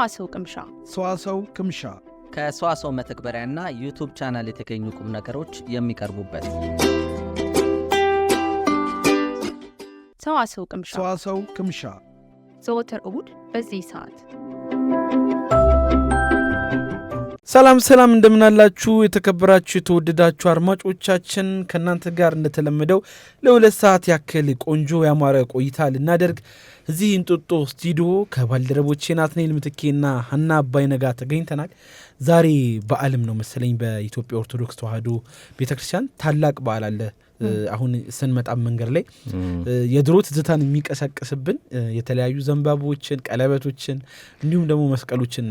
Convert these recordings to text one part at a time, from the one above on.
ሰዋሰው ቅምሻ ከሰዋሰው መተግበሪያና ዩቲዩብ ቻናል የተገኙ ቁም ነገሮች የሚቀርቡበት ሰዋሰው ቅምሻ ዘወትር እሁድ በዚህ ሰዓት። ሰላም እንደምናላችሁ የተከበራችሁ የተወደዳችሁ አድማጮቻችን፣ ከናንተ ጋር እንደተለመደው ለሁለት ሰዓት ያክል ቆንጆ ያማረ ቆይታ ልናደርግ እዚህ እንጦጦ ስቱዲዮ ከባልደረቦቼ ናትናኤል ምትኬና ሀና አባይነጋ ተገኝተናል። ዛሬ በዓልም ነው መሰለኝ በኢትዮጵያ ኦርቶዶክስ ተዋሕዶ ቤተክርስቲያን ታላቅ በዓል አለ። አሁን ስንመጣ መንገድ ላይ የድሮ ትዝታን የሚቀሰቅስብን የተለያዩ ዘንባባዎችን፣ ቀለበቶችን እንዲሁም ደግሞ መስቀሎችን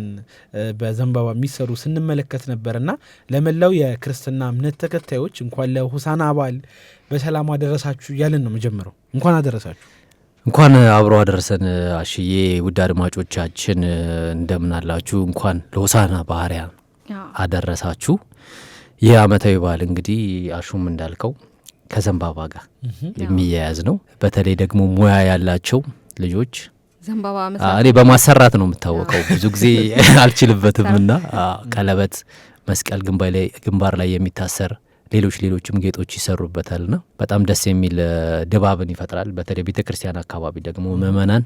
በዘንባባ የሚሰሩ ስንመለከት ነበርና ለመላው የክርስትና እምነት ተከታዮች እንኳን ለሆሳዕና በዓል በሰላም አደረሳችሁ እያልን ነው መጀመሪያው። እንኳን አደረሳችሁ። እንኳን አብሮ አደረሰን። አሽዬ ውድ አድማጮቻችን እንደምናላችሁ፣ እንኳን ለሆሳዕና ባህሪያ አደረሳችሁ። ይህ ዓመታዊ በዓል እንግዲህ አሹም እንዳልከው ከዘንባባ ጋር የሚያያዝ ነው። በተለይ ደግሞ ሙያ ያላቸው ልጆች ዘንባባ እኔ በማሰራት ነው የምታወቀው። ብዙ ጊዜ አልችልበትምና ቀለበት፣ መስቀል ግንባር ላይ የሚታሰር ሌሎችም ጌጦች ይሰሩበታልና በጣም ደስ የሚል ድባብን ይፈጥራል። በተለይ ቤተክርስቲያን አካባቢ ደግሞ ምእመናን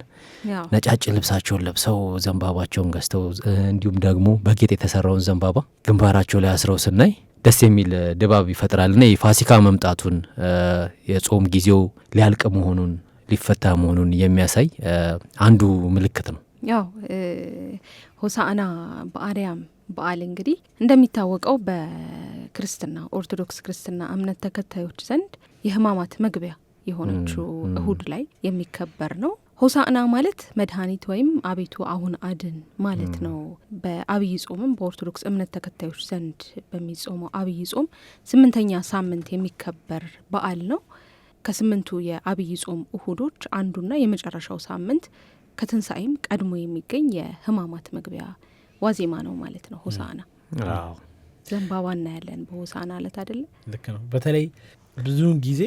ነጫጭ ልብሳቸውን ለብሰው ዘንባባቸውን ገዝተው እንዲሁም ደግሞ በጌጥ የተሰራውን ዘንባባ ግንባራቸው ላይ አስረው ስናይ ደስ የሚል ድባብ ይፈጥራልና የፋሲካ መምጣቱን የጾም ጊዜው ሊያልቅ መሆኑን ሊፈታ መሆኑን የሚያሳይ አንዱ ምልክት ነው። ያው ሆሳዕና በአርያም በዓል እንግዲህ እንደሚታወቀው በክርስትና ኦርቶዶክስ ክርስትና እምነት ተከታዮች ዘንድ የሕማማት መግቢያ የሆነችው እሁድ ላይ የሚከበር ነው። ሆሳዕና ማለት መድኃኒት ወይም አቤቱ አሁን አድን ማለት ነው። በአብይ ጾምም በኦርቶዶክስ እምነት ተከታዮች ዘንድ በሚጾመው አብይ ጾም 8ኛ ሳምንት የሚከበር በዓል ነው። ከ8ቱ የአብይ ጾም እሁዶች አንዱና የመጨረሻው ሳምንት ከትንሣኤም ቀድሞ የሚገኝ የሕማማት መግቢያ ዋዜማ ነው ማለት ነው። ሆሳዕና ዘንባባ እናያለን በሆሳዕና ዕለት አይደለ? ልክ ነው። በተለይ ብዙውን ጊዜ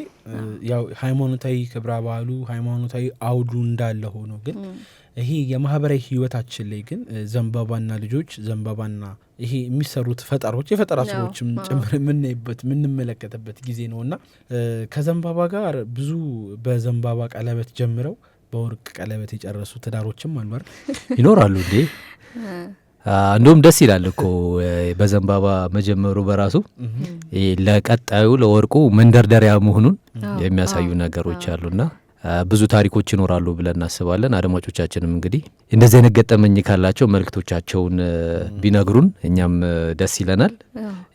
ያው ሃይማኖታዊ ክብረ በዓሉ ሃይማኖታዊ አውዱ እንዳለ ሆኖ ግን ይሄ የማህበራዊ ህይወታችን ላይ ግን ዘንባባና ልጆች ዘንባባና ይሄ የሚሰሩት ፈጠራዎች የፈጠራ ስራዎችም ጭምር የምንመለከትበት ጊዜ ነውና ከዘንባባ ጋር ብዙ በዘንባባ ቀለበት ጀምረው በወርቅ ቀለበት የጨረሱ ትዳሮችም አሉ ይኖራሉ እንዴ? እንደውም ደስ ይላል እኮ በዘንባባ መጀመሩ በራሱ ለቀጣዩ ለወርቁ መንደርደሪያ መሆኑን የሚያሳዩ ነገሮች አሉና ብዙ ታሪኮች ይኖራሉ ብለን እናስባለን። አድማጮቻችንም እንግዲህ እንደዚህ አይነት ገጠመኝ ካላቸው መልእክቶቻቸውን ቢነግሩን እኛም ደስ ይለናል።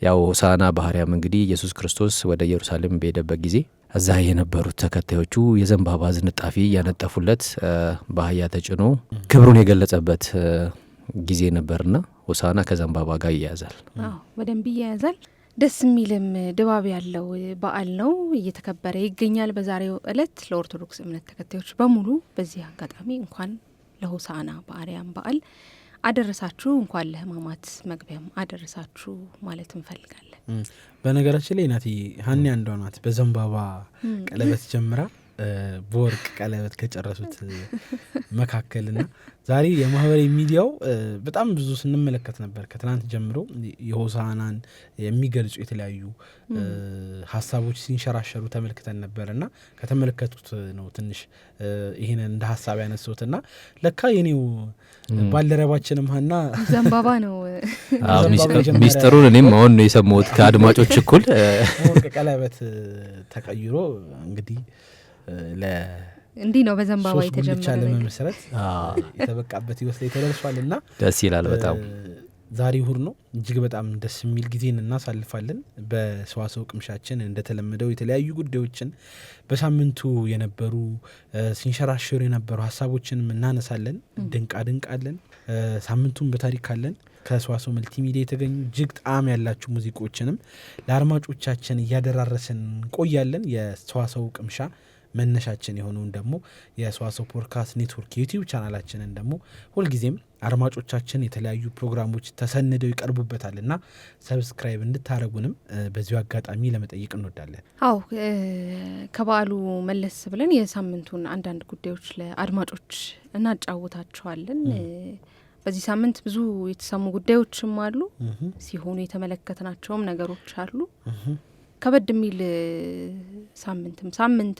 ያው ሆሳዕና ባህሪያም እንግዲህ ኢየሱስ ክርስቶስ ወደ ኢየሩሳሌም በሄደበት ጊዜ እዛ የነበሩት ተከታዮቹ የዘንባባ ዝንጣፊ ያነጠፉለት በአህያ ተጭኖ ክብሩን የገለጸበት ጊዜ ነበርና ሆሳዕና ከዘንባባ ጋር ይያያዛል። በደንብ ይያያዛል። ደስ የሚልም ድባብ ያለው በዓል ነው፣ እየተከበረ ይገኛል በዛሬው ዕለት። ለኦርቶዶክስ እምነት ተከታዮች በሙሉ በዚህ አጋጣሚ እንኳን ለሆሳዕና በአርያም በዓል አደረሳችሁ፣ እንኳን ለሕማማት መግቢያም አደረሳችሁ ማለት እንፈልጋለን። በነገራችን ላይ ናቲ ሀኒ አንዷ ናት በዘንባባ ቀለበት ጀምራ በወርቅ ቀለበት ከጨረሱት መካከልና ዛሬ የማህበራዊ ሚዲያው በጣም ብዙ ስንመለከት ነበር። ከትናንት ጀምሮ የሆሳዕናን የሚገልጹ የተለያዩ ሀሳቦች ሲንሸራሸሩ ተመልክተን ነበርና ከተመለከቱት ነው ትንሽ ይሄንን እንደ ሀሳብ ያነሱትና ለካ የኔው ባልደረባችንም ሀና ዘንባባ ነው ሚስጥሩን እኔም አሁን ነው የሰማሁት ከአድማጮች እኩል ወርቅ ቀለበት ተቀይሮ እንግዲህ እንዲህ ነው በዘንባባ የተጀመረ መሰረት የተበቃበት ህይወት ላይ ተደርሷልና ደስ ይላል በጣም። ዛሬ እሁድ ነው። እጅግ በጣም ደስ የሚል ጊዜን እናሳልፋለን። በሰዋሰው ቅምሻችን እንደተለመደው የተለያዩ ጉዳዮችን በሳምንቱ የነበሩ ሲንሸራሸሩ የነበሩ ሀሳቦችንም እናነሳለን። ድንቃ አለን። ሳምንቱን በታሪክ አለን። ከሰዋሰው መልቲሚዲያ የተገኙ እጅግ ጣዕም ያላችሁ ሙዚቆችንም ለአድማጮቻችን እያደራረስን ቆያለን። የሰዋሰው ቅምሻ መነሻችን የሆነውን ደግሞ የሰዋሰው ፖድካስት ኔትወርክ ዩቲዩብ ቻናላችንን ደግሞ ሁልጊዜም አድማጮቻችን የተለያዩ ፕሮግራሞች ተሰንደው ይቀርቡበታልና ሰብስክራይብ እንድታረጉንም በዚሁ አጋጣሚ ለመጠየቅ እንወዳለን። አዎ ከበዓሉ መለስ ብለን የሳምንቱን አንዳንድ ጉዳዮች ለአድማጮች እናጫውታቸዋለን። በዚህ ሳምንት ብዙ የተሰሙ ጉዳዮችም አሉ ሲሆኑ የተመለከትናቸውም ነገሮች አሉ። ከበድ የሚል ሳምንት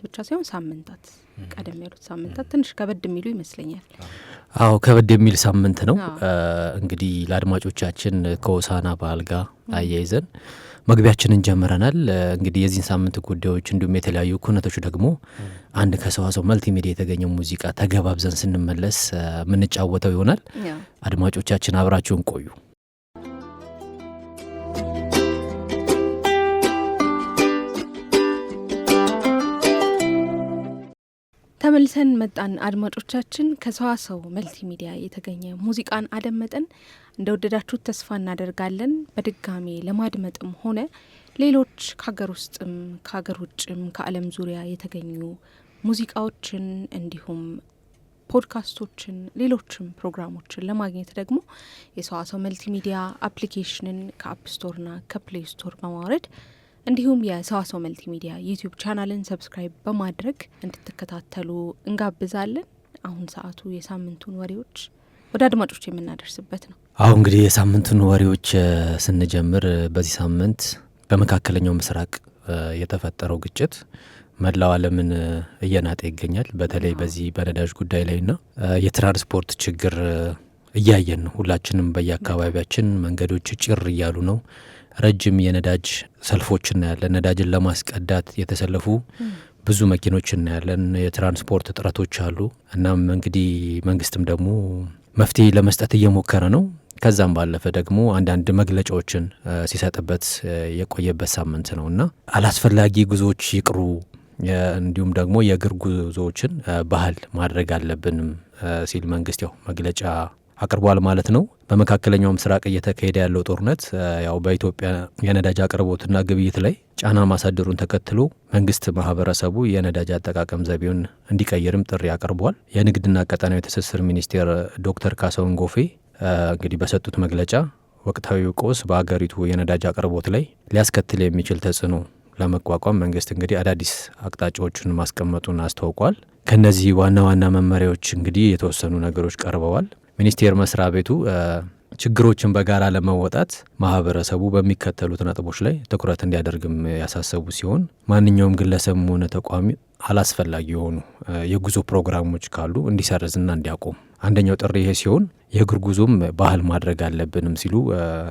ብቻ ሳይሆን ሳምንታት ቀደም ያሉት ሳምንታት ትንሽ ከበድ የሚሉ ይመስለኛል። አዎ ከበድ የሚል ሳምንት ነው። እንግዲህ ለአድማጮቻችን ከሆሳዕና በዓል ጋር አያይዘን መግቢያችንን ጀምረናል። እንግዲህ የዚህን ሳምንት ጉዳዮች እንዲሁም የተለያዩ ኩነቶች ደግሞ አንድ ከሰዋሰው መልቲሚዲያ የተገኘው ሙዚቃ ተገባብዘን ስንመለስ የምንጫወተው ይሆናል። አድማጮቻችን አብራችሁን ቆዩ። ተመልሰን መጣን። አድማጮቻችን ከሰዋሰው መልቲሚዲያ የተገኘ ሙዚቃን አደመጠን። እንደወደዳችሁት ተስፋ እናደርጋለን። በድጋሚ ለማድመጥም ሆነ ሌሎች ከሀገር ውስጥም ከሀገር ውጭም ከዓለም ዙሪያ የተገኙ ሙዚቃዎችን እንዲሁም ፖድካስቶችን ሌሎችም ፕሮግራሞችን ለማግኘት ደግሞ የሰዋሰው መልቲሚዲያ አፕሊኬሽንን ከአፕ ስቶርና ከፕሌይ ስቶር በማውረድ እንዲሁም የሰዋሰው መልቲሚዲያ ዩቲዩብ ቻናልን ሰብስክራይብ በማድረግ እንድትከታተሉ እንጋብዛለን። አሁን ሰዓቱ የሳምንቱን ወሬዎች ወደ አድማጮች የምናደርስበት ነው። አሁን እንግዲህ የሳምንቱን ወሬዎች ስንጀምር በዚህ ሳምንት በመካከለኛው ምስራቅ የተፈጠረው ግጭት መላው ዓለምን እየናጠ ይገኛል። በተለይ በዚህ በነዳጅ ጉዳይ ላይና የትራንስፖርት ችግር እያየን ነው። ሁላችንም በየአካባቢያችን መንገዶች ጭር እያሉ ነው። ረጅም የነዳጅ ሰልፎች እናያለን። ነዳጅን ለማስቀዳት የተሰለፉ ብዙ መኪኖች እናያለን። የትራንስፖርት እጥረቶች አሉ። እናም እንግዲህ መንግስትም ደግሞ መፍትሄ ለመስጠት እየሞከረ ነው። ከዛም ባለፈ ደግሞ አንዳንድ መግለጫዎችን ሲሰጥበት የቆየበት ሳምንት ነው እና አላስፈላጊ ጉዞዎች ይቅሩ፣ እንዲሁም ደግሞ የእግር ጉዞዎችን ባህል ማድረግ አለብንም ሲል መንግስት ያው መግለጫ አቅርቧል ማለት ነው። በመካከለኛው ምስራቅ እየተካሄደ ያለው ጦርነት ያው በኢትዮጵያ የነዳጅ አቅርቦትና ግብይት ላይ ጫና ማሳደሩን ተከትሎ መንግስት ማህበረሰቡ የነዳጅ አጠቃቀም ዘይቤውን እንዲቀይርም ጥሪ አቅርቧል። የንግድና ቀጠናዊ ትስስር ሚኒስቴር ዶክተር ካሳሁን ጎፌ እንግዲህ በሰጡት መግለጫ ወቅታዊ ቀውስ በአገሪቱ የነዳጅ አቅርቦት ላይ ሊያስከትል የሚችል ተጽዕኖ ለመቋቋም መንግስት እንግዲህ አዳዲስ አቅጣጫዎችን ማስቀመጡን አስታውቋል። ከነዚህ ዋና ዋና መመሪያዎች እንግዲህ የተወሰኑ ነገሮች ቀርበዋል። ሚኒስቴር መስሪያ ቤቱ ችግሮችን በጋራ ለመወጣት ማህበረሰቡ በሚከተሉት ነጥቦች ላይ ትኩረት እንዲያደርግም ያሳሰቡ ሲሆን ማንኛውም ግለሰብም ሆነ ተቋሚ አላስፈላጊ የሆኑ የጉዞ ፕሮግራሞች ካሉ እንዲሰርዝና እንዲያቆም አንደኛው ጥሪ ይሄ ሲሆን የእግር ጉዞም ባህል ማድረግ አለብንም ሲሉ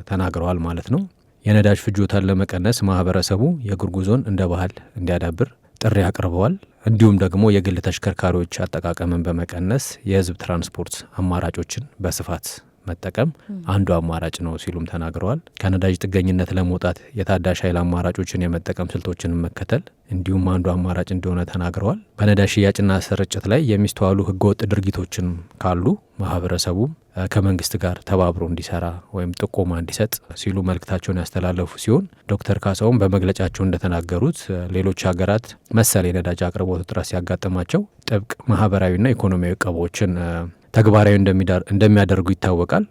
ተናግረዋል ማለት ነው። የነዳጅ ፍጆታን ለመቀነስ ማህበረሰቡ የእግር ጉዞን እንደ ባህል እንዲያዳብር ጥሪ አቅርበዋል። እንዲሁም ደግሞ የግል ተሽከርካሪዎች አጠቃቀምን በመቀነስ የህዝብ ትራንስፖርት አማራጮችን በስፋት መጠቀም አንዱ አማራጭ ነው ሲሉም ተናግረዋል። ከነዳጅ ጥገኝነት ለመውጣት የታዳሽ ኃይል አማራጮችን የመጠቀም ስልቶችን መከተል እንዲሁም አንዱ አማራጭ እንደሆነ ተናግረዋል። በነዳጅ ሽያጭና ስርጭት ላይ የሚስተዋሉ ህገወጥ ድርጊቶችን ካሉ ማህበረሰቡ ከመንግስት ጋር ተባብሮ እንዲሰራ ወይም ጥቆማ እንዲሰጥ ሲሉ መልእክታቸውን ያስተላለፉ ሲሆን ዶክተር ካሳሁን በመግለጫቸው እንደተናገሩት ሌሎች ሀገራት መሰል የነዳጅ አቅርቦት እጥረት ሲያጋጥማቸው ጥብቅ ማህበራዊና ኢኮኖሚያዊ ዕቀባዎችን ተግባራዊ እንደሚያደርጉ ይታወቃል።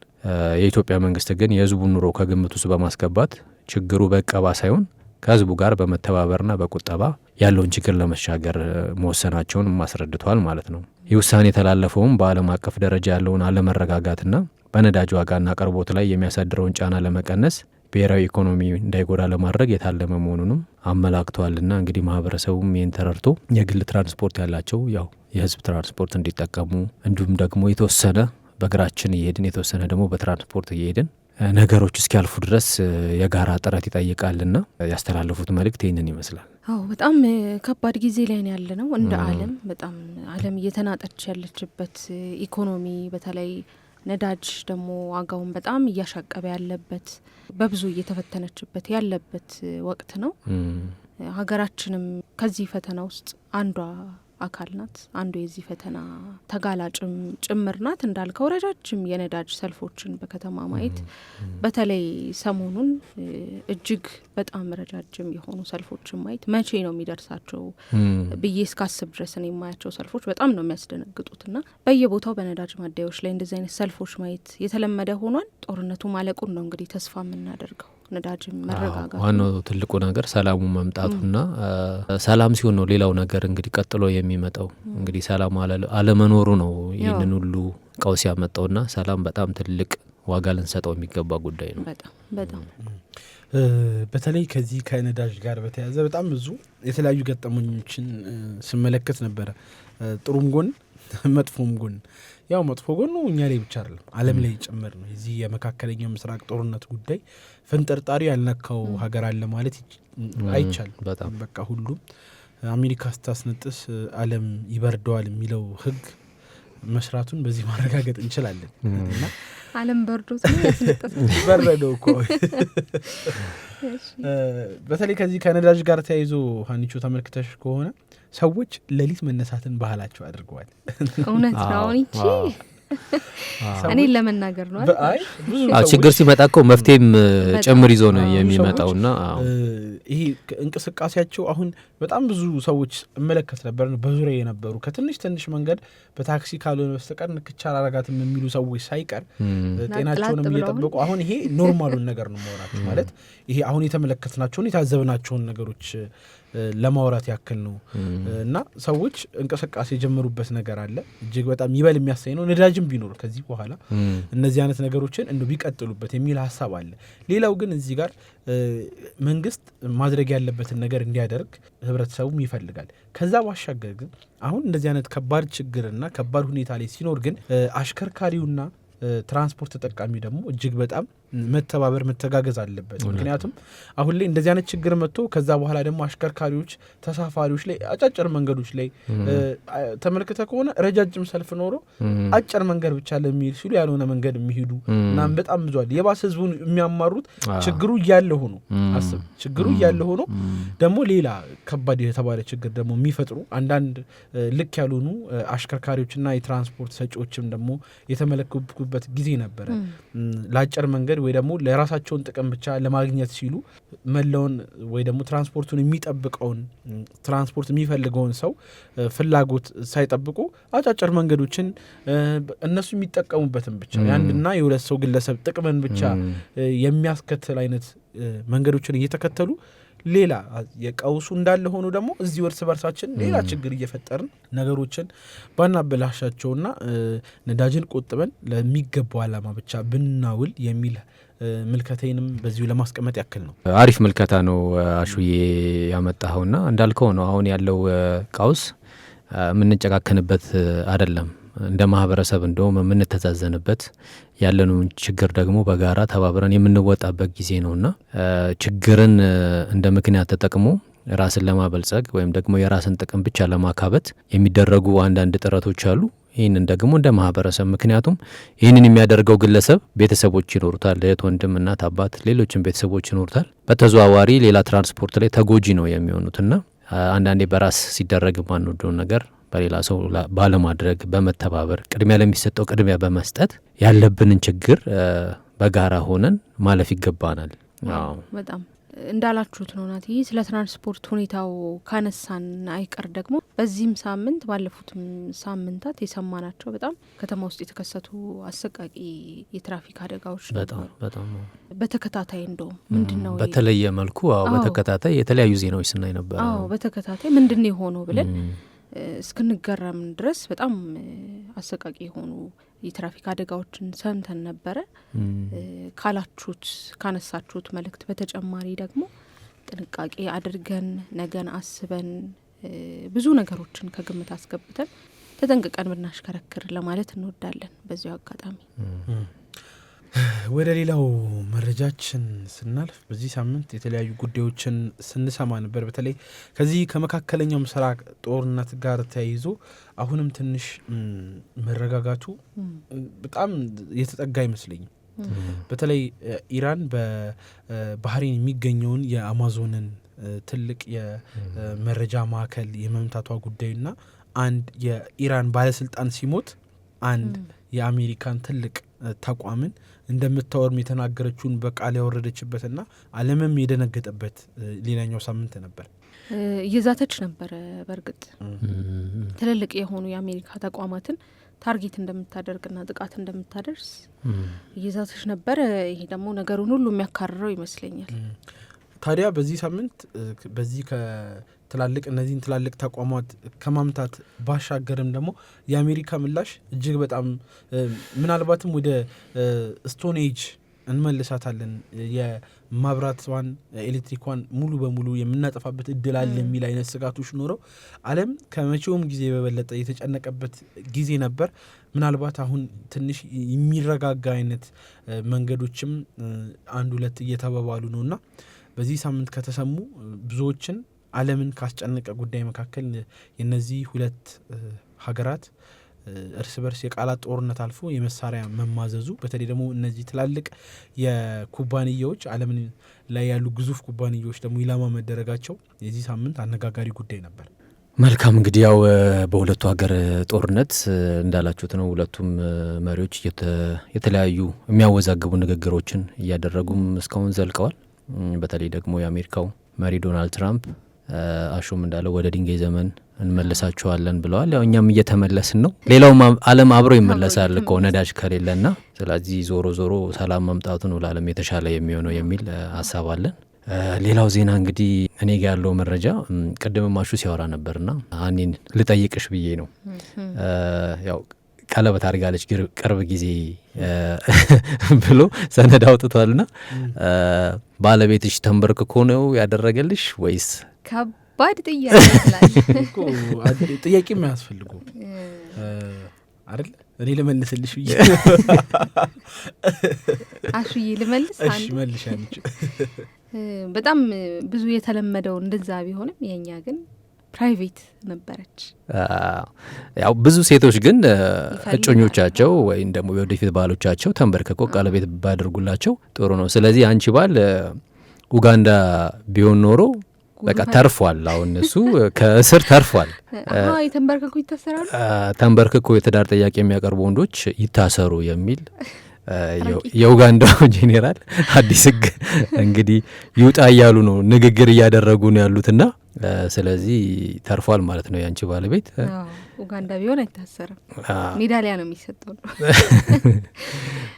የኢትዮጵያ መንግስት ግን የህዝቡን ኑሮ ከግምት ውስጥ በማስገባት ችግሩ በዕቀባ ሳይሆን ከህዝቡ ጋር በመተባበርና በቁጠባ ያለውን ችግር ለመሻገር መወሰናቸውን አስረድተዋል ማለት ነው። ይህ ውሳኔ የተላለፈውም በዓለም አቀፍ ደረጃ ያለውን አለመረጋጋትና በነዳጅ ዋጋና አቅርቦት ላይ የሚያሳድረውን ጫና ለመቀነስ ብሔራዊ ኢኮኖሚ እንዳይጎዳ ለማድረግ የታለመ መሆኑንም አመላክተዋልና እንግዲህ ማህበረሰቡም ይህን ተረድቶ የግል ትራንስፖርት ያላቸው ያው የህዝብ ትራንስፖርት እንዲጠቀሙ እንዲሁም ደግሞ የተወሰነ በእግራችን እየሄድን የተወሰነ ደግሞ በትራንስፖርት እየሄድን ነገሮች እስኪያልፉ ድረስ የጋራ ጥረት ይጠይቃልና ያስተላለፉት መልእክት ይህንን ይመስላል። አዎ በጣም ከባድ ጊዜ ላይ ያለ ነው እንደ ዓለም በጣም ዓለም እየተናጠች ያለችበት ኢኮኖሚ በተለይ ነዳጅ ደግሞ ዋጋውን በጣም እያሻቀበ ያለበት በብዙ እየተፈተነችበት ያለበት ወቅት ነው። ሀገራችንም ከዚህ ፈተና ውስጥ አንዷ አካል ናት። አንዱ የዚህ ፈተና ተጋላጭም ጭምር ናት። እንዳልከው ረጃጅም የነዳጅ ሰልፎችን በከተማ ማየት በተለይ ሰሞኑን እጅግ በጣም ረጃጅም የሆኑ ሰልፎችን ማየት መቼ ነው የሚደርሳቸው ብዬ እስካስብ ድረስ ነው የማያቸው ሰልፎች በጣም ነው የሚያስደነግጡትና በየቦታው በነዳጅ ማደያዎች ላይ እንደዚህ አይነት ሰልፎች ማየት የተለመደ ሆኗል። ጦርነቱ ማለቁን ነው እንግዲህ ተስፋ የምናደርገው። ነዳጅም መረጋጋቱ ዋናው ትልቁ ነገር ሰላሙ መምጣቱና ሰላም ሲሆን ነው ሌላው ነገር እንግዲህ ቀጥሎ የሚመጣው። እንግዲህ ሰላም አለመኖሩ ነው ይህንን ሁሉ ቀውስ ያመጣውና ሰላም በጣም ትልቅ ዋጋ ልንሰጠው የሚገባ ጉዳይ ነው። በጣም በተለይ ከዚህ ከነዳጅ ጋር በተያያዘ በጣም ብዙ የተለያዩ ገጠመኞችን ስመለከት ነበረ። ጥሩም ጎን መጥፎም ጎን። ያው መጥፎ ጎኑ እኛ ላይ ብቻ አይደለም ዓለም ላይ ጭምር ነው። እዚህ የመካከለኛው ምስራቅ ጦርነት ጉዳይ ፍንጥርጣሪ ያልነካው ሀገር አለ ማለት አይቻልም። በቃ ሁሉም አሜሪካ ስታስነጥስ ዓለም ይበርደዋል የሚለው ህግ መስራቱን በዚህ ማረጋገጥ እንችላለን። እና ዓለም በርዶት ነው ያስነጥስ በረደው እኮ። በተለይ ከዚህ ከነዳጅ ጋር ተያይዞ ሀኒቾ ተመልክተሽ ከሆነ ሰዎች ሌሊት መነሳትን ባህላቸው አድርገዋል። እውነት ነው እንጂ እኔ ለመናገር ነው ችግር ሲመጣ እኮ መፍትሄም ጭምር ይዞ ነው የሚመጣውና ይሄ እንቅስቃሴያቸው አሁን በጣም ብዙ ሰዎች እመለከት ነበር በዙሪያ የነበሩ ከትንሽ መንገድ በታክሲ ካልሆነ በስተቀር ንክቻ አላረጋትም የሚሉ ሰዎች ሳይቀር ጤናቸውንም እየጠበቁ አሁን ይሄ ኖርማሉን ነገር ነው ማውራት ማለት ይሄ አሁን የተመለከትናቸውን የታዘብናቸውን ነገሮች ለማውራት ያክል ነው። እና ሰዎች እንቅስቃሴ የጀመሩበት ነገር አለ እጅግ በጣም ይበል የሚያሳይ ነው። ነዳጅም ቢኖር ከዚህ በኋላ እነዚህ አይነት ነገሮችን እንደው ቢቀጥሉበት የሚል ሀሳብ አለ። ሌላው ግን እዚህ ጋር መንግስት ማድረግ ያለበትን ነገር እንዲያደርግ ህብረተሰቡም ይፈልጋል። ከዛ ባሻገር ግን አሁን እንደዚህ አይነት ከባድ ችግርና ከባድ ሁኔታ ላይ ሲኖር ግን አሽከርካሪውና ትራንስፖርት ተጠቃሚ ደግሞ እጅግ በጣም መተባበር መተጋገዝ አለበት። ምክንያቱም አሁን ላይ እንደዚህ አይነት ችግር መጥቶ ከዛ በኋላ ደግሞ አሽከርካሪዎች ተሳፋሪዎች ላይ አጫጭር መንገዶች ላይ ተመልክተ ከሆነ ረጃጅም ሰልፍ ኖሮ አጭር መንገድ ብቻ ለሚሄድ ሲሉ ያልሆነ መንገድ የሚሄዱ እና በጣም ብዙ አለ። የባሰ ህዝቡን የሚያማሩት ችግሩ እያለ ሆኖ አስብ ችግሩ እያለ ሆኖ ደግሞ ሌላ ከባድ የተባለ ችግር ደግሞ የሚፈጥሩ አንዳንድ ልክ ያልሆኑ አሽከርካሪዎችና የትራንስፖርት ሰጪዎችም ደግሞ የተመለከቱበት ጊዜ ነበረ። ለአጭር መንገድ ወይ ደግሞ ለራሳቸውን ጥቅም ብቻ ለማግኘት ሲሉ መለውን ወይ ደግሞ ትራንስፖርቱን የሚጠብቀውን ትራንስፖርት የሚፈልገውን ሰው ፍላጎት ሳይጠብቁ አጫጭር መንገዶችን እነሱ የሚጠቀሙበትን ብቻ የአንድና የሁለት ሰው ግለሰብ ጥቅምን ብቻ የሚያስከትል አይነት መንገዶችን እየተከተሉ ሌላ የቀውሱ እንዳለ ሆኖ ደግሞ እዚህ እርስ በርሳችን ሌላ ችግር እየፈጠርን ነገሮችን ባናበላሻቸውና ነዳጅን ቆጥበን ለሚገባው ዓላማ ብቻ ብናውል የሚል ምልከታዬንም በዚሁ ለማስቀመጥ ያክል ነው። አሪፍ ምልከታ ነው አሹዬ ያመጣኸውና እንዳልከው ነው አሁን ያለው ቀውስ የምንጨካከንበት አይደለም። እንደ ማህበረሰብ እንደውም የምንተዛዘንበት ያለንን ችግር ደግሞ በጋራ ተባብረን የምንወጣበት ጊዜ ነውና ችግርን እንደ ምክንያት ተጠቅሞ ራስን ለማበልጸግ ወይም ደግሞ የራስን ጥቅም ብቻ ለማካበት የሚደረጉ አንዳንድ ጥረቶች አሉ። ይህንን ደግሞ እንደ ማህበረሰብ ምክንያቱም ይህንን የሚያደርገው ግለሰብ ቤተሰቦች ይኖሩታል፣ እህት፣ ወንድም፣ እናት፣ አባት፣ ሌሎችም ቤተሰቦች ይኖሩታል። በተዘዋዋሪ ሌላ ትራንስፖርት ላይ ተጎጂ ነው የሚሆኑትና አንዳንዴ በራስ ሲደረግ ማንወደውን ነገር በሌላ ሰው ባለማድረግ በመተባበር ቅድሚያ ለሚሰጠው ቅድሚያ በመስጠት ያለብንን ችግር በጋራ ሆነን ማለፍ ይገባናል። በጣም እንዳላችሁት ነው ናት። ይህ ስለ ትራንስፖርት ሁኔታው ካነሳን አይቀር ደግሞ በዚህም ሳምንት ባለፉትም ሳምንታት የሰማናቸው በጣም ከተማ ውስጥ የተከሰቱ አሰቃቂ የትራፊክ አደጋዎች ነበሩ። በጣም በተከታታይ እንደውም ምንድነው በተለየ መልኩ በተከታታይ የተለያዩ ዜናዎች ስናይ ነበር። በተከታታይ ምንድነው የሆነው ብለን እስክንገረም ድረስ በጣም አሰቃቂ የሆኑ የትራፊክ አደጋዎችን ሰምተን ነበረ። ካላችሁት ካነሳችሁት መልእክት በተጨማሪ ደግሞ ጥንቃቄ አድርገን ነገን አስበን ብዙ ነገሮችን ከግምት አስገብተን ተጠንቅቀን ብናሽከረክር ለማለት እንወዳለን። በዚሁ አጋጣሚ ወደ ሌላው መረጃችን ስናልፍ በዚህ ሳምንት የተለያዩ ጉዳዮችን ስንሰማ ነበር። በተለይ ከዚህ ከመካከለኛው ምስራቅ ጦርነት ጋር ተያይዞ አሁንም ትንሽ መረጋጋቱ በጣም የተጠጋ አይመስለኝም። በተለይ ኢራን በባህሬን የሚገኘውን የአማዞንን ትልቅ የመረጃ ማዕከል የመምታቷ ጉዳይና አንድ የኢራን ባለስልጣን ሲሞት አንድ የአሜሪካን ትልቅ ተቋምን እንደምታወርም የተናገረችውን በቃል ያወረደችበትና ዓለምም የደነገጠበት ሌላኛው ሳምንት ነበር። እየዛተች ነበረ። በእርግጥ ትልልቅ የሆኑ የአሜሪካ ተቋማትን ታርጌት እንደምታደርግና ጥቃት እንደምታደርስ እየዛተች ነበር። ይሄ ደግሞ ነገሩን ሁሉ የሚያካርረው ይመስለኛል። ታዲያ በዚህ ሳምንት በዚህ ከትላልቅ እነዚህን ትላልቅ ተቋማት ከማምታት ባሻገርም ደግሞ የአሜሪካ ምላሽ እጅግ በጣም ምናልባትም ወደ ስቶን ኤጅ እንመልሳታለን፣ የማብራቷን ኤሌክትሪኳን ሙሉ በሙሉ የምናጠፋበት እድል አለ የሚል አይነት ስጋቶች ኖረው ዓለም ከመቼውም ጊዜ በበለጠ የተጨነቀበት ጊዜ ነበር። ምናልባት አሁን ትንሽ የሚረጋጋ አይነት መንገዶችም አንድ ሁለት እየተባባሉ ነውና በዚህ ሳምንት ከተሰሙ ብዙዎችን ዓለምን ካስጨነቀ ጉዳይ መካከል የነዚህ ሁለት ሀገራት እርስ በርስ የቃላት ጦርነት አልፎ የመሳሪያ መማዘዙ፣ በተለይ ደግሞ እነዚህ ትላልቅ የኩባንያዎች ዓለምን ላይ ያሉ ግዙፍ ኩባንያዎች ደግሞ ኢላማ መደረጋቸው የዚህ ሳምንት አነጋጋሪ ጉዳይ ነበር። መልካም እንግዲህ ያው በሁለቱ ሀገር ጦርነት እንዳላችሁት ነው። ሁለቱም መሪዎች የተለያዩ የሚያወዛግቡ ንግግሮችን እያደረጉም እስካሁን ዘልቀዋል። በተለይ ደግሞ የአሜሪካው መሪ ዶናልድ ትራምፕ አሹም እንዳለው ወደ ድንጋይ ዘመን እንመለሳቸዋለን ብለዋል። ያው እኛም እየተመለስን ነው። ሌላውም ዓለም አብሮ ይመለሳል እኮ ነዳጅ ከሌለና፣ ስለዚህ ዞሮ ዞሮ ሰላም መምጣቱ ነው ለዓለም የተሻለ የሚሆነው የሚል ሀሳብ አለን። ሌላው ዜና እንግዲህ እኔ ጋ ያለው መረጃ ቅድም ማሹ ሲያወራ ነበርና አኔን ልጠይቅሽ ብዬ ነው። ያው ቀለበት አድርጋለች ቅርብ ጊዜ ብሎ ሰነድ አውጥቷልና ባለቤትሽ ተንበርክኮ ነው ያደረገልሽ ወይስ? ከባድ ጥያቄ ይላል እኮ ጥያቄ የሚያስፈልጉ አይደል? እኔ ልመልስልሽ ብዬ አሹዬ ልመልስ። እሺ መልሻለች። በጣም ብዙ የተለመደው እንደዛ ቢሆንም የኛ ግን ፕራይቬት ነበረች። ያው ብዙ ሴቶች ግን እጮኞቻቸው ወይም ደግሞ የወደፊት ባሎቻቸው ተንበርክከው ቀለበት ባደርጉላቸው ጥሩ ነው። ስለዚህ አንቺ ባል ኡጋንዳ ቢሆን ኖሮ በቃ ተርፏል። አሁን እሱ ከእስር ተርፏል። የተንበርክኩ ይታሰራሉ። ተንበርክኮ የትዳር ጥያቄ የሚያቀርቡ ወንዶች ይታሰሩ የሚል የኡጋንዳው ጄኔራል አዲስ ሕግ እንግዲህ ይውጣ እያሉ ነው፣ ንግግር እያደረጉ ነው ያሉትና ስለዚህ ተርፏል ማለት ነው ያንቺ ባለቤት። ኡጋንዳ ቢሆን አይታሰርም፣ ሜዳሊያ ነው የሚሰጠው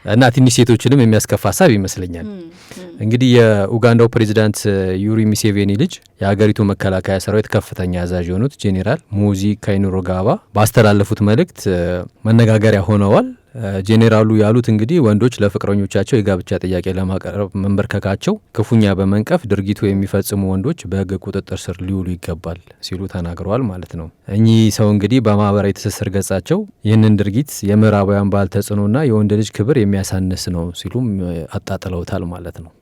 እና ትንሽ ሴቶችንም የሚያስከፋ ሀሳብ ይመስለኛል። እንግዲህ የኡጋንዳው ፕሬዚዳንት ዩሪ ሙሴቬኒ ልጅ የሀገሪቱ መከላከያ ሰራዊት ከፍተኛ አዛዥ የሆኑት ጄኔራል ሙዚ ካይኑሮጋባ ባስተላለፉት መልእክት መነጋገሪያ ሆነዋል። ጄኔራሉ ያሉት እንግዲህ ወንዶች ለፍቅረኞቻቸው የጋብቻ ጥያቄ ለማቅረብ መንበርከካቸው ክፉኛ በመንቀፍ ድርጊቱ የሚፈጽሙ ወንዶች በሕግ ቁጥጥር ስር ሊውሉ ይገባል ሲሉ ተናግረዋል ማለት ነው። እኚህ ሰው እንግዲህ በማህበራዊ ትስስር ገጻቸው ይህንን ድርጊት የምዕራባውያን ባህል ተጽዕኖና የወንድ ልጅ ክብር የሚያሳንስ ነው ሲሉም አጣጥለውታል ማለት ነው።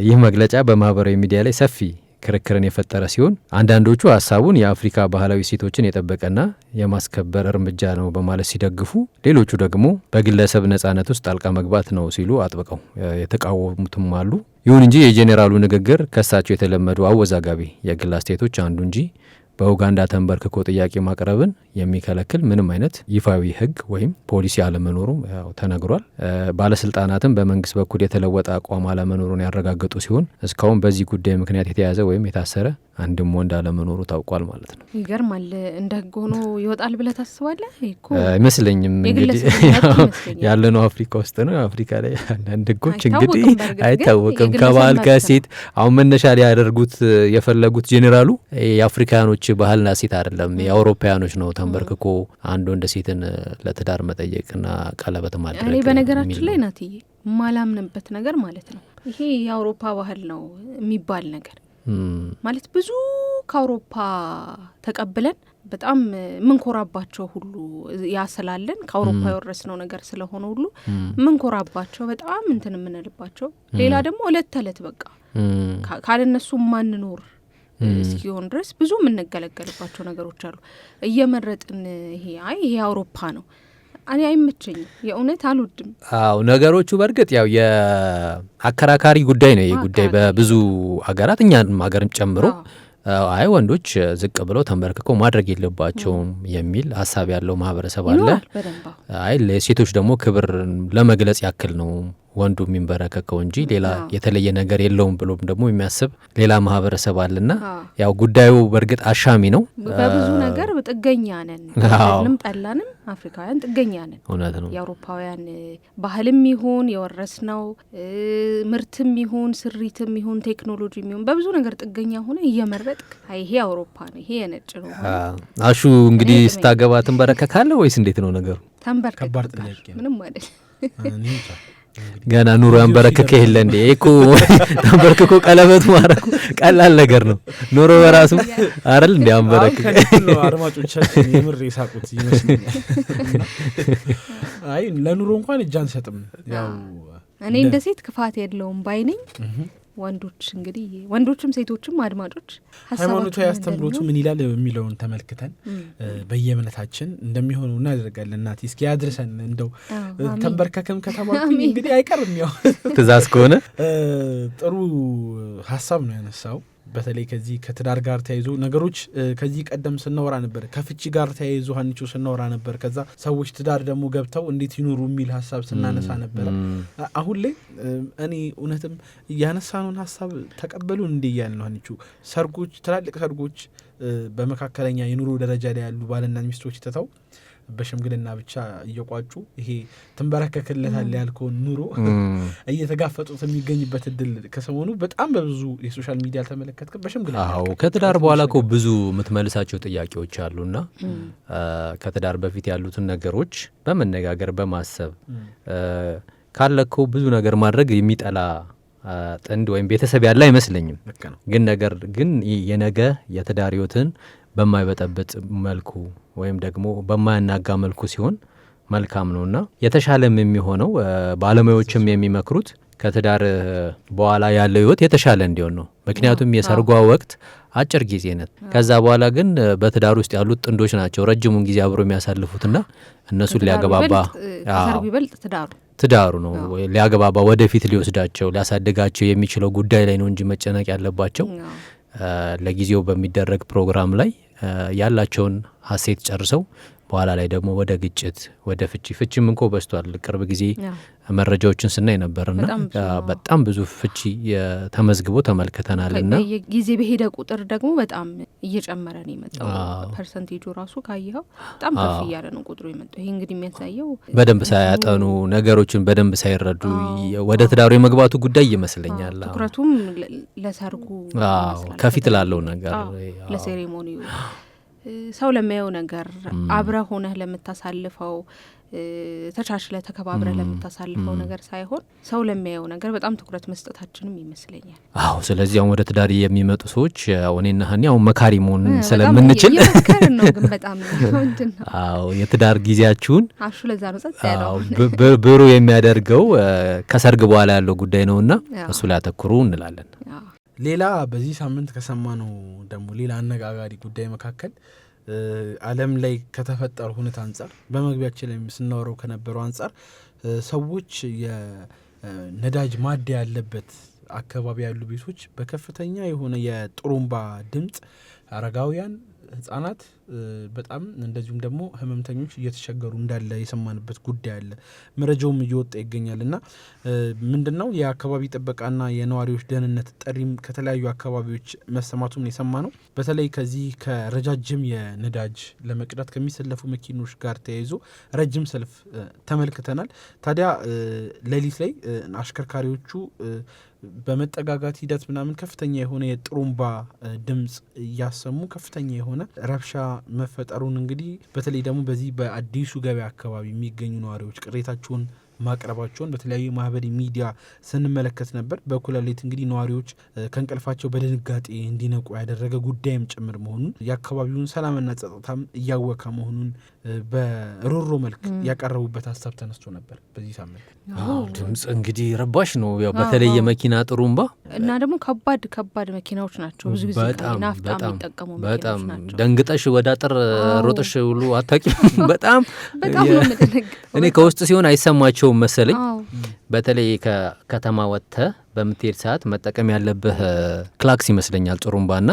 ይህ መግለጫ በማህበራዊ ሚዲያ ላይ ሰፊ ክርክርን የፈጠረ ሲሆን አንዳንዶቹ ሀሳቡን የአፍሪካ ባህላዊ ሴቶችን የጠበቀና የማስከበር እርምጃ ነው በማለት ሲደግፉ፣ ሌሎቹ ደግሞ በግለሰብ ነጻነት ውስጥ ጣልቃ መግባት ነው ሲሉ አጥብቀው የተቃወሙትም አሉ። ይሁን እንጂ የጄኔራሉ ንግግር ከሳቸው የተለመዱ አወዛጋቢ የግል አስተያየቶች አንዱ እንጂ በኡጋንዳ ተንበርክኮ ጥያቄ ማቅረብን የሚከለክል ምንም አይነት ይፋዊ ሕግ ወይም ፖሊሲ አለመኖሩ ያው ተነግሯል። ባለስልጣናትም በመንግስት በኩል የተለወጠ አቋም አለመኖሩን ያረጋገጡ ሲሆን እስካሁን በዚህ ጉዳይ ምክንያት የተያዘ ወይም የታሰረ አንድም ወንድ አለመኖሩ ታውቋል ማለት ነው። ይገርማል። እንደ ሕግ ሆኖ ይወጣል ብለህ ታስባለህ? አይመስለኝም። እንግዲህ ያለነው አፍሪካ ውስጥ ነው። አፍሪካ ላይ አንዳንድ ሕጎች እንግዲህ አይታወቅም። ከባህል ከሴት አሁን መነሻ ሊያደርጉት የፈለጉት ጄኔራሉ የአፍሪካኖች ባህልና ሴት አይደለም፣ የአውሮፓውያኖች ነው ተንበርክኮ አንድ ወንድ ሴትን ለትዳር መጠየቅና ቀለበት ማድረግ። እኔ በነገራችን ላይ ናትዬ ማላምንበት ነገር ማለት ነው ይሄ የአውሮፓ ባህል ነው የሚባል ነገር ማለት ብዙ ከአውሮፓ ተቀብለን በጣም ምንኮራባቸው ሁሉ ያስላለን ከአውሮፓ የወረስነው ነገር ስለሆነ ሁሉ ምንኮራባቸው በጣም እንትን የምንልባቸው፣ ሌላ ደግሞ እለት ተዕለት በቃ ካለነሱ ማንኖር እስኪሆን ድረስ ብዙ የምንገለገልባቸው ነገሮች አሉ። እየመረጥን ይሄ አውሮፓ ነው እኔ አይመቸኝም፣ የእውነት አልወድም። አዎ ነገሮቹ በእርግጥ ያው የአከራካሪ ጉዳይ ነው። ይህ ጉዳይ በብዙ ሀገራት እኛንም ሀገርም ጨምሮ አይ ወንዶች ዝቅ ብለው ተንበርክከው ማድረግ የለባቸውም የሚል ሀሳብ ያለው ማህበረሰብ አለ። አይ ለሴቶች ደግሞ ክብር ለመግለጽ ያክል ነው ወንዱ የሚንበረከከው እንጂ ሌላ የተለየ ነገር የለውም ብሎም ደግሞ የሚያስብ ሌላ ማህበረሰብ አለና ያው ጉዳዩ በእርግጥ አሻሚ ነው። በብዙ ነገር ጥገኛ ነን። ምንም ጠላንም አፍሪካውያን ጥገኛ ነን። እውነት ነው። የአውሮፓውያን ባህልም ይሁን የወረስነው ምርትም ይሁን ስሪትም ይሁን ቴክኖሎጂም ይሁን በብዙ ነገር ጥገኛ ሆነ እየመረጥክ ይሄ አውሮፓ ነው ይሄ የነጭ ነው። አሹ እንግዲህ ስታገባ ትንበረከካለህ ወይስ እንዴት ነው ነገሩ? ተንበርከክ ምንም አይደል። ገና ኑሮ ያንበረከከ የለ እንዴ እኮ ተንበርክኮ ቀለበት ማረኩ ቀላል ነገር ነው። ኑሮ በራሱ አይደል እንዴ አንበረከከ። አድማጮቻችን የምር የሳቁት ይመስለኛል። አይ ለኑሮ እንኳን እጅ አንሰጥም። ያው እኔ እንደ ሴት ክፋት የለውም ባይነኝ። ወንዶች እንግዲህ ወንዶችም ሴቶችም አድማጮች ሃይማኖታዊ አስተምሮቱ ምን ይላል የሚለውን ተመልክተን በየእምነታችን እንደሚሆነው እናደርጋለን። እናቴ እስኪ ያድርሰን። እንደው ተንበርከከም ከተባልኩኝ እንግዲህ አይቀርም ያው ትእዛዝ ከሆነ ጥሩ ሀሳብ ነው ያነሳው። በተለይ ከዚህ ከትዳር ጋር ተያይዞ ነገሮች ከዚህ ቀደም ስናወራ ነበር። ከፍቺ ጋር ተያይዞ ሀኒቾ ስናወራ ነበር። ከዛ ሰዎች ትዳር ደግሞ ገብተው እንዴት ይኖሩ የሚል ሀሳብ ስናነሳ ነበር። አሁን ላይ እኔ እውነትም ያነሳነውን ሀሳብ ተቀበሉን እንዴ እያልን ነው። ሀኒቾ ሰርጎች፣ ትላልቅ ሰርጎች በመካከለኛ የኑሮ ደረጃ ላይ ያሉ ባልና ሚስቶች ትተው በሽምግልና ብቻ እየቋጩ ይሄ ትንበረከክለታል ያልከውን ኑሮ እየተጋፈጡት የሚገኝበት እድል ከሰሞኑ በጣም በብዙ የሶሻል ሚዲያ ተመለከትክ። በሽምግልና ከትዳር በኋላ እኮ ብዙ የምትመልሳቸው ጥያቄዎች አሉና ከትዳር በፊት ያሉትን ነገሮች በመነጋገር በማሰብ ካለከው ብዙ ነገር ማድረግ የሚጠላ ጥንድ ወይም ቤተሰብ ያለ አይመስለኝም። ግን የነገ የትዳር ህይወትን በማይበጠበጥ መልኩ ወይም ደግሞ በማያናጋ መልኩ ሲሆን መልካም ነውና የተሻለም የሚሆነው ባለሙያዎችም የሚመክሩት ከትዳር በኋላ ያለው ህይወት የተሻለ እንዲሆን ነው። ምክንያቱም የሰርጓ ወቅት አጭር ጊዜ ናት። ከዛ በኋላ ግን በትዳር ውስጥ ያሉት ጥንዶች ናቸው ረጅሙን ጊዜ አብሮ የሚያሳልፉትና እነሱን ሊያገባባ ሰርጉ ይበልጥ ትዳሩ ነው ሊያገባባ ወደፊት ሊወስዳቸው ሊያሳድጋቸው የሚችለው ጉዳይ ላይ ነው እንጂ መጨነቅ ያለባቸው ለጊዜው በሚደረግ ፕሮግራም ላይ ያላቸውን ሀሴት ጨርሰው በኋላ ላይ ደግሞ ወደ ግጭት ወደ ፍቺም እንኮ በስቷል። ቅርብ ጊዜ መረጃዎችን ስናይ ነበርና በጣም ብዙ ፍቺ ተመዝግቦ ተመልክተናልና ጊዜ በሄደ ቁጥር ደግሞ በጣም እየጨመረ ነው የመጣው። ፐርሰንቴጁ ራሱ ካየኸው በጣም ከፍ እያለ ነው ቁጥሩ የመጣው። ይሄ እንግዲህ የሚያሳየው በደንብ ሳያጠኑ ነገሮችን በደንብ ሳይረዱ ወደ ትዳሩ የመግባቱ ጉዳይ ይመስለኛል። ትኩረቱም ለሰርጉ ከፊት ላለው ነገር ለሴሬሞኒው ሰው ለሚያየው ነገር አብረ ሆነህ ለምታሳልፈው ተቻችለ ተከባብረ ለምታሳልፈው ነገር ሳይሆን ሰው ለሚያየው ነገር በጣም ትኩረት መስጠታችንም ይመስለኛል። ስለዚህ አሁን ወደ ትዳር የሚመጡ ሰዎች እኔና ሀኒ አሁን መካሪ መሆን ስለምንችል የመከረን ነው። ግን በጣም ነው የትዳር ጊዜያችሁን አሹ ለዛ ነው ጸጥ ያለው ብሩ የሚያደርገው ከሰርግ በኋላ ያለው ጉዳይ ነውና እሱ ላይ አተኩሩ እንላለን። ሌላ በዚህ ሳምንት ከሰማነው ደግሞ ሌላ አነጋጋሪ ጉዳይ መካከል ዓለም ላይ ከተፈጠሩ ሁኔታ አንጻር በመግቢያችን ላይ ስናወራው ከነበረው አንጻር ሰዎች የነዳጅ ማደያ ያለበት አካባቢ ያሉ ቤቶች በከፍተኛ የሆነ የጥሩምባ ድምጽ አረጋውያን፣ ህጻናት በጣም እንደዚሁም ደግሞ ህመምተኞች እየተቸገሩ እንዳለ የሰማንበት ጉዳይ አለ። መረጃውም እየወጣ ይገኛልና ምንድነው የአካባቢ ጥበቃና የነዋሪዎች ደህንነት ጥሪም ከተለያዩ አካባቢዎች መሰማቱን የሰማ ነው። በተለይ ከዚህ ከረጃጅም የነዳጅ ለመቅዳት ከሚሰለፉ መኪኖች ጋር ተያይዞ ረጅም ሰልፍ ተመልክተናል። ታዲያ ሌሊት ላይ አሽከርካሪዎቹ በመጠጋጋት ሂደት ምናምን ከፍተኛ የሆነ የጥሩምባ ድምጽ እያሰሙ ከፍተኛ የሆነ ረብሻ መፈጠሩን እንግዲህ በተለይ ደግሞ በዚህ በአዲሱ ገበያ አካባቢ የሚገኙ ነዋሪዎች ቅሬታቸውን ማቅረባቸውን በተለያዩ ማህበራዊ ሚዲያ ስንመለከት ነበር። በኩለ ሌሊት እንግዲህ ነዋሪዎች ከእንቅልፋቸው በድንጋጤ እንዲነቁ ያደረገ ጉዳይም ጭምር መሆኑን የአካባቢውን ሰላምና ጸጥታም እያወከ መሆኑን በሮሮ መልክ ያቀረቡበት ሀሳብ ተነስቶ ነበር በዚህ ሳምንት። ድምጽ እንግዲህ ረባሽ ነው ያው በተለይ የመኪና ጥሩምባ እና ደግሞ ከባድ መኪናዎች ናቸው። ብዙ ጊዜ ናፍጣ የሚጠቀሙ መኪናዎች ናቸው። ደንግጠሽ ወደ አጥር ሮጠሽ ሁሉ አታውቂም። በጣም እኔ ከውስጥ ሲሆን አይሰማቸውም መሰለኝ። በተለይ ከከተማ ወጥተህ በምትሄድ ሰዓት መጠቀም ያለብህ ክላክስ ይመስለኛል ጥሩምባና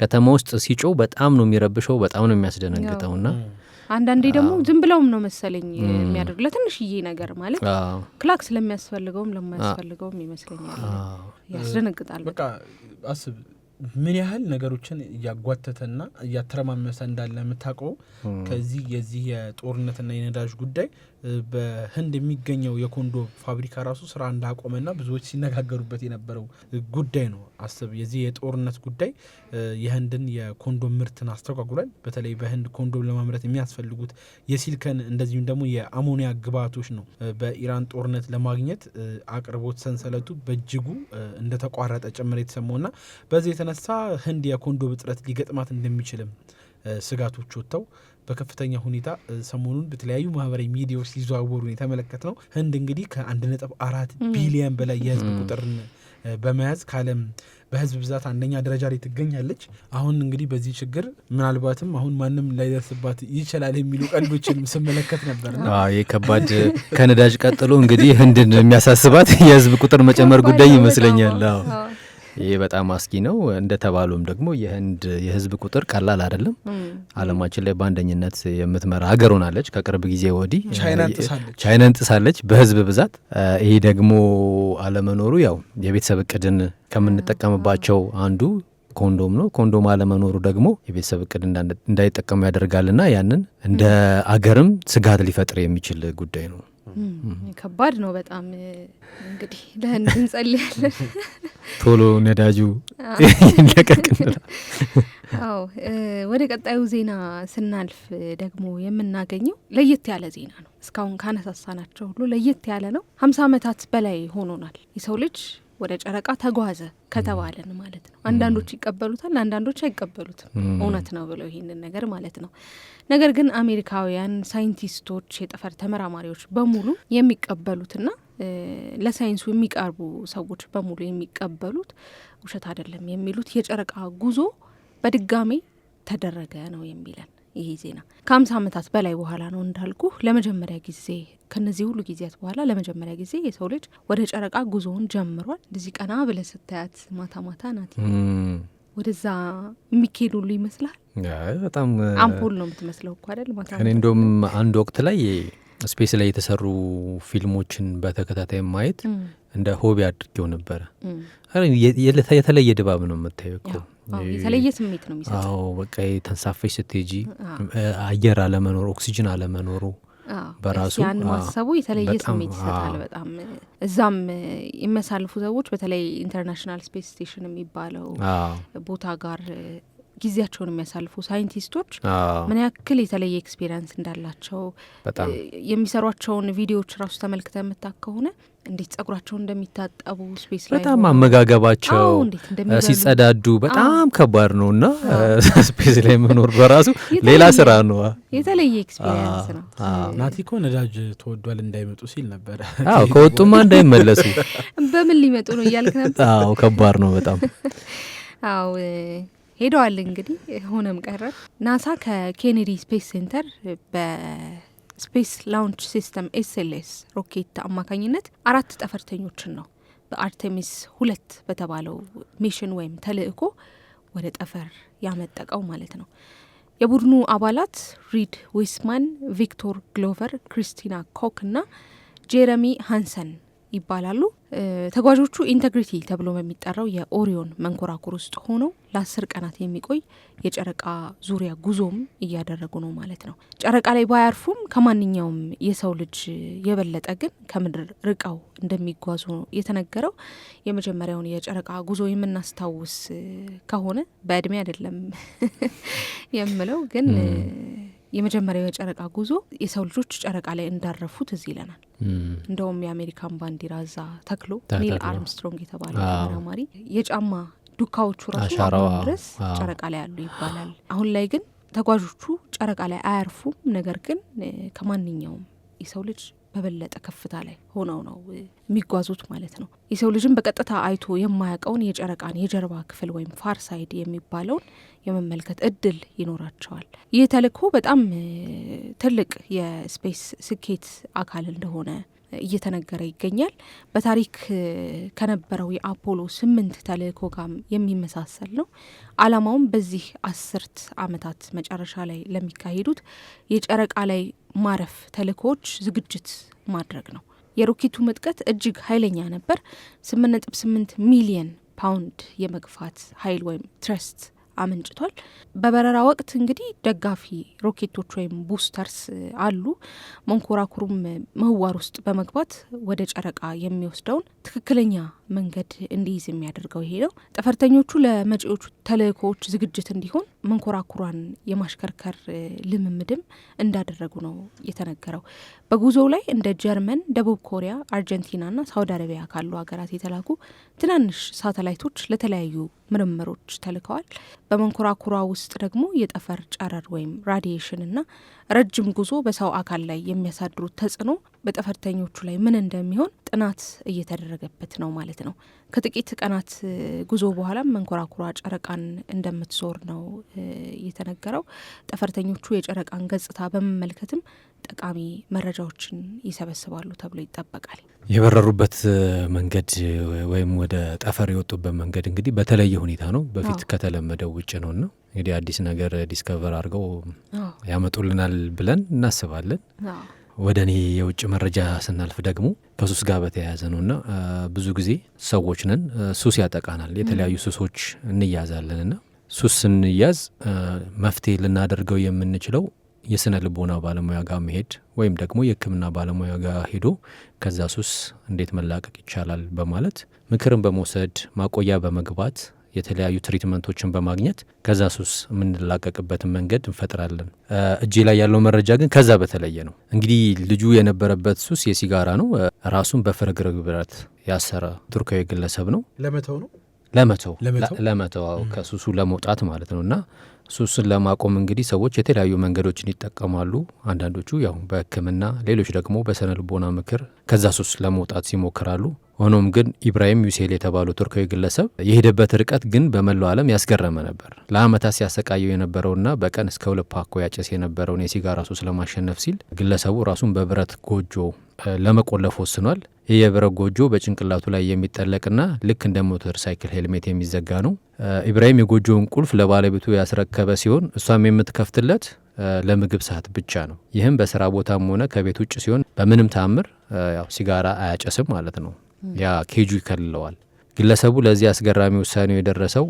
ከተማ ውስጥ ሲጮህ በጣም ነው የሚረብሸው፣ በጣም ነው የሚያስደነግጠውና አንዳንዴ ደግሞ ዝም ብለውም ነው መሰለኝ የሚያደርግ ለትንሽዬ ነገር ማለት ክላክስ ለሚያስፈልገውም ለማያስፈልገውም ይመስለኛል። ያስደነግጣል። በቃ አስብ ምን ያህል ነገሮችን እያጓተተና እያተረማመሰ እንዳለ የምታውቀው ከዚህ የዚህ የጦርነትና የነዳጅ ጉዳይ በህንድ የሚገኘው የኮንዶ ፋብሪካ ራሱ ስራ እንዳቆመና ብዙዎች ሲነጋገሩበት የነበረው ጉዳይ ነው። አስብ የዚህ የጦርነት ጉዳይ የህንድን የኮንዶም ምርትን አስተጓጉሏል። በተለይ በህንድ ኮንዶም ለማምረት የሚያስፈልጉት የሲሊከን እንደዚሁም ደግሞ የአሞኒያ ግብዓቶች ነው በኢራን ጦርነት ለማግኘት አቅርቦት ሰንሰለቱ በእጅጉ እንደተቋረጠ ጭምር የተሰማውና በዚህ የተነሳ ህንድ የኮንዶም እጥረት ሊገጥማት እንደሚችልም ስጋቶች ወጥተው በከፍተኛ ሁኔታ ሰሞኑን በተለያዩ ማህበራዊ ሚዲያዎች ሲዘዋወሩ የተመለከት ነው። ህንድ እንግዲህ ከ1.4 ቢሊዮን በላይ የህዝብ ቁጥርን በመያዝ ከዓለም በህዝብ ብዛት አንደኛ ደረጃ ላይ ትገኛለች። አሁን እንግዲህ በዚህ ችግር ምናልባትም አሁን ማንም ላይደርስባት ይችላል የሚሉ ቀልዶችን ስመለከት ነበር። ይህ ከባድ ከነዳጅ ቀጥሎ እንግዲህ ህንድን የሚያሳስባት የህዝብ ቁጥር መጨመር ጉዳይ ይመስለኛል። ይህ በጣም አስጊ ነው። እንደተባሉም ደግሞ የህንድ የህዝብ ቁጥር ቀላል አይደለም። ዓለማችን ላይ በአንደኝነት የምትመራ ሀገር ሆናለች። ከቅርብ ጊዜ ወዲህ ቻይናን ጥሳለች በህዝብ ብዛት። ይሄ ደግሞ አለመኖሩ ያው የቤተሰብ እቅድን ከምንጠቀምባቸው አንዱ ኮንዶም ነው። ኮንዶም አለመኖሩ ደግሞ የቤተሰብ እቅድ እንዳይጠቀሙ ያደርጋልና ያንን እንደ አገርም ስጋት ሊፈጥር የሚችል ጉዳይ ነው። ከባድ ነው በጣም። እንግዲህ ለህንድ እንጸልያለን ቶሎ ነዳጁ ይለቀቅና። ወደ ቀጣዩ ዜና ስናልፍ ደግሞ የምናገኘው ለየት ያለ ዜና ነው። እስካሁን ካነሳሳናቸው ሁሉ ለየት ያለ ነው። 50 ዓመታት በላይ ሆኖናል የሰው ልጅ ወደ ጨረቃ ተጓዘ ከተባለን ማለት ነው። አንዳንዶች ይቀበሉታል፣ አንዳንዶች አይቀበሉትም። እውነት ነው ብለው ይሄንን ነገር ማለት ነው። ነገር ግን አሜሪካውያን ሳይንቲስቶች፣ የጠፈር ተመራማሪዎች በሙሉ የሚቀበሉትና ለሳይንሱ የሚቀርቡ ሰዎች በሙሉ የሚቀበሉት ውሸት አይደለም የሚሉት የጨረቃ ጉዞ በድጋሚ ተደረገ ነው የሚለን ይሄ ዜና። ከ50 ዓመታት በላይ በኋላ ነው እንዳልኩ ለመጀመሪያ ጊዜ ከነዚህ ሁሉ ጊዜያት በኋላ ለመጀመሪያ ጊዜ የሰው ልጅ ወደ ጨረቃ ጉዞውን ጀምሯል። እንደዚህ ቀና ብለህ ስታያት ማታ ማታ ናት ወደዛ የሚካሄድ ሁሉ ይመስላል። በጣም አምፖል ነው የምትመስለው እኮ አይደል ማታ። እኔ እንደውም አንድ ወቅት ላይ ስፔስ ላይ የተሰሩ ፊልሞችን በተከታታይ ማየት እንደ ሆቢ አድርጌው ነበረ። የተለየ ድባብ ነው የምታየው እኮ የተለየ ስሜት ነው የሚሰጠው። አዎ በቃ ተንሳፈሽ ስትሄጂ አየር አለመኖሩ ኦክሲጅን አለመኖሩ በራሱ ያን ማሰቡ የተለየ ስሜት ይሰጣል በጣም። እዛም የሚያሳልፉ ሰዎች በተለይ ኢንተርናሽናል ስፔስ ስቴሽን የሚባለው ቦታ ጋር ጊዜያቸውን የሚያሳልፉ ሳይንቲስቶች ምን ያክል የተለየ ኤክስፔሪንስ እንዳላቸው የሚሰሯቸውን ቪዲዮዎች ራሱ ተመልክተ የምታክ ከሆነ እንዴት ጸጉራቸውን እንደሚታጠቡ ስፔስ ላይ በጣም አመጋገባቸው ሲጸዳዱ በጣም ከባድ ነው እና ስፔስ ላይ መኖር በራሱ ሌላ ስራ ነው። የተለየ ኤክስፔሪንስ ነው። ናቲኮ ነዳጅ ተወዷል እንዳይመጡ ሲል ነበረ። ከወጡማ እንዳይመለሱ በምን ሊመጡ ነው እያልክ ነበር። ከባድ ነው በጣም። ሄደዋል እንግዲህ ሆነም ቀረ። ናሳ ከኬኔዲ ስፔስ ሴንተር በስፔስ ላውንች ሲስተም ኤስኤልኤስ ሮኬት አማካኝነት 4 ጠፈርተኞችን ነው በአርቴሚስ 2 በተባለው ሚሽን ወይም ተልእኮ ወደ ጠፈር ያመጠቀው ማለት ነው። የቡድኑ አባላት ሪድ ዊስማን፣ ቪክቶር ግሎቨር፣ ክሪስቲና ኮክ እና ጄረሚ ሃንሰን ይባላሉ። ተጓዦቹ ኢንቴግሪቲ ተብሎ በሚጠራው የኦሪዮን መንኮራኩር ውስጥ ሆነው ለ10 ቀናት የሚቆይ የጨረቃ ዙሪያ ጉዞም እያደረጉ ነው ማለት ነው። ጨረቃ ላይ ባያርፉም ከማንኛውም የሰው ልጅ የበለጠ ግን ከምድር ርቀው እንደሚጓዙ ነው የተነገረው። የመጀመሪያውን የጨረቃ ጉዞ የምናስታውስ ከሆነ በእድሜ አይደለም የምለው ግን የመጀመሪያው የጨረቃ ጉዞ የሰው ልጆች ጨረቃ ላይ እንዳረፉት እዚህ ይለናል። እንደውም የአሜሪካን ባንዲራ እዛ ተክሎ ኒል አርምስትሮንግ የተባለው ተመራማሪ የጫማ ዱካዎቹ ራሱ ድረስ ጨረቃ ላይ ያሉ ይባላል። አሁን ላይ ግን ተጓዦቹ ጨረቃ ላይ አያርፉም። ነገር ግን ከማንኛውም የሰው ልጅ በበለጠ ከፍታ ላይ ሆነው ነው የሚጓዙት ማለት ነው። የሰው ልጅን በቀጥታ አይቶ የማያውቀውን የጨረቃን የጀርባ ክፍል ወይም ፋርሳይድ የሚባለውን የመመልከት እድል ይኖራቸዋል። ይህ ተልእኮ በጣም ትልቅ የስፔስ ስኬት አካል እንደሆነ እየተነገረ ይገኛል። በታሪክ ከነበረው የአፖሎ 8 ተልእኮ ጋር የሚመሳሰል ነው። አላማውም በዚህ 10 ዓመታት መጨረሻ ላይ ለሚካሄዱት የጨረቃ ላይ ማረፍ ተልእኮዎች ዝግጅት ማድረግ ነው። የሮኬቱ ምጥቀት እጅግ ኃይለኛ ነበር። 8.8 ሚሊየን ፓውንድ የመግፋት ኃይል ወይም ትረስት አመንጭቷል። በበረራ ወቅት እንግዲህ ደጋፊ ሮኬቶች ወይም ቡስተርስ አሉ። መንኮራኩሩም ምህዋር ውስጥ በመግባት ወደ ጨረቃ የሚወስደውን ትክክለኛ መንገድ እንዲይዝ የሚያደርገው ይሄ ነው። ጠፈርተኞቹ ለመጪዎቹ ተልእኮዎች ዝግጅት እንዲሆን መንኮራኩሯን የማሽከርከር ልምምድም እንዳደረጉ ነው የተነገረው። በጉዞው ላይ እንደ ጀርመን፣ ደቡብ ኮሪያ፣ አርጀንቲናና ሳውዲ አረቢያ ካሉ ሀገራት የተላኩ ትናንሽ ሳተላይቶች ለተለያዩ ምርምሮች ተልከዋል። በመንኮራኩሯ ውስጥ ደግሞ የጠፈር ጨረር ወይም ራዲዬሽን እና ረጅም ጉዞ በሰው አካል ላይ የሚያሳድሩት ተጽዕኖ በጠፈርተኞቹ ላይ ምን እንደሚሆን ጥናት እየተደረገበት ነው ማለት ነው። ከጥቂት ቀናት ጉዞ በኋላም መንኮራኩሯ ጨረቃን እንደምትዞር ነው የተነገረው። ጠፈርተኞቹ የጨረቃን ገጽታ በመመልከትም ጠቃሚ መረጃዎችን ይሰበስባሉ ተብሎ ይጠበቃል። የበረሩበት መንገድ ወይም ወደ ጠፈር የወጡበት መንገድ እንግዲህ በተለየ ሁኔታ ነው። በፊት ከተለመደው ውጭ ነውና እንግዲህ አዲስ ነገር ዲስከቨር አድርገው ያመጡልናል ብለን እናስባለን። ወደ እኔ የውጭ መረጃ ስናልፍ ደግሞ ከሱስ ጋር በተያያዘ ነውና ብዙ ጊዜ ሰዎች ነን፣ ሱስ ያጠቃናል። የተለያዩ ሱሶች እንያዛለንና ሱስ ስንያዝ መፍትሄ ልናደርገው የምንችለው የስነ ልቦና ባለሙያ ጋር መሄድ ወይም ደግሞ የሕክምና ባለሙያ ጋር ሄዶ ከዛ ሱስ እንዴት መላቀቅ ይቻላል በማለት ምክርን በመውሰድ ማቆያ በመግባት የተለያዩ ትሪትመንቶችን በማግኘት ከዛ ሱስ የምንላቀቅበትን መንገድ እንፈጥራለን። እጄ ላይ ያለው መረጃ ግን ከዛ በተለየ ነው። እንግዲህ ልጁ የነበረበት ሱስ የሲጋራ ነው። ራሱን በፍርግርግ ብረት ያሰረ ቱርካዊ ግለሰብ ነው። ለመተው ከሱሱ ለመውጣት ማለት ነው። እና ሱስን ለማቆም እንግዲህ ሰዎች የተለያዩ መንገዶችን ይጠቀማሉ። አንዳንዶቹ ያው በሕክምና፣ ሌሎች ደግሞ በስነ ልቦና ምክር ከዛ ሱስ ለመውጣት ሲሞክራሉ። ሆኖም ግን ኢብራሂም ዩሴል የተባለው ቱርካዊ ግለሰብ የሄደበት ርቀት ግን በመላው ዓለም ያስገረመ ነበር። ለአመታት ሲያሰቃየው የነበረውና በቀን እስከ 2 ፓኮ ያጨስ የነበረውን የሲጋራ ሱስ ለማሸነፍ ሲል ግለሰቡ ራሱን በብረት ጎጆ ለመቆለፍ ወስኗል። ይህ የብረት ጎጆ በጭንቅላቱ ላይ የሚጠለቅና ልክ እንደ ሞተር ሳይክል ሄልሜት የሚዘጋ ነው። ኢብራሂም የጎጆውን ቁልፍ ለባለቤቱ ያስረከበ ሲሆን እሷም የምትከፍትለት ለምግብ ሰዓት ብቻ ነው። ይህም በስራ ቦታም ሆነ ከቤት ውጭ ሲሆን በምንም ተአምር ያው ሲጋራ አያጨስም ማለት ነው። ያ ኬጁ ይከልለዋል። ግለሰቡ ለዚህ አስገራሚ ውሳኔው የደረሰው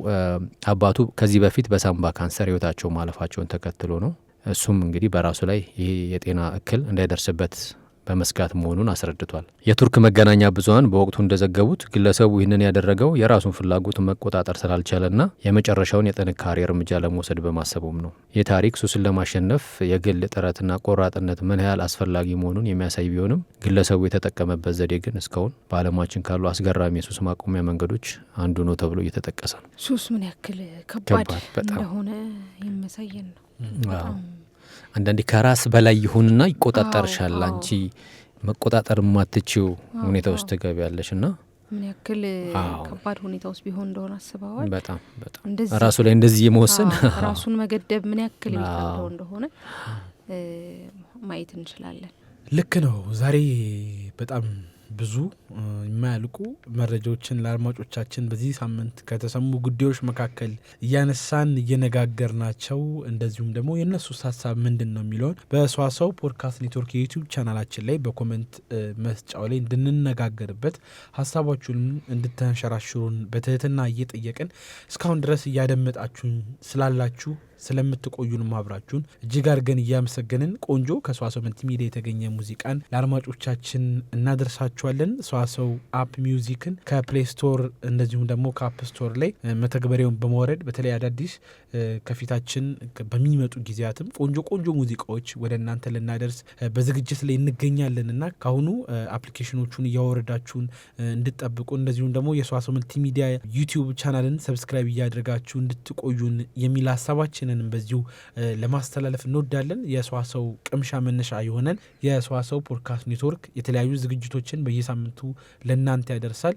አባቱ ከዚህ በፊት በሳምባ ካንሰር ህይወታቸው ማለፋቸውን ተከትሎ ነው። እሱም እንግዲህ በራሱ ላይ ይህ የጤና እክል እንዳይደርስበት በመስጋት መሆኑን አስረድቷል። የቱርክ መገናኛ ብዙኃን በወቅቱ እንደዘገቡት ግለሰቡ ይህንን ያደረገው የራሱን ፍላጎት መቆጣጠር ስላልቻለና የመጨረሻውን የጥንካሬ እርምጃ ለመውሰድ በማሰቡም ነው። ይህ ታሪክ ሱስን ለማሸነፍ የግል ጥረትና ቆራጥነት ምን ያህል አስፈላጊ መሆኑን የሚያሳይ ቢሆንም ግለሰቡ የተጠቀመበት ዘዴ ግን እስካሁን በዓለማችን ካሉ አስገራሚ የሱስ ማቆሚያ መንገዶች አንዱ ነው ተብሎ እየተጠቀሰ ነው። ሱስ ምን ያክል ከባድ እንደሆነ የሚያሳየን ነው። አንዳንዴ ከራስ በላይ ይሁንና ይቆጣጠርሻል። አንቺ መቆጣጠር የማትችው ሁኔታ ውስጥ ትገቢያለሽ እና ምን ያክል ከባድ ሁኔታ ውስጥ ቢሆን እንደሆነ አስበዋል። በጣም ራሱ ላይ እንደዚህ የመወሰን ራሱን መገደብ ምን ያክል የሚከብደው እንደሆነ ማየት እንችላለን። ልክ ነው። ዛሬ በጣም ብዙ የማያልቁ መረጃዎችን ለአድማጮቻችን በዚህ ሳምንት ከተሰሙ ጉዳዮች መካከል እያነሳን እየነጋገርናቸው፣ እንደዚሁም ደግሞ የእነሱ ሀሳብ ምንድን ነው የሚለውን በሰዋሰው ፖድካስት ኔትወርክ የዩቲዩብ ቻናላችን ላይ በኮመንት መስጫው ላይ እንድንነጋገርበት ሀሳባችሁን እንድታንሸራሽሩን በትህትና እየጠየቅን እስካሁን ድረስ እያደመጣችሁን ስላላችሁ ስለምትቆዩንም አብራችሁን እጅግ አድርገን እያመሰገንን ቆንጆ ከሰዋሰው መልቲሚዲያ የተገኘ ሙዚቃን ለአድማጮቻችን እናደርሳችኋለን። ሰዋሰው አፕ ሚውዚክን ከፕሌይ ስቶር እንደዚሁም ደግሞ ከአፕ ስቶር ላይ መተግበሪያውን በመውረድ በተለይ አዳዲስ ከፊታችን በሚመጡ ጊዜያትም ቆንጆ ሙዚቃዎች ወደ እናንተ ልናደርስ በዝግጅት ላይ እንገኛለን እና ካሁኑ አፕሊኬሽኖቹን እያወረዳችሁን እንድትጠብቁ እንደዚሁም ደግሞ የሰዋሰው መልቲሚዲያ ዩቲዩብ ቻናልን ሰብስክራይብ እያደረጋችሁ እንድትቆዩን የሚል ሀሳባችን በዚሁ ለማስተላለፍ እንወዳለን። የሰዋሰው ቅምሻ መነሻ የሆነን የሰዋሰው ፖድካስት ኔትወርክ የተለያዩ ዝግጅቶችን በየሳምንቱ ለእናንተ ያደርሳል።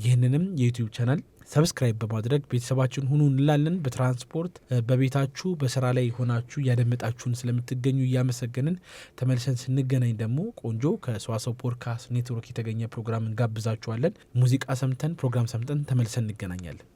ይህንንም የዩቲዩብ ቻናል ሰብስክራይብ በማድረግ ቤተሰባችን ሁኑ እንላለን። በትራንስፖርት በቤታችሁ በስራ ላይ ሆናችሁ እያደመጣችሁን ስለምትገኙ እያመሰገንን ተመልሰን ስንገናኝ ደግሞ ቆንጆ ከሰዋሰው ፖድካስት ኔትወርክ የተገኘ ፕሮግራም እንጋብዛችኋለን። ሙዚቃ ሰምተን ፕሮግራም ሰምተን ተመልሰን እንገናኛለን።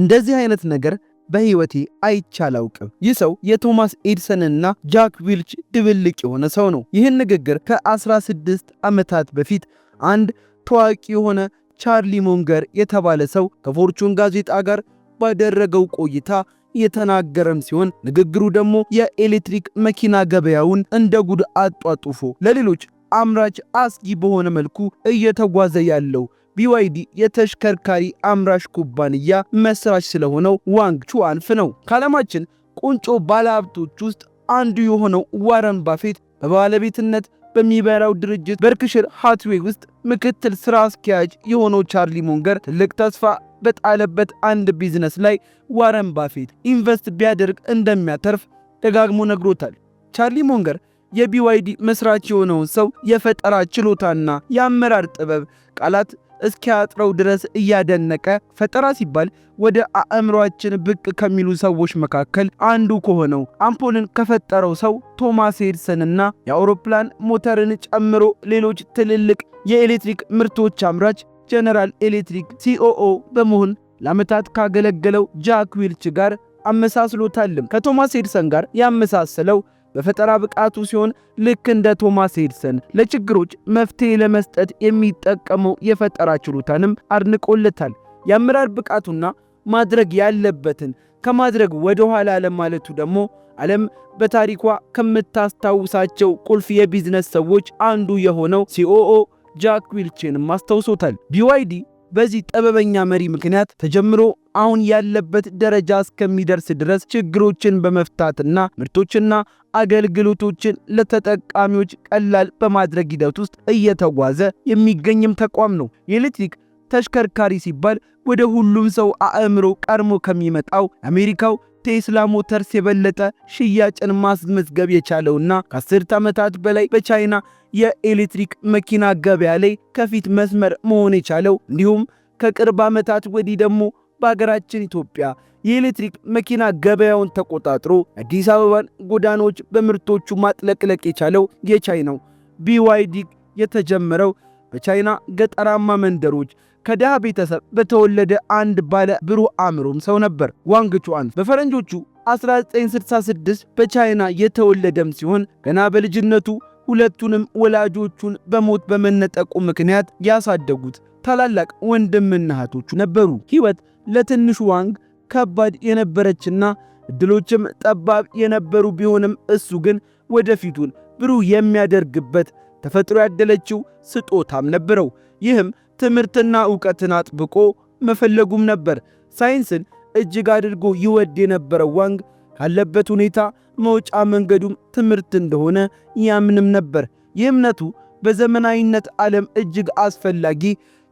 እንደዚህ አይነት ነገር በህይወቴ አይቻላውቅም። ይህ ሰው የቶማስ ኤዲሰንና ጃክ ዊልች ድብልቅ የሆነ ሰው ነው። ይህን ንግግር ከ16 ዓመታት በፊት አንድ ታዋቂ የሆነ ቻርሊ ሙንገር የተባለ ሰው ከፎርቹን ጋዜጣ ጋር ባደረገው ቆይታ የተናገረም ሲሆን ንግግሩ ደግሞ የኤሌክትሪክ መኪና ገበያውን እንደ ጉድ አጧጡፎ ለሌሎች አምራች አስጊ በሆነ መልኩ እየተጓዘ ያለው BYD የተሽከርካሪ አምራች ኩባንያ መስራች ስለሆነው ዋንግ ቹአንፍ ነው። ከዓለማችን ቁንጮ ባለሀብቶች ውስጥ አንዱ የሆነው ዋረን ባፌት በባለቤትነት በሚበራው ድርጅት በርክሽር ሃትዌይ ውስጥ ምክትል ስራ አስኪያጅ የሆነው ቻርሊ ሙንገር ትልቅ ተስፋ በጣለበት አንድ ቢዝነስ ላይ ዋረን ባፌት ኢንቨስት ቢያደርግ እንደሚያተርፍ ደጋግሞ ነግሮታል። ቻርሊ ሙንገር የBYD መስራች የሆነውን ሰው የፈጠራ ችሎታና የአመራር ጥበብ ቃላት እስኪያጥረው ድረስ እያደነቀ ፈጠራ ሲባል ወደ አእምሮአችን ብቅ ከሚሉ ሰዎች መካከል አንዱ ከሆነው አምፖልን ከፈጠረው ሰው ቶማስ ኤዲሰንና የአውሮፕላን ሞተርን ጨምሮ ሌሎች ትልልቅ የኤሌክትሪክ ምርቶች አምራች ጀነራል ኤሌክትሪክ COO በመሆን ለዓመታት ካገለገለው ጃክ ዊልች ጋር አመሳስሎታልም። ከቶማስ ኤዲሰን ጋር ያመሳሰለው በፈጠራ ብቃቱ ሲሆን ልክ እንደ ቶማስ ኤዲሰን ለችግሮች መፍትሄ ለመስጠት የሚጠቀመው የፈጠራ ችሎታንም አድንቆለታል። የአመራር ብቃቱና ማድረግ ያለበትን ከማድረግ ወደ ኋላ ለማለቱ ደግሞ ዓለም በታሪኳ ከምታስታውሳቸው ቁልፍ የቢዝነስ ሰዎች አንዱ የሆነው COO ጃክ ዊልችንም አስታውሶታል። BYD በዚህ ጥበበኛ መሪ ምክንያት ተጀምሮ አሁን ያለበት ደረጃ እስከሚደርስ ድረስ ችግሮችን በመፍታትና ምርቶችና አገልግሎቶችን ለተጠቃሚዎች ቀላል በማድረግ ሂደት ውስጥ እየተጓዘ የሚገኝም ተቋም ነው። የኤሌክትሪክ ተሽከርካሪ ሲባል ወደ ሁሉም ሰው አእምሮ ቀድሞ ከሚመጣው አሜሪካው ቴስላ ሞተርስ የበለጠ ሽያጭን ማስመዝገብ የቻለውና ከ10 ዓመታት በላይ በቻይና የኤሌክትሪክ መኪና ገበያ ላይ ከፊት መስመር መሆን የቻለው እንዲሁም ከቅርብ ዓመታት ወዲህ ደግሞ በሀገራችን ኢትዮጵያ የኤሌክትሪክ መኪና ገበያውን ተቆጣጥሮ አዲስ አበባን ጎዳናዎች በምርቶቹ ማጥለቅለቅ የቻለው የቻይናው BYD የተጀመረው በቻይና ገጠራማ መንደሮች ከድሃ ቤተሰብ በተወለደ አንድ ባለ ብሩህ አእምሮም ሰው ነበር። ዋንግ ቹአንፍ በፈረንጆቹ 1966 በቻይና የተወለደም ሲሆን ገና በልጅነቱ ሁለቱንም ወላጆቹን በሞት በመነጠቁ ምክንያት ያሳደጉት ታላላቅ ወንድምና እህቶቹ ነበሩ። ሕይወት ለትንሹ ዋንግ ከባድ የነበረችና እድሎችም ጠባብ የነበሩ ቢሆንም እሱ ግን ወደፊቱን ብሩህ የሚያደርግበት ተፈጥሮ ያደለችው ስጦታም ነበረው። ይህም ትምህርትና ዕውቀትን አጥብቆ መፈለጉም ነበር። ሳይንስን እጅግ አድርጎ ይወድ የነበረው ዋንግ ካለበት ሁኔታ መውጫ መንገዱም ትምህርት እንደሆነ ያምንም ነበር። ይህ እምነቱ በዘመናዊነት ዓለም እጅግ አስፈላጊ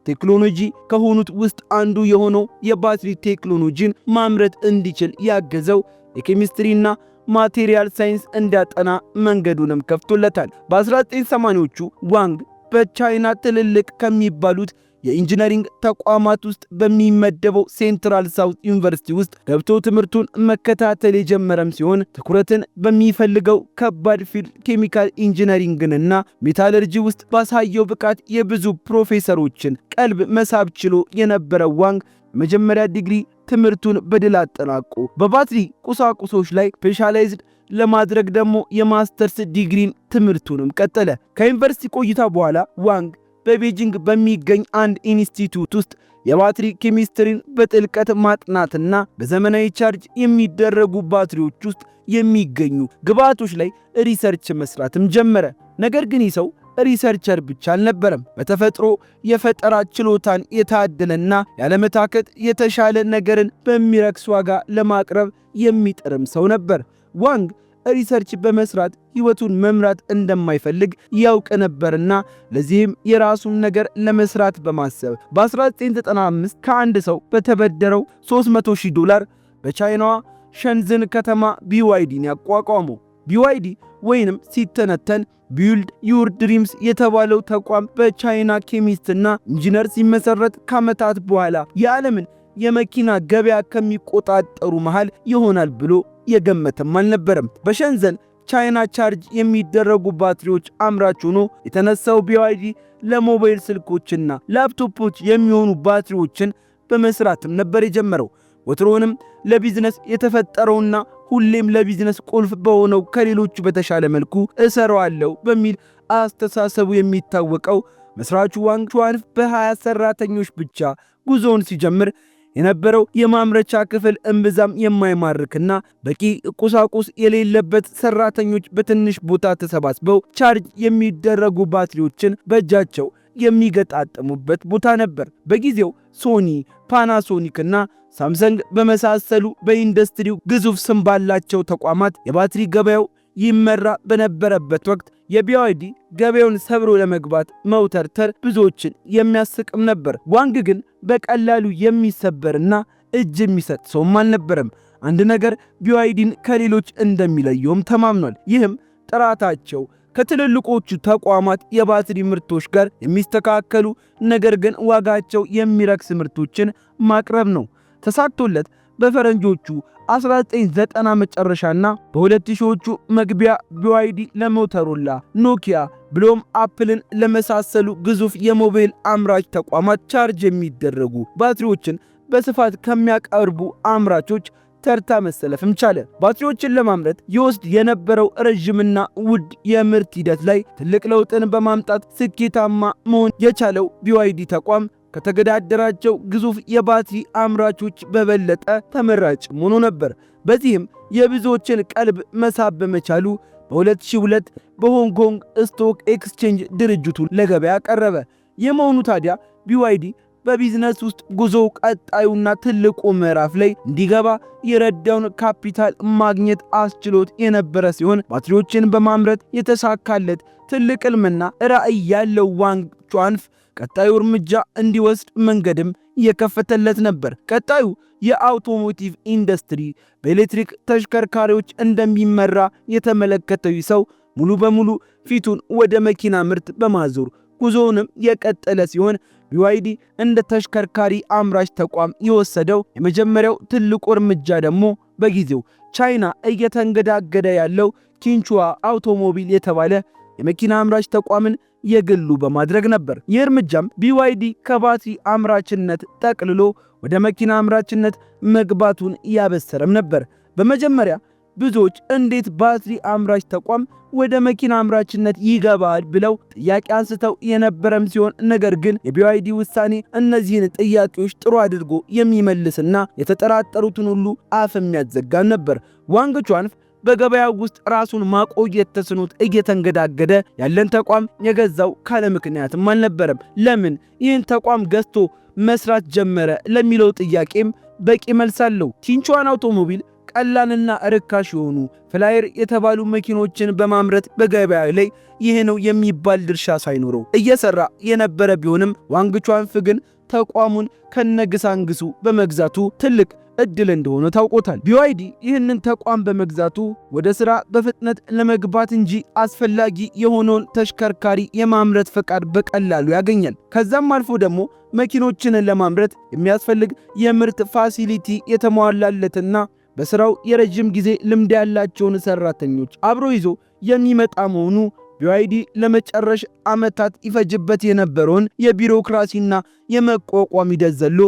ቴክኖሎጂ ከሆኑት ውስጥ አንዱ የሆነው የባትሪ ቴክኖሎጂን ማምረት እንዲችል ያገዘው የኬሚስትሪና ማቴሪያል ሳይንስ እንዲያጠና መንገዱንም ከፍቶለታል። በ1980ዎቹ ዋንግ በቻይና ትልልቅ ከሚባሉት የኢንጂነሪንግ ተቋማት ውስጥ በሚመደበው ሴንትራል ሳውት ዩኒቨርሲቲ ውስጥ ገብቶ ትምህርቱን መከታተል የጀመረም ሲሆን ትኩረትን በሚፈልገው ከባድ ፊልድ ኬሚካል ኢንጂነሪንግንና ሜታለርጂ ውስጥ ባሳየው ብቃት የብዙ ፕሮፌሰሮችን ቀልብ መሳብ ችሎ የነበረው ዋንግ መጀመሪያ ዲግሪ ትምህርቱን በድል አጠናቆ በባትሪ ቁሳቁሶች ላይ ስፔሻላይዝድ ለማድረግ ደግሞ የማስተርስ ዲግሪን ትምህርቱንም ቀጠለ። ከዩኒቨርሲቲ ቆይታ በኋላ ዋንግ በቤጂንግ በሚገኝ አንድ ኢንስቲትዩት ውስጥ የባትሪ ኬሚስትሪን በጥልቀት ማጥናትና በዘመናዊ ቻርጅ የሚደረጉ ባትሪዎች ውስጥ የሚገኙ ግብዓቶች ላይ ሪሰርች መስራትም ጀመረ። ነገር ግን ይህ ሰው ሪሰርቸር ብቻ አልነበረም። በተፈጥሮ የፈጠራ ችሎታን የታደለና ያለመታከት የተሻለ ነገርን በሚረክስ ዋጋ ለማቅረብ የሚጥርም ሰው ነበር። ዋንግ ሪሰርች በመስራት ህይወቱን መምራት እንደማይፈልግ ያውቅ ነበርና ለዚህም የራሱን ነገር ለመስራት በማሰብ በ1995 ከአንድ ሰው በተበደረው $300,000 በቻይናዋ ሸንዝን ከተማ BYDን ያቋቋመው። BYD ወይንም ሲተነተን ቢልድ ዩር ድሪምስ የተባለው ተቋም በቻይና ኬሚስትና ኢንጂነር ሲመሰረት ከዓመታት በኋላ የዓለምን የመኪና ገበያ ከሚቆጣጠሩ መሃል ይሆናል ብሎ የገመተም አልነበረም። በሸንዘን ቻይና ቻርጅ የሚደረጉ ባትሪዎች አምራች ሆኖ የተነሳው BYD ለሞባይል ስልኮችና ላፕቶፖች የሚሆኑ ባትሪዎችን በመስራትም ነበር የጀመረው። ወትሮንም ለቢዝነስ የተፈጠረውና ሁሌም ለቢዝነስ ቁልፍ በሆነው ከሌሎቹ በተሻለ መልኩ እሰራዋለሁ በሚል አስተሳሰቡ የሚታወቀው መስራቹ ዋንግ ቹዋንፍ በ20 ሰራተኞች ብቻ ጉዞውን ሲጀምር የነበረው የማምረቻ ክፍል እምብዛም የማይማርክና በቂ ቁሳቁስ የሌለበት ሰራተኞች በትንሽ ቦታ ተሰባስበው ቻርጅ የሚደረጉ ባትሪዎችን በእጃቸው የሚገጣጠሙበት ቦታ ነበር። በጊዜው ሶኒ፣ ፓናሶኒክና ሳምሰንግ በመሳሰሉ በኢንዱስትሪው ግዙፍ ስም ባላቸው ተቋማት የባትሪ ገበያው ይመራ በነበረበት ወቅት የቢዋይዲ ገበያውን ሰብሮ ለመግባት መውተርተር ብዙዎችን የሚያስቅም ነበር። ዋንግ ግን በቀላሉ የሚሰበርና እጅ የሚሰጥ ሰውም አልነበረም። አንድ ነገር ቢዋይዲን ከሌሎች እንደሚለየውም ተማምኗል። ይህም ጥራታቸው ከትልልቆቹ ተቋማት የባትሪ ምርቶች ጋር የሚስተካከሉ ነገር ግን ዋጋቸው የሚረክስ ምርቶችን ማቅረብ ነው። ተሳክቶለት በፈረንጆቹ 1990 መጨረሻና በ2000ዎቹ መግቢያ ቢዋይዲ ለሞተሮላ፣ ኖኪያ ብሎም አፕልን ለመሳሰሉ ግዙፍ የሞባይል አምራች ተቋማት ቻርጅ የሚደረጉ ባትሪዎችን በስፋት ከሚያቀርቡ አምራቾች ተርታ መሰለፍም ቻለ። ባትሪዎችን ለማምረት ይወስድ የነበረው ረዥምና ውድ የምርት ሂደት ላይ ትልቅ ለውጥን በማምጣት ስኬታማ መሆን የቻለው ቢዋይዲ ተቋም ከተገዳደራቸው ግዙፍ የባትሪ አምራቾች በበለጠ ተመራጭ ሆኖ ነበር። በዚህም የብዙዎችን ቀልብ መሳብ በመቻሉ በ2002 በሆንግ ኮንግ ስቶክ ኤክስቼንጅ ድርጅቱን ለገበያ ቀረበ። የመሆኑ ታዲያ ቢዋይዲ በቢዝነስ ውስጥ ጉዞው ቀጣዩና ትልቁ ምዕራፍ ላይ እንዲገባ የረዳውን ካፒታል ማግኘት አስችሎት የነበረ ሲሆን ባትሪዎችን በማምረት የተሳካለት ትልቅ ሕልምና ራዕይ ያለው ዋንግ ቹዋንፍ ቀጣዩ እርምጃ እንዲወስድ መንገድም የከፈተለት ነበር። ቀጣዩ የአውቶሞቲቭ ኢንዱስትሪ በኤሌክትሪክ ተሽከርካሪዎች እንደሚመራ የተመለከተው ሰው ሙሉ በሙሉ ፊቱን ወደ መኪና ምርት በማዞር ጉዞውንም የቀጠለ ሲሆን ቢዋይዲ እንደ ተሽከርካሪ አምራች ተቋም የወሰደው የመጀመሪያው ትልቁ እርምጃ ደግሞ በጊዜው ቻይና እየተንገዳገደ ያለው ኪንቹዋ አውቶሞቢል የተባለ የመኪና አምራች ተቋምን የግሉ በማድረግ ነበር። ይህ እርምጃም ቢዋይዲ ከባትሪ አምራችነት ጠቅልሎ ወደ መኪና አምራችነት መግባቱን ያበሰረም ነበር። በመጀመሪያ ብዙዎች እንዴት ባትሪ አምራች ተቋም ወደ መኪና አምራችነት ይገባል ብለው ጥያቄ አንስተው የነበረም ሲሆን ነገር ግን የቢዋይዲ ውሳኔ እነዚህን ጥያቄዎች ጥሩ አድርጎ የሚመልስና የተጠራጠሩትን ሁሉ አፍ የሚያዘጋ ነበር። ዋንግ ቹዋንፍ በገበያው ውስጥ ራሱን ማቆየት ተስኖት እየተንገዳገደ ያለን ተቋም የገዛው ካለ ምክንያትም አልነበረም። ለምን ይህን ተቋም ገዝቶ መስራት ጀመረ ለሚለው ጥያቄም በቂ መልስ አለው። ኪንቹዋን አውቶሞቢል ቀላልና ርካሽ የሆኑ ፍላየር የተባሉ መኪኖችን በማምረት በገበያ ላይ ይህ ነው የሚባል ድርሻ ሳይኖረው እየሰራ የነበረ ቢሆንም ዋንግ ቹዋንፍ ግን ተቋሙን ከነግሳንግሱ በመግዛቱ ትልቅ እድል እንደሆነ ታውቆታል። ቢዋይዲ ይህንን ተቋም በመግዛቱ ወደ ሥራ በፍጥነት ለመግባት እንጂ አስፈላጊ የሆነውን ተሽከርካሪ የማምረት ፈቃድ በቀላሉ ያገኛል። ከዛም አልፎ ደግሞ መኪኖችን ለማምረት የሚያስፈልግ የምርት ፋሲሊቲ የተሟላለትና በሥራው የረጅም ጊዜ ልምድ ያላቸውን ሰራተኞች አብሮ ይዞ የሚመጣ መሆኑ ቢዋይዲ ለመጨረሻ ዓመታት ይፈጅበት የነበረውን የቢሮክራሲና የመቋቋም ሂደት ዘሎ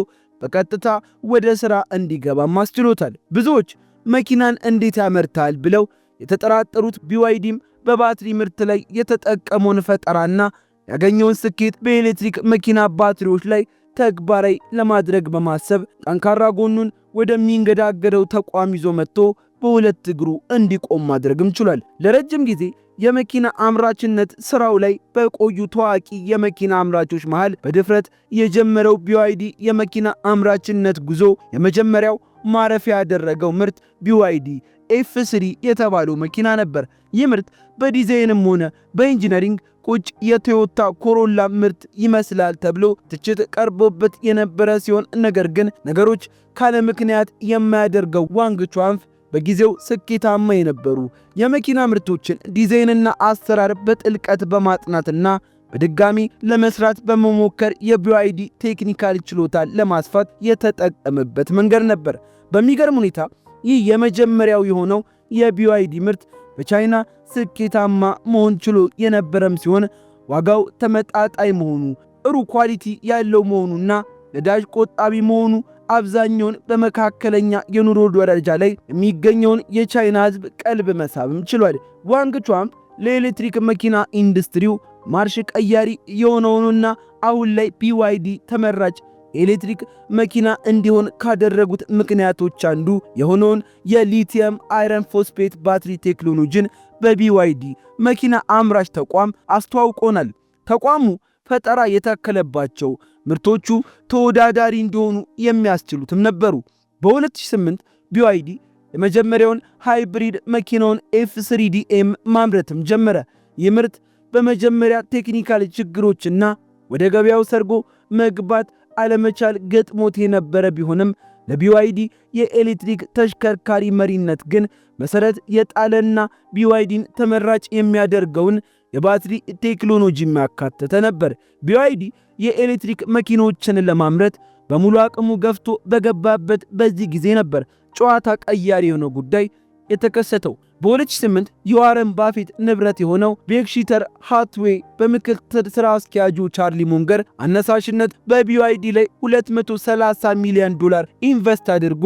በቀጥታ ወደ ሥራ እንዲገባ ማስችሎታል። ብዙዎች መኪናን እንዴት ያመርታል ብለው የተጠራጠሩት ቢዋይዲም በባትሪ ምርት ላይ የተጠቀመውን ፈጠራና ያገኘውን ስኬት በኤሌክትሪክ መኪና ባትሪዎች ላይ ተግባራዊ ለማድረግ በማሰብ ጠንካራ ጎኑን ወደሚንገዳገደው ተቋም ይዞ መጥቶ በሁለት እግሩ እንዲቆም ማድረግም ችሏል። ለረጅም ጊዜ የመኪና አምራችነት ስራው ላይ በቆዩ ታዋቂ የመኪና አምራቾች መሃል በድፍረት የጀመረው ቢዋይዲ የመኪና አምራችነት ጉዞ የመጀመሪያው ማረፊያ ያደረገው ምርት ቢዋይዲ ኤፍ3 የተባለው መኪና ነበር። ይህ ምርት በዲዛይንም ሆነ በኢንጂነሪንግ ቁጭ የቶዮታ ኮሮላ ምርት ይመስላል ተብሎ ትችት ቀርቦበት የነበረ ሲሆን ነገር ግን ነገሮች ካለ ምክንያት የማያደርገው ዋንግ ቹዋንፍ በጊዜው ስኬታማ የነበሩ የመኪና ምርቶችን ዲዛይንና አሰራር በጥልቀት በማጥናትና በድጋሚ ለመስራት በመሞከር የቢዋይዲ ቴክኒካል ችሎታን ለማስፋት የተጠቀመበት መንገድ ነበር። በሚገርም ሁኔታ ይህ የመጀመሪያው የሆነው የቢዋይዲ ምርት በቻይና ስኬታማ መሆን ችሎ የነበረም ሲሆን ዋጋው ተመጣጣኝ መሆኑ፣ ጥሩ ኳሊቲ ያለው መሆኑና ነዳጅ ቆጣቢ መሆኑ አብዛኛውን በመካከለኛ የኑሮ ደረጃ ላይ የሚገኘውን የቻይና ሕዝብ ቀልብ መሳብም ችሏል። ዋንግ ቹዋንግ ለኤሌክትሪክ መኪና ኢንዱስትሪው ማርሽ ቀያሪ የሆነውንና አሁን ላይ BYD ተመራጭ የኤሌክትሪክ መኪና እንዲሆን ካደረጉት ምክንያቶች አንዱ የሆነውን የሊቲየም አይረን ፎስፌት ባትሪ ቴክኖሎጂን በBYD መኪና አምራች ተቋም አስተዋውቆናል። ተቋሙ ፈጠራ የታከለባቸው ምርቶቹ ተወዳዳሪ እንዲሆኑ የሚያስችሉትም ነበሩ። በ2008 BYD የመጀመሪያውን ሃይብሪድ መኪናውን F3DM ማምረትም ጀመረ። ይህ ምርት በመጀመሪያ ቴክኒካል ችግሮችና ወደ ገበያው ሰርጎ መግባት አለመቻል ገጥሞት የነበረ ቢሆንም ለBYD የኤሌክትሪክ ተሽከርካሪ መሪነት ግን መሰረት የጣለና BYDን ተመራጭ የሚያደርገውን የባትሪ ቴክኖሎጂ ያካተተ ነበር። BYD የኤሌክትሪክ መኪኖችን ለማምረት በሙሉ አቅሙ ገፍቶ በገባበት በዚህ ጊዜ ነበር ጨዋታ ቀያሪ የሆነው ጉዳይ የተከሰተው። በ2008 የዋረን ባፌት ንብረት የሆነው ቤርክሺር ሃትዌይ በምክትል ስራ አስኪያጁ ቻርሊ ሙንገር አነሳሽነት በBYD ላይ $230 ሚሊዮን ኢንቨስት አድርጎ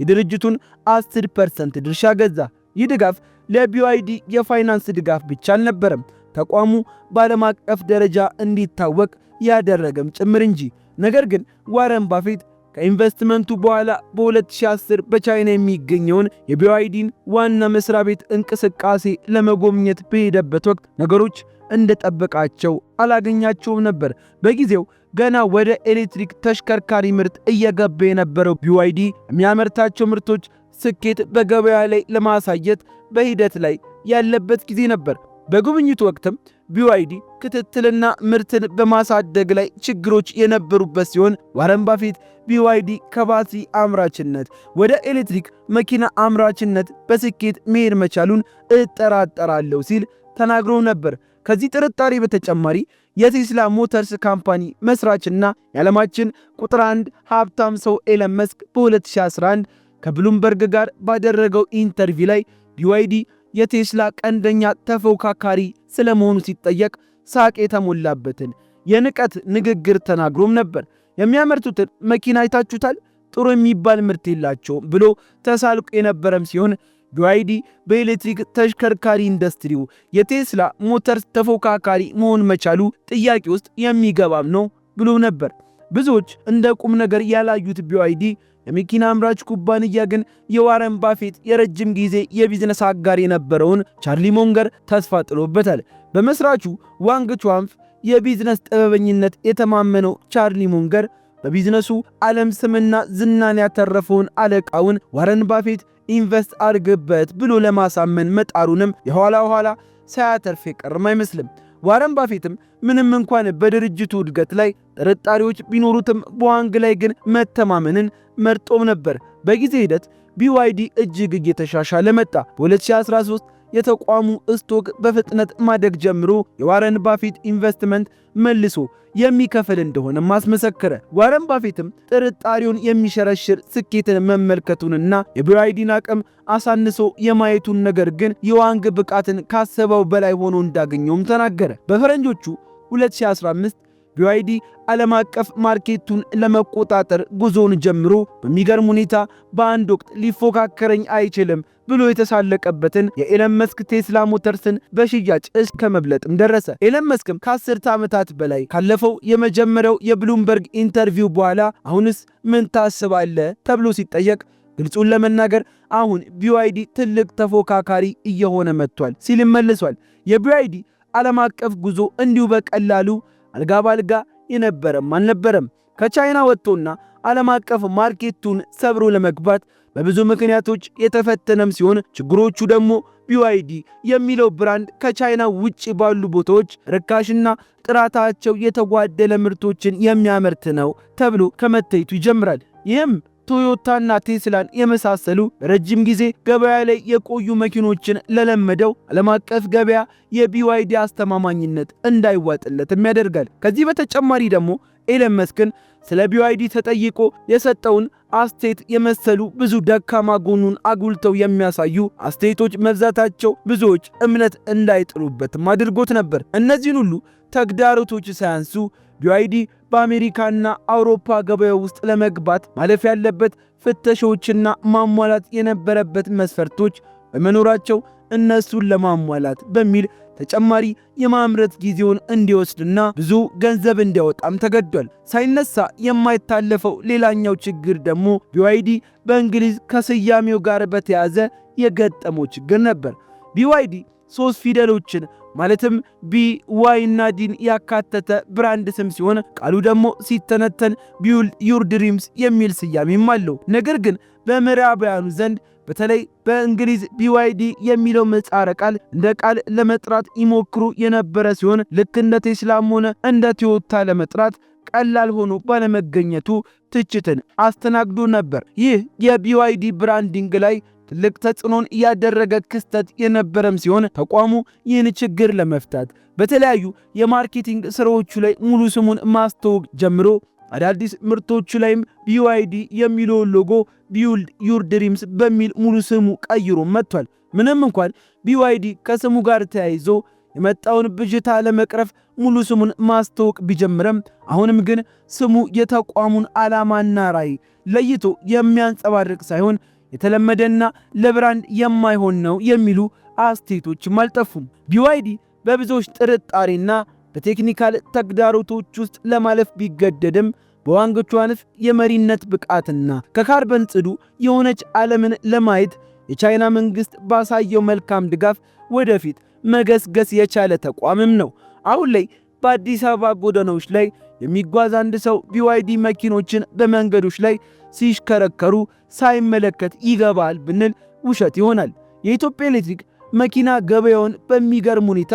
የድርጅቱን 10% ድርሻ ገዛ። ይህ ድጋፍ ለBYD የፋይናንስ ድጋፍ ብቻ አልነበረም፣ ተቋሙ በዓለም አቀፍ ደረጃ እንዲታወቅ ያደረገም ጭምር እንጂ። ነገር ግን ዋረን ባፌት ከኢንቨስትመንቱ በኋላ በ2010 በቻይና የሚገኘውን የBYDን ዋና መስሪያ ቤት እንቅስቃሴ ለመጎብኘት በሄደበት ወቅት ነገሮች እንደጠበቃቸው አላገኛቸውም ነበር። በጊዜው ገና ወደ ኤሌክትሪክ ተሽከርካሪ ምርት እየገባ የነበረው BYD የሚያመርታቸው ምርቶች ስኬት በገበያ ላይ ለማሳየት በሂደት ላይ ያለበት ጊዜ ነበር። በጉብኝቱ ወቅትም BYD ክትትልና ምርትን በማሳደግ ላይ ችግሮች የነበሩበት ሲሆን ዋረን ባፌት BYD ከባትሪ አምራችነት ወደ ኤሌክትሪክ መኪና አምራችነት በስኬት መሄድ መቻሉን እጠራጠራለሁ ሲል ተናግሮ ነበር። ከዚህ ጥርጣሬ በተጨማሪ የቴስላ ሞተርስ ካምፓኒ መስራችና የዓለማችን ቁጥር 1 ሀብታም ሰው ኤለን መስክ በ2011 ከብሉምበርግ ጋር ባደረገው ኢንተርቪው ላይ BYD የቴስላ ቀንደኛ ተፎካካሪ ስለመሆኑ ሲጠየቅ ሳቅ የተሞላበትን የንቀት ንግግር ተናግሮም ነበር። የሚያመርቱትን መኪና አይታችሁታል? ጥሩ የሚባል ምርት የላቸውም ብሎ ተሳልቆ የነበረም ሲሆን BYD በኤሌክትሪክ ተሽከርካሪ ኢንዱስትሪው የቴስላ ሞተርስ ተፎካካሪ መሆን መቻሉ ጥያቄ ውስጥ የሚገባም ነው ብሎ ነበር። ብዙዎች እንደ ቁም ነገር ያላዩት BYD የመኪና አምራች ኩባንያ ግን የዋረን ባፌት የረጅም ጊዜ የቢዝነስ አጋር የነበረውን ቻርሊ ሙንገር ተስፋ ጥሎበታል። በመስራቹ ዋንግ ቹዋንግ የቢዝነስ ጥበበኝነት የተማመነው ቻርሊ ሙንገር በቢዝነሱ ዓለም ስምና ዝናን ያተረፈውን አለቃውን ዋረን ባፌት ኢንቨስት አድርግበት ብሎ ለማሳመን መጣሩንም የኋላ ኋላ ሳያተርፍ የቀረም አይመስልም። ዋረን ባፌትም ምንም እንኳን በድርጅቱ እድገት ላይ ጥርጣሬዎች ቢኖሩትም በዋንግ ላይ ግን መተማመንን መርጦም ነበር። በጊዜ ሂደት BYD እጅግ እየተሻሻለ መጣ። በ2013 የተቋሙ ስቶክ በፍጥነት ማደግ ጀምሮ የዋረን ባፌት ኢንቨስትመንት መልሶ የሚከፍል እንደሆነ ማስመሰከረ። ዋረን ባፌትም ጥርጣሬውን የሚሸረሽር ስኬትን መመልከቱንና የBYDን አቅም አሳንሶ የማየቱን ነገር ግን የዋንግ ብቃትን ካሰበው በላይ ሆኖ እንዳገኘውም ተናገረ። በፈረንጆቹ 2015 BYD ዓለም አቀፍ ማርኬቱን ለመቆጣጠር ጉዞውን ጀምሮ በሚገርም ሁኔታ በአንድ ወቅት ሊፎካከረኝ አይችልም ብሎ የተሳለቀበትን የኤለን መስክ ቴስላ ሞተርስን በሽያጭ እስከ መብለጥም ደረሰ። ኤለን መስክም ከ10 ዓመታት በላይ ካለፈው የመጀመሪያው የብሉምበርግ ኢንተርቪው በኋላ አሁንስ ምን ታስባለህ ተብሎ ሲጠየቅ ግልጹን ለመናገር አሁን BYD ትልቅ ተፎካካሪ እየሆነ መጥቷል ሲል መልሷል። የBYD ዓለም አቀፍ ጉዞ እንዲሁ በቀላሉ አልጋ ባልጋ የነበረም አልነበረም። ከቻይና ወጥቶና ዓለም አቀፍ ማርኬቱን ሰብሮ ለመግባት በብዙ ምክንያቶች የተፈተነም ሲሆን ችግሮቹ ደግሞ BYD የሚለው ብራንድ ከቻይና ውጪ ባሉ ቦታዎች ርካሽና ጥራታቸው የተጓደለ ምርቶችን የሚያመርት ነው ተብሎ ከመታየቱ ይጀምራል። ይህም ቶዮታና ቴስላን የመሳሰሉ ረጅም ጊዜ ገበያ ላይ የቆዩ መኪኖችን ለለመደው ዓለም አቀፍ ገበያ የBYD አስተማማኝነት እንዳይዋጥለትም ያደርጋል። ከዚህ በተጨማሪ ደግሞ ኤለን መስክን ስለ BYD ተጠይቆ የሰጠውን አስተያየት የመሰሉ ብዙ ደካማ ጎኑን አጉልተው የሚያሳዩ አስተያየቶች መብዛታቸው ብዙዎች እምነት እንዳይጥሉበትም አድርጎት ነበር። እነዚህን ሁሉ ተግዳሮቶች ሳያንሱ BYD በአሜሪካና አውሮፓ ገበያ ውስጥ ለመግባት ማለፍ ያለበት ፍተሻዎችና ማሟላት የነበረበት መስፈርቶች በመኖራቸው እነሱን ለማሟላት በሚል ተጨማሪ የማምረት ጊዜውን እንዲወስድና ብዙ ገንዘብ እንዲያወጣም ተገዷል። ሳይነሳ የማይታለፈው ሌላኛው ችግር ደግሞ BYD በእንግሊዝ ከስያሜው ጋር በተያዘ የገጠመው ችግር ነበር። BYD 3 ፊደሎችን ማለትም B፣ Y እና ዲን ያካተተ ብራንድ ስም ሲሆን ቃሉ ደግሞ ሲተነተን ቢውልድ ዩር ድሪምስ የሚል ስያሜም አለው። ነገር ግን በምዕራባውያኑ ዘንድ በተለይ በእንግሊዝ BYD የሚለው ምህጻረ ቃል እንደ ቃል ለመጥራት ይሞክሩ የነበረ ሲሆን ልክ እንደ ቴስላም ሆነ እንደ ቶዮታ ለመጥራት ቀላል ሆኖ ባለመገኘቱ ትችትን አስተናግዶ ነበር። ይህ የBYD ብራንዲንግ ላይ ትልቅ ተጽዕኖን ያደረገ ክስተት የነበረም ሲሆን ተቋሙ ይህን ችግር ለመፍታት በተለያዩ የማርኬቲንግ ስራዎቹ ላይ ሙሉ ስሙን ማስተዋወቅ ጀምሮ አዳዲስ ምርቶቹ ላይም BYD የሚለውን ሎጎ ቢውልድ ዩር ድሪምስ በሚል ሙሉ ስሙ ቀይሮ መጥቷል። ምንም እንኳን BYD ከስሙ ጋር ተያይዞ የመጣውን ብዥታ ለመቅረፍ ሙሉ ስሙን ማስተዋወቅ ቢጀምርም አሁንም ግን ስሙ የተቋሙን ዓላማና ራዕይ ለይቶ የሚያንጸባርቅ ሳይሆን የተለመደና ለብራንድ የማይሆን ነው የሚሉ አስተያየቶችም አልጠፉም። BYD በብዙዎች ጥርጣሬና በቴክኒካል ተግዳሮቶች ውስጥ ለማለፍ ቢገደድም በዋንግ ቹዋንፍ የመሪነት ብቃትና ከካርበን ጽዱ የሆነች ዓለምን ለማየት የቻይና መንግስት ባሳየው መልካም ድጋፍ ወደፊት መገስገስ የቻለ ተቋምም ነው። አሁን ላይ በአዲስ አበባ ጎዳናዎች ላይ የሚጓዝ አንድ ሰው BYD መኪኖችን በመንገዶች ላይ ሲሽከረከሩ ሳይመለከት ይገባል ብንል ውሸት ይሆናል። የኢትዮጵያ ኤሌክትሪክ መኪና ገበያውን በሚገርም ሁኔታ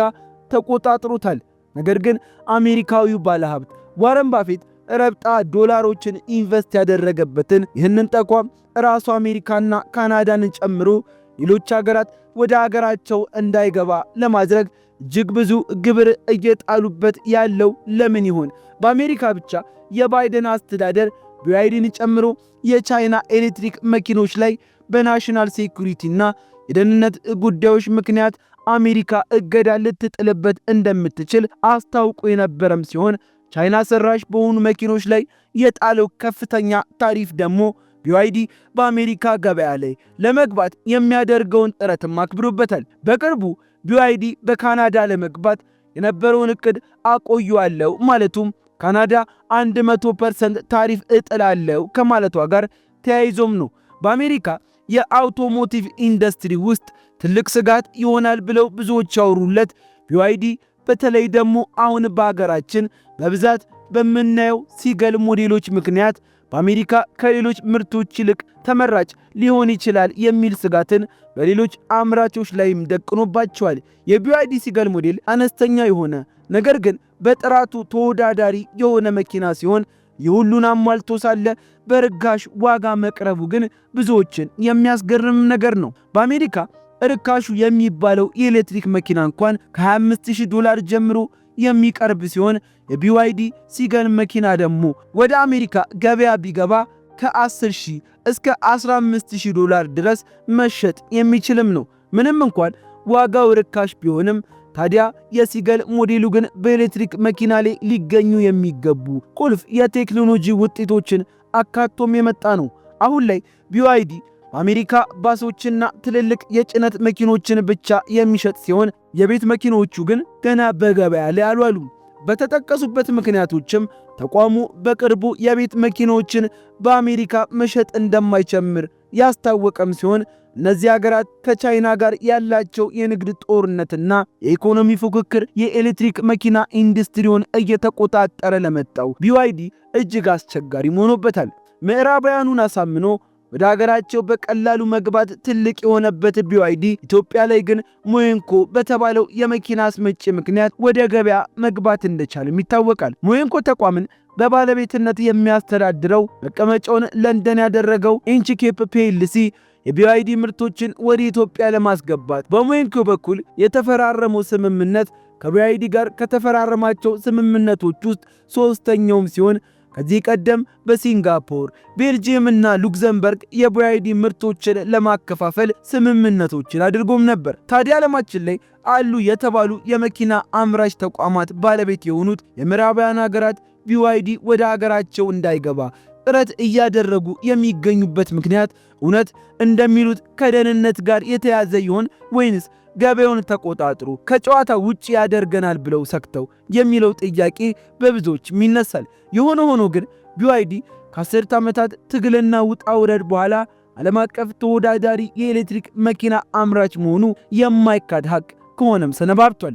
ተቆጣጥሮታል። ነገር ግን አሜሪካዊው ባለሀብት ዋረን ባፌት ረብጣ ዶላሮችን ኢንቨስት ያደረገበትን ይህንን ተቋም ራሱ አሜሪካና ካናዳን ጨምሮ ሌሎች ሀገራት ወደ ሀገራቸው እንዳይገባ ለማድረግ እጅግ ብዙ ግብር እየጣሉበት ያለው ለምን ይሆን? በአሜሪካ ብቻ የባይደን አስተዳደር BYDን ጨምሮ የቻይና ኤሌክትሪክ መኪኖች ላይ በናሽናል ሴኩሪቲና የደህንነት ጉዳዮች ምክንያት አሜሪካ እገዳ ልትጥልበት እንደምትችል አስታውቆ የነበረም ሲሆን ቻይና ሰራሽ በሆኑ መኪኖች ላይ የጣለው ከፍተኛ ታሪፍ ደግሞ BYD በአሜሪካ ገበያ ላይ ለመግባት የሚያደርገውን ጥረትም አክብሮበታል። በቅርቡ BYD በካናዳ ለመግባት የነበረውን እቅድ አቆየዋለሁ ማለቱም ካናዳ 100% ታሪፍ እጥላለሁ ከማለቷ ጋር ተያይዞም ነው። በአሜሪካ የአውቶሞቲቭ ኢንዱስትሪ ውስጥ ትልቅ ስጋት ይሆናል ብለው ብዙዎች ያወሩለት BYD በተለይ ደግሞ አሁን በአገራችን በብዛት በምናየው ሲገል ሞዴሎች ምክንያት በአሜሪካ ከሌሎች ምርቶች ይልቅ ተመራጭ ሊሆን ይችላል የሚል ስጋትን በሌሎች አምራቾች ላይም ደቅኖባቸዋል። የBYD ሲገል ሞዴል አነስተኛ የሆነ ነገር ግን በጥራቱ ተወዳዳሪ የሆነ መኪና ሲሆን የሁሉን አሟልቶ ሳለ በርካሽ ዋጋ መቅረቡ ግን ብዙዎችን የሚያስገርም ነገር ነው። በአሜሪካ ርካሹ የሚባለው የኤሌክትሪክ መኪና እንኳን $25,000 ጀምሮ የሚቀርብ ሲሆን የBYD ሲገን መኪና ደግሞ ወደ አሜሪካ ገበያ ቢገባ ከ10,000 እስከ $15,000 ድረስ መሸጥ የሚችልም ነው። ምንም እንኳን ዋጋው ርካሽ ቢሆንም ታዲያ የሲገል ሞዴሉ ግን በኤሌክትሪክ መኪና ላይ ሊገኙ የሚገቡ ቁልፍ የቴክኖሎጂ ውጤቶችን አካቶም የመጣ ነው። አሁን ላይ BYD በአሜሪካ ባሶችና ትልልቅ የጭነት መኪኖችን ብቻ የሚሸጥ ሲሆን የቤት መኪኖቹ ግን ገና በገበያ ላይ አልዋሉም። በተጠቀሱበት ምክንያቶችም ተቋሙ በቅርቡ የቤት መኪኖችን በአሜሪካ መሸጥ እንደማይጀምር ያስታወቀም ሲሆን እነዚህ ሀገራት ከቻይና ጋር ያላቸው የንግድ ጦርነትና የኢኮኖሚ ፉክክር የኤሌክትሪክ መኪና ኢንዱስትሪውን እየተቆጣጠረ ለመጣው BYD እጅግ አስቸጋሪ ሆኖበታል። ምዕራባውያኑን አሳምኖ ወደ ሀገራቸው በቀላሉ መግባት ትልቅ የሆነበት BYD ኢትዮጵያ ላይ ግን ሞየንኮ በተባለው የመኪና አስመጪ ምክንያት ወደ ገበያ መግባት እንደቻለም ይታወቃል። ሞየንኮ ተቋምን በባለቤትነት የሚያስተዳድረው መቀመጫውን ለንደን ያደረገው ኢንቺኬፕ PLC የBYD ምርቶችን ወደ ኢትዮጵያ ለማስገባት በሞየንኮ በኩል የተፈራረመው ስምምነት ከBYD ጋር ከተፈራረማቸው ስምምነቶች ውስጥ ሶስተኛውም ሲሆን ከዚህ ቀደም በሲንጋፖር፣ ቤልጂየም እና ሉክዘምበርግ የBYD ምርቶችን ለማከፋፈል ስምምነቶችን አድርጎም ነበር። ታዲያ ዓለማችን ላይ አሉ የተባሉ የመኪና አምራች ተቋማት ባለቤት የሆኑት የምዕራባውያን ሀገራት BYD ወደ ሀገራቸው እንዳይገባ ጥረት እያደረጉ የሚገኙበት ምክንያት እውነት እንደሚሉት ከደህንነት ጋር የተያዘ ይሆን ወይንስ ገበያውን ተቆጣጥሮ ከጨዋታ ውጪ ያደርገናል ብለው ሰክተው የሚለው ጥያቄ በብዙዎች ይነሳል። የሆነ ሆኖ ግን BYD ከ10 ዓመታት ትግልና ውጣ ውረድ በኋላ ዓለም አቀፍ ተወዳዳሪ የኤሌክትሪክ መኪና አምራች መሆኑ የማይካድ ሀቅ ከሆነም ሰነባብቷል።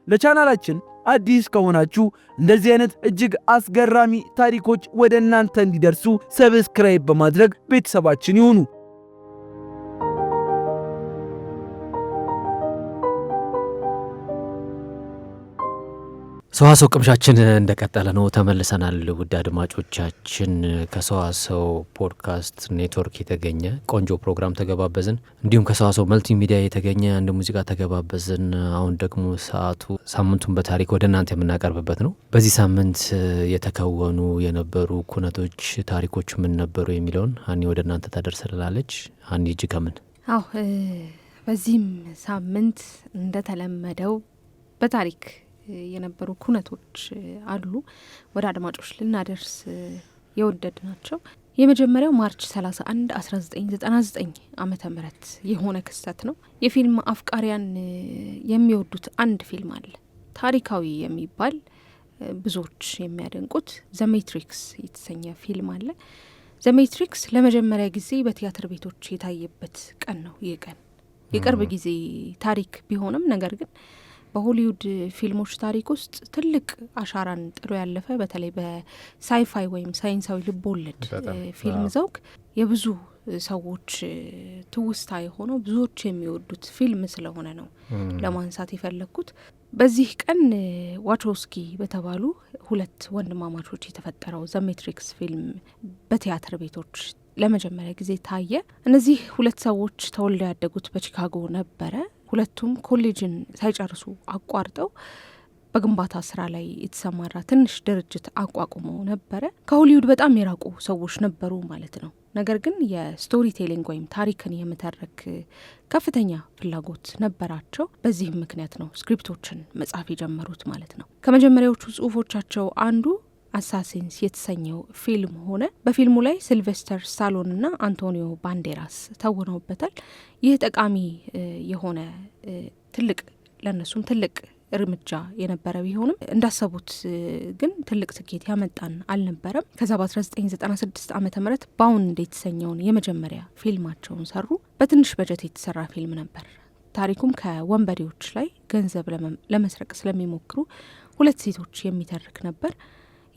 ለቻናላችን አዲስ ከሆናችሁ እንደዚህ አይነት እጅግ አስገራሚ ታሪኮች ወደ እናንተ እንዲደርሱ ሰብስክራይብ በማድረግ ቤተሰባችን ይሁኑ። ሰዋሰው ቅምሻችን እንደቀጠለ ነው። ተመልሰናል። ውድ አድማጮቻችን ከሰዋሰው ፖድካስት ኔትወርክ የተገኘ ቆንጆ ፕሮግራም ተገባበዝን። እንዲሁም ከሰዋሰው መልቲ ሚዲያ የተገኘ አንድ ሙዚቃ ተገባበዝን። አሁን ደግሞ ሰዓቱ ሳምንቱን በታሪክ ወደ እናንተ የምናቀርብበት ነው። በዚህ ሳምንት የተከወኑ የነበሩ ኩነቶች፣ ታሪኮች ምን ነበሩ የሚለውን ሀኒ ወደ እናንተ ታደርስልናለች። ሀኒ እጅ ከምን በዚህም ሳምንት እንደተለመደው በታሪክ የነበሩ ኩነቶች አሉ ወደ አድማጮች ልናደርስ የወደድ ናቸው። የመጀመሪያው ማርች 31 1999 ዓመተ ምህረት የሆነ ክስተት ነው። የፊልም አፍቃሪያን የሚወዱት አንድ ፊልም አለ። ታሪካዊ የሚባል ብዙዎች የሚያደንቁት ዘ ሜትሪክስ የተሰኘ ፊልም አለ። ዘ ሜትሪክስ ለመጀመሪያ ጊዜ በቲያትር ቤቶች የታየበት ቀን ነው። ይህ ቀን የቅርብ ጊዜ ታሪክ ቢሆንም ነገር ግን በሆሊውድ ፊልሞች ታሪክ ውስጥ ትልቅ አሻራን ጥሎ ያለፈ በተለይ በሳይፋይ ወይም ሳይንሳዊ ልቦለድ ፊልም ዘውግ የብዙ ሰዎች ትውስታ የሆነው ብዙዎች የሚወዱት ፊልም ስለሆነ ነው ለማንሳት የፈለግኩት። በዚህ ቀን ዋቾስኪ በተባሉ ሁለት ወንድማማቾች የተፈጠረው ዘ ሜትሪክስ ፊልም በቲያትር ቤቶች ለመጀመሪያ ጊዜ ታየ። እነዚህ ሁለት ሰዎች ተወልደው ያደጉት በቺካጎ ነበረ። ሁለቱም ኮሌጅን ሳይጨርሱ አቋርጠው በግንባታ ስራ ላይ የተሰማራ ትንሽ ድርጅት አቋቁመው ነበረ። ከሆሊውድ በጣም የራቁ ሰዎች ነበሩ ማለት ነው። ነገር ግን የስቶሪ ቴሊንግ ወይም ታሪክን የመተረክ ከፍተኛ ፍላጎት ነበራቸው። በዚህም ምክንያት ነው ስክሪፕቶችን መጻፍ የጀመሩት ማለት ነው። ከመጀመሪያዎቹ ጽሁፎቻቸው አንዱ አሳሲንስ የተሰኘው ፊልም ሆነ። በፊልሙ ላይ ሲልቨስተር ስታሎንና አንቶኒዮ ባንዴራስ ተውነውበታል። ይህ ጠቃሚ የሆነ ትልቅ ለነሱም ትልቅ እርምጃ የነበረ ቢሆንም እንዳሰቡት ግን ትልቅ ስኬት ያመጣን አልነበረም። ከዛ በ1996 ዓመተ ምህረት ባውንድ የተሰኘውን የመጀመሪያ ፊልማቸውን ሰሩ። በትንሽ በጀት የተሰራ ፊልም ነበር። ታሪኩም ከወንበዴዎች ላይ ገንዘብ ለመስረቅ ስለሚሞክሩ ሁለት ሴቶች የሚተርክ ነበር።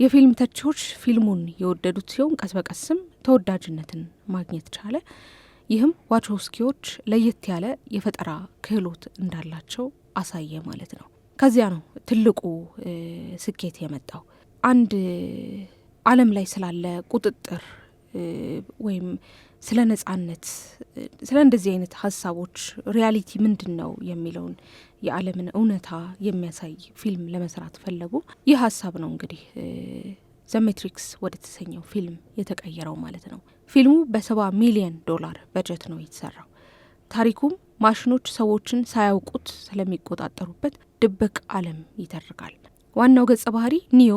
የፊልም ተቺዎች ፊልሙን የወደዱት ሲሆን ቀስ በቀስም ተወዳጅነትን ማግኘት ቻለ። ይህም ዋቾስኪዎች ለየት ያለ የፈጠራ ክህሎት እንዳላቸው አሳየ ማለት ነው። ከዚያ ነው ትልቁ ስኬት የመጣው። አንድ ዓለም ላይ ስላለ ቁጥጥር ወይም ስለ ነጻነት፣ ስለ እንደዚህ አይነት ሀሳቦች ሪያሊቲ ምንድን ነው የሚለውን የዓለምን እውነታ የሚያሳይ ፊልም ለመስራት ፈለጉ። ይህ ሀሳብ ነው እንግዲህ ዘ ሜትሪክስ ወደ ተሰኘው ፊልም የተቀየረው ማለት ነው። ፊልሙ $70 ሚሊዮን በጀት ነው የተሰራው። ታሪኩም ማሽኖች ሰዎችን ሳያውቁት ስለሚቆጣጠሩበት ድብቅ ዓለም ይተርካል። ዋናው ገጸ ባህሪ ኒዮ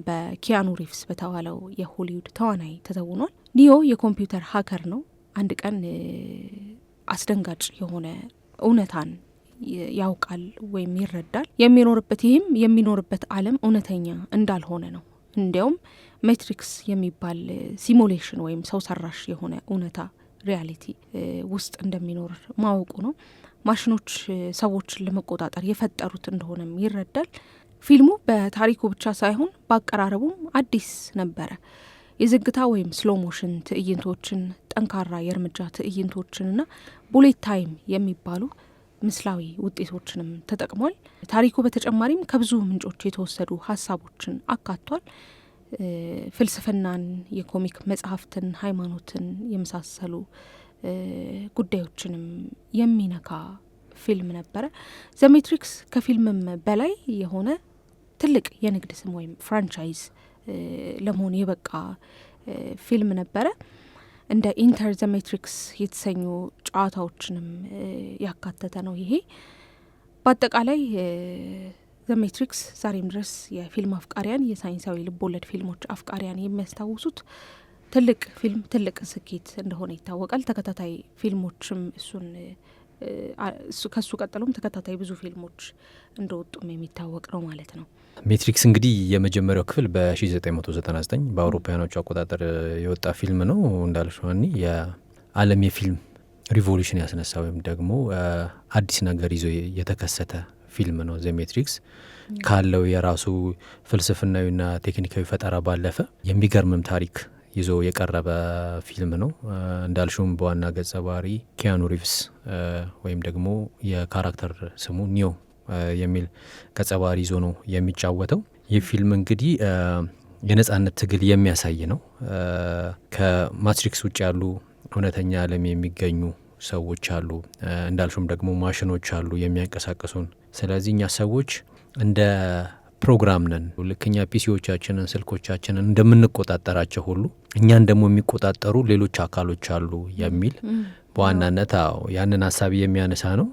በኪያኑ ሪቭስ በተባለው የሆሊውድ ተዋናይ ተተውኗል። ኒዮ የኮምፒውተር ሀከር ነው። አንድ ቀን አስደንጋጭ የሆነ እውነታን ያውቃል ወይም ይረዳል። ይህም የሚኖርበት ዓለም እውነተኛ እንዳልሆነ ነው። እንዲያውም ሜትሪክስ የሚባል ሲሙሌሽን ወይም ሰው ሰራሽ የሆነ እውነታ ሪያሊቲ ውስጥ እንደሚኖር ማወቁ ነው። ማሽኖች ሰዎችን ለመቆጣጠር የፈጠሩት እንደሆነም ይረዳል። ፊልሙ በታሪኩ ብቻ ሳይሆን በአቀራረቡም አዲስ ነበረ። የዝግታ ወይም ስሎ ሞሽን ትዕይንቶችን፣ ጠንካራ የእርምጃ ትዕይንቶችንና ቡሌት ታይም የሚባሉ ምስላዊ ውጤቶችንም ተጠቅሟል። ታሪኩ በተጨማሪም ከብዙ ምንጮች የተወሰዱ ሀሳቦችን አካቷል። ፍልስፍናን፣ የኮሚክ መጽሐፍትን፣ ሃይማኖትን የመሳሰሉ ጉዳዮችንም የሚነካ ፊልም ነበረ። ዘ ሜትሪክስ ከፊልምም በላይ የሆነ ትልቅ የንግድ ስም ወይም ፍራንቻይዝ ለመሆን የበቃ ፊልም ነበረ። እንደ ኢንተር ዘ ሜትሪክስ የተሰኙ ጨዋታዎችንም ያካተተ ነው። ይሄ በአጠቃላይ ዘሜትሪክስ ዛሬም ድረስ የፊልም አፍቃሪያን የሳይንሳዊ ልቦለድ ፊልሞች አፍቃሪያን የሚያስታውሱት ትልቅ ፊልም ትልቅ ስኬት እንደሆነ ይታወቃል። ተከታታይ ፊልሞችም ከሱ ቀጥሎም ተከታታይ ብዙ ፊልሞች እንደወጡም የሚታወቅ ነው ማለት ነው። ሜትሪክስ እንግዲህ የመጀመሪያው ክፍል በ1999 በአውሮፓውያኖቹ አቆጣጠር የወጣ ፊልም ነው። እንዳልሽዋኒ የዓለም የፊልም ሪቮሉሽን ያስነሳ ወይም ደግሞ አዲስ ነገር ይዞ የተከሰተ ፊልም ነው። ዘሜትሪክስ ካለው የራሱ ፍልስፍናዊና ቴክኒካዊ ፈጠራ ባለፈ የሚገርምም ታሪክ ይዞ የቀረበ ፊልም ነው። እንዳልሹም በዋና ገጸ ባህሪ ኪያኑ ሪቭስ ወይም ደግሞ የካራክተር ስሙ ኒዮ የሚል ገጸ ባህሪ ይዞ ነው የሚጫወተው። ይህ ፊልም እንግዲህ የነጻነት ትግል የሚያሳይ ነው። ከማትሪክስ ውጭ ያሉ እውነተኛ ዓለም የሚገኙ ሰዎች አሉ፣ እንዳልሹም ደግሞ ማሽኖች አሉ የሚያንቀሳቅሱን። ስለዚህ እኛ ሰዎች እንደ ፕሮግራም ነን። ልክኛ ፒሲዎቻችንን ስልኮቻችንን እንደምንቆጣጠራቸው ሁሉ እኛን ደግሞ የሚቆጣጠሩ ሌሎች አካሎች አሉ የሚል በዋናነት ያንን ሀሳብ የሚያነሳ ነው።